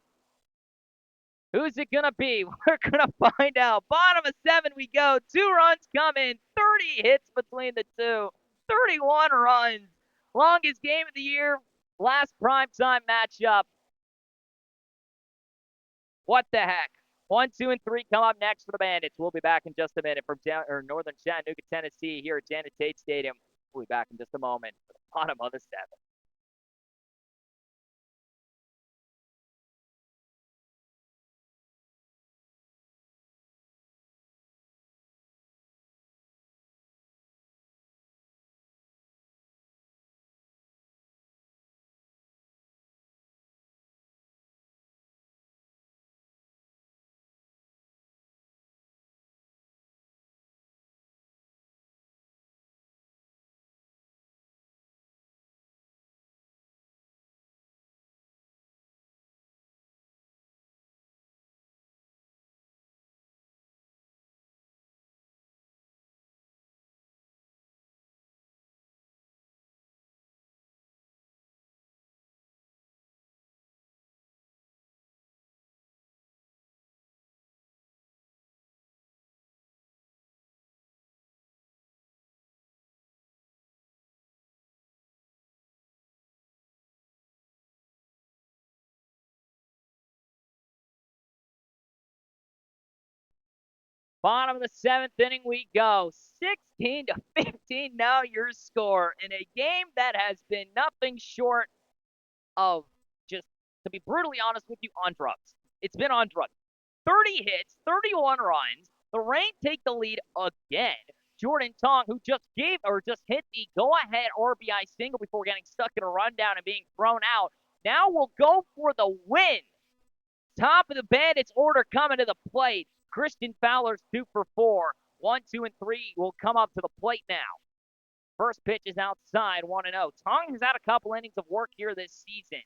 Speaker 1: Who's it going to be? We're going to find out. Bottom of 7 we go. 2 runs come in. 30 hits between the two. 31 runs. Longest game of the year. Last primetime matchup. What the heck? 1, 2, and 3 come up next for the Bandits. We'll be back in just a minute from northern Chattanooga, Tennessee, here at Janet Tate Stadium. We'll be back in just a moment for the bottom of the 7th. Bottom of the 7th inning we go. 16-15 now your score in a game that has been nothing short of, just to be brutally honest with you, on drugs. It's been on drugs. 30 hits, 31 runs. The Rain take the lead again. Jordan Tong, who just hit the go-ahead RBI single before getting stuck in a rundown and being thrown out, now will go for the win. Top of the Bandits order coming to the plate. Christian Fowler's 2 for 4. 1, 2, and 3 will come up to the plate now. First pitch is outside, 1-0. Tong has had a couple innings of work here this season.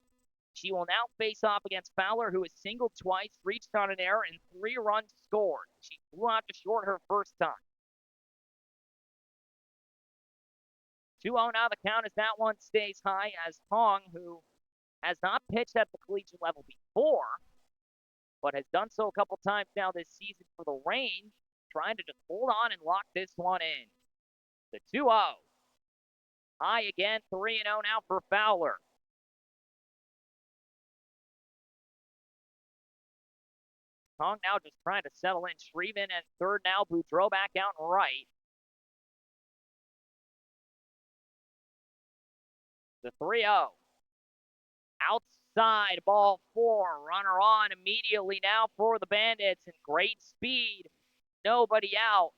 Speaker 1: She will now face off against Fowler, who has singled twice, reached on an error, and 3 runs scored. She flew out to short her first time. 2-0 now the count as that one stays high, as Tong, who has not pitched at the collegiate level before, but has done so a couple times now this season for the Rain, trying to just hold on and lock this one in. The 2-0. High again, 3-0 now for Fowler. Tong now just trying to settle in. Shreven at third now. Boudreaux back out and right. The 3-0. Outside, ball 4. Runner on immediately now for the Bandits. And great speed. Nobody out.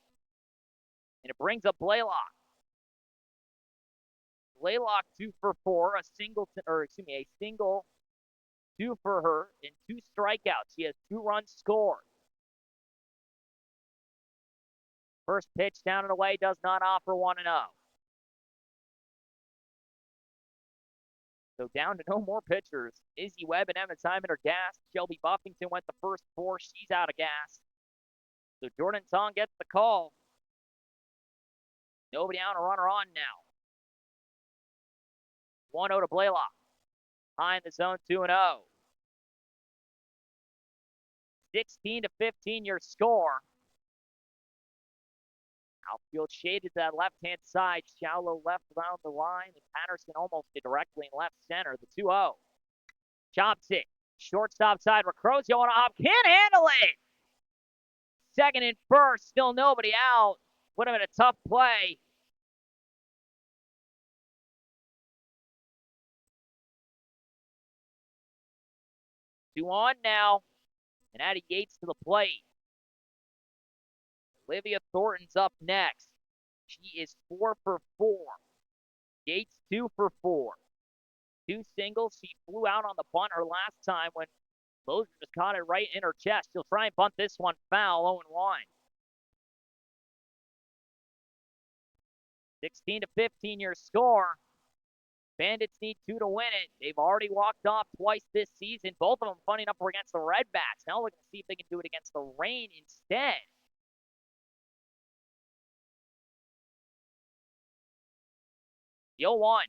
Speaker 1: And it brings up Blaylock. Blaylock 2 for 4. A single, 2 for her and 2 strikeouts. She has 2 runs scored. First pitch down and away does not offer 1-0. So down to no more pitchers. Izzy Webb and Emma Simon are gassed. Shelby Buffington went the first 4. She's out of gas. So Jordan Tong gets the call. Nobody out, a runner on now. 1-0 to Blaylock. High in the zone, 2-0. 16-15 your score. Outfield shaded to that left-hand side. Shallow left around the line, and Patterson almost directly in left center. The 2-0. Chops it. Shortstop side. Recrozio on a hop. Can't handle it. Second and first. Still nobody out. Would have been a tough play. Two on now. And Addie Yates to the plate. Olivia Thornton's up next. She is 4 for 4. Yates 2 for 4. 2 singles. She flew out on the bunt her last time when Lozier just caught it right in her chest. She'll try and bunt this one foul, 0-1. 16-15 your score. Bandits need 2 to win it. They've already walked off twice this season. Both of them, funny enough, were against the Redbacks. Now we're going to see if they can do it against the Rain instead. The 0-1.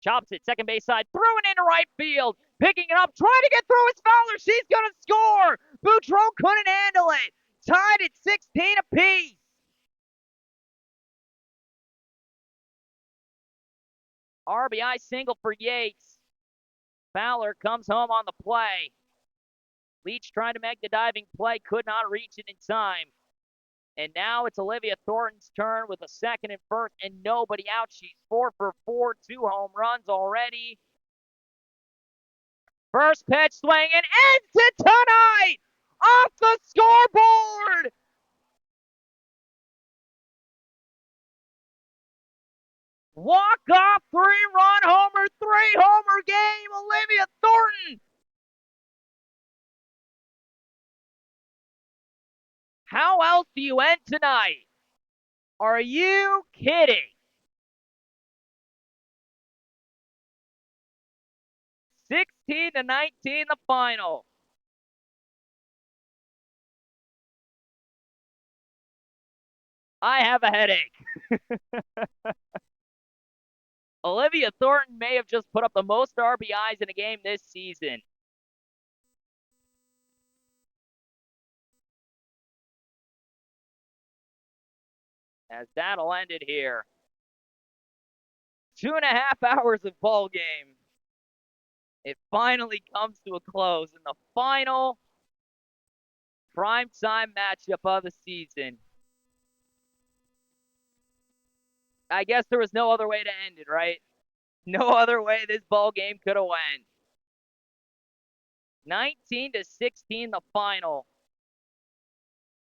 Speaker 1: Chops it, second base side, threw it into right field. Picking it up, trying to get through his Fowler. She's going to score. Boudreaux couldn't handle it. Tied at 16 apiece. RBI single for Yates. Fowler comes home on the play. Leach trying to make the diving play, could not reach it in time. And now it's Olivia Thornton's turn with a second and first and nobody out. She's 4 for 4, 2 home runs already. First pitch swing and ends it tonight off the scoreboard. Walk-off 3-run homer, 3-homer game, Olivia Thornton. How else do you end tonight? Are you kidding? 16-19 the final. I have a headache. Olivia Thornton may have just put up the most RBIs in a game this season. As that'll end it here. 2.5 hours of ball game. It finally comes to a close in the final primetime matchup of the season. I guess there was no other way to end it, right? No other way this ball game could have went. 19-16 the final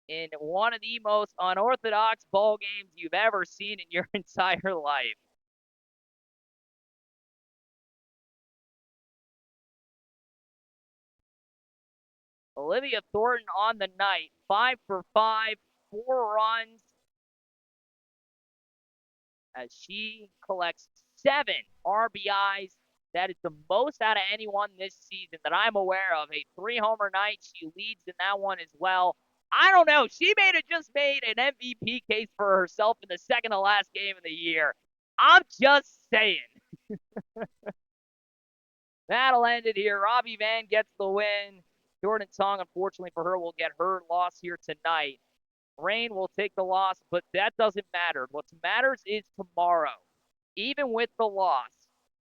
Speaker 1: in one of the most unorthodox ball games you've ever seen in your entire life. Olivia Thornton on the night, 5 for 5, 4 runs, as she collects 7 RBIs. That is the most out of anyone this season that I'm aware of. A 3-homer night. She leads in that one as well. I don't know. She just made an MVP case for herself in the second to last game of the year. I'm just saying. That'll end it here. Robbie Van gets the win. Jordan Tong, unfortunately for her, will get her loss here tonight. Rain will take the loss, but that doesn't matter. What matters is tomorrow. Even with the loss,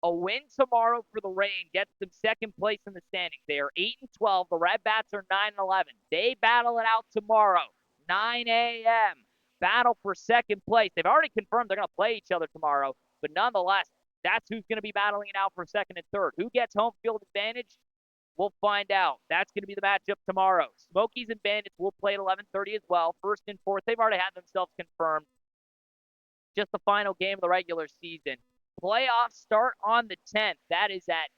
Speaker 1: a win tomorrow for the Rain gets them second place in the standings. They are 8-12. The Red Bats are 9-11. They battle it out tomorrow, 9 a.m. Battle for second place. They've already confirmed they're going to play each other tomorrow, but nonetheless, that's who's going to be battling it out for second and third. Who gets home field advantage? We'll find out. That's going to be the matchup tomorrow. Smokies and Bandits will play at 11:30 as well. First and fourth, they've already had themselves confirmed. Just the final game of the regular season. Playoffs start on the 10th. That is at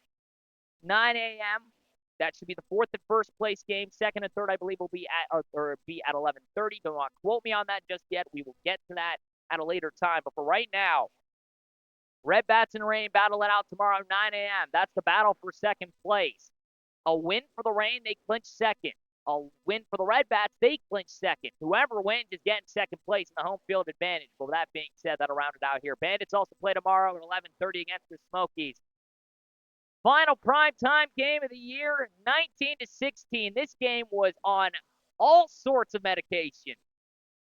Speaker 1: 9 a.m. That should be the fourth and first place game. Second and third, I believe, will be at 11:30. Do not quote me on that just yet. We will get to that at a later time. But for right now, Red Bats and Rain battle it out tomorrow, 9 a.m. That's the battle for second place. A win for the Rain, they clinch second. A win for the Red Bats, they clinch second. Whoever wins is getting second place in the home field advantage. But with that being said, that'll round it out here. Bandits also play tomorrow at 11:30 against the Smokies. Final primetime game of the year, 19-16. This game was on all sorts of medication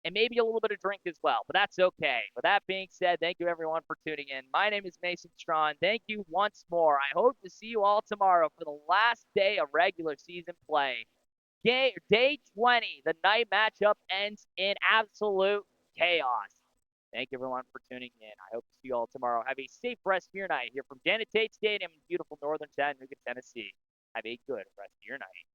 Speaker 1: and maybe a little bit of drink as well, but that's okay. With that being said, thank you everyone for tuning in. My name is Mason Strawn. Thank you once more. I hope to see you all tomorrow for the last day of regular season play. Day 20, the night matchup ends in absolute chaos. Thank you everyone for tuning in. I hope to see you all tomorrow. Have a safe rest of your night here from Janet Tate Stadium in beautiful northern Chattanooga, Tennessee. Have a good rest of your night.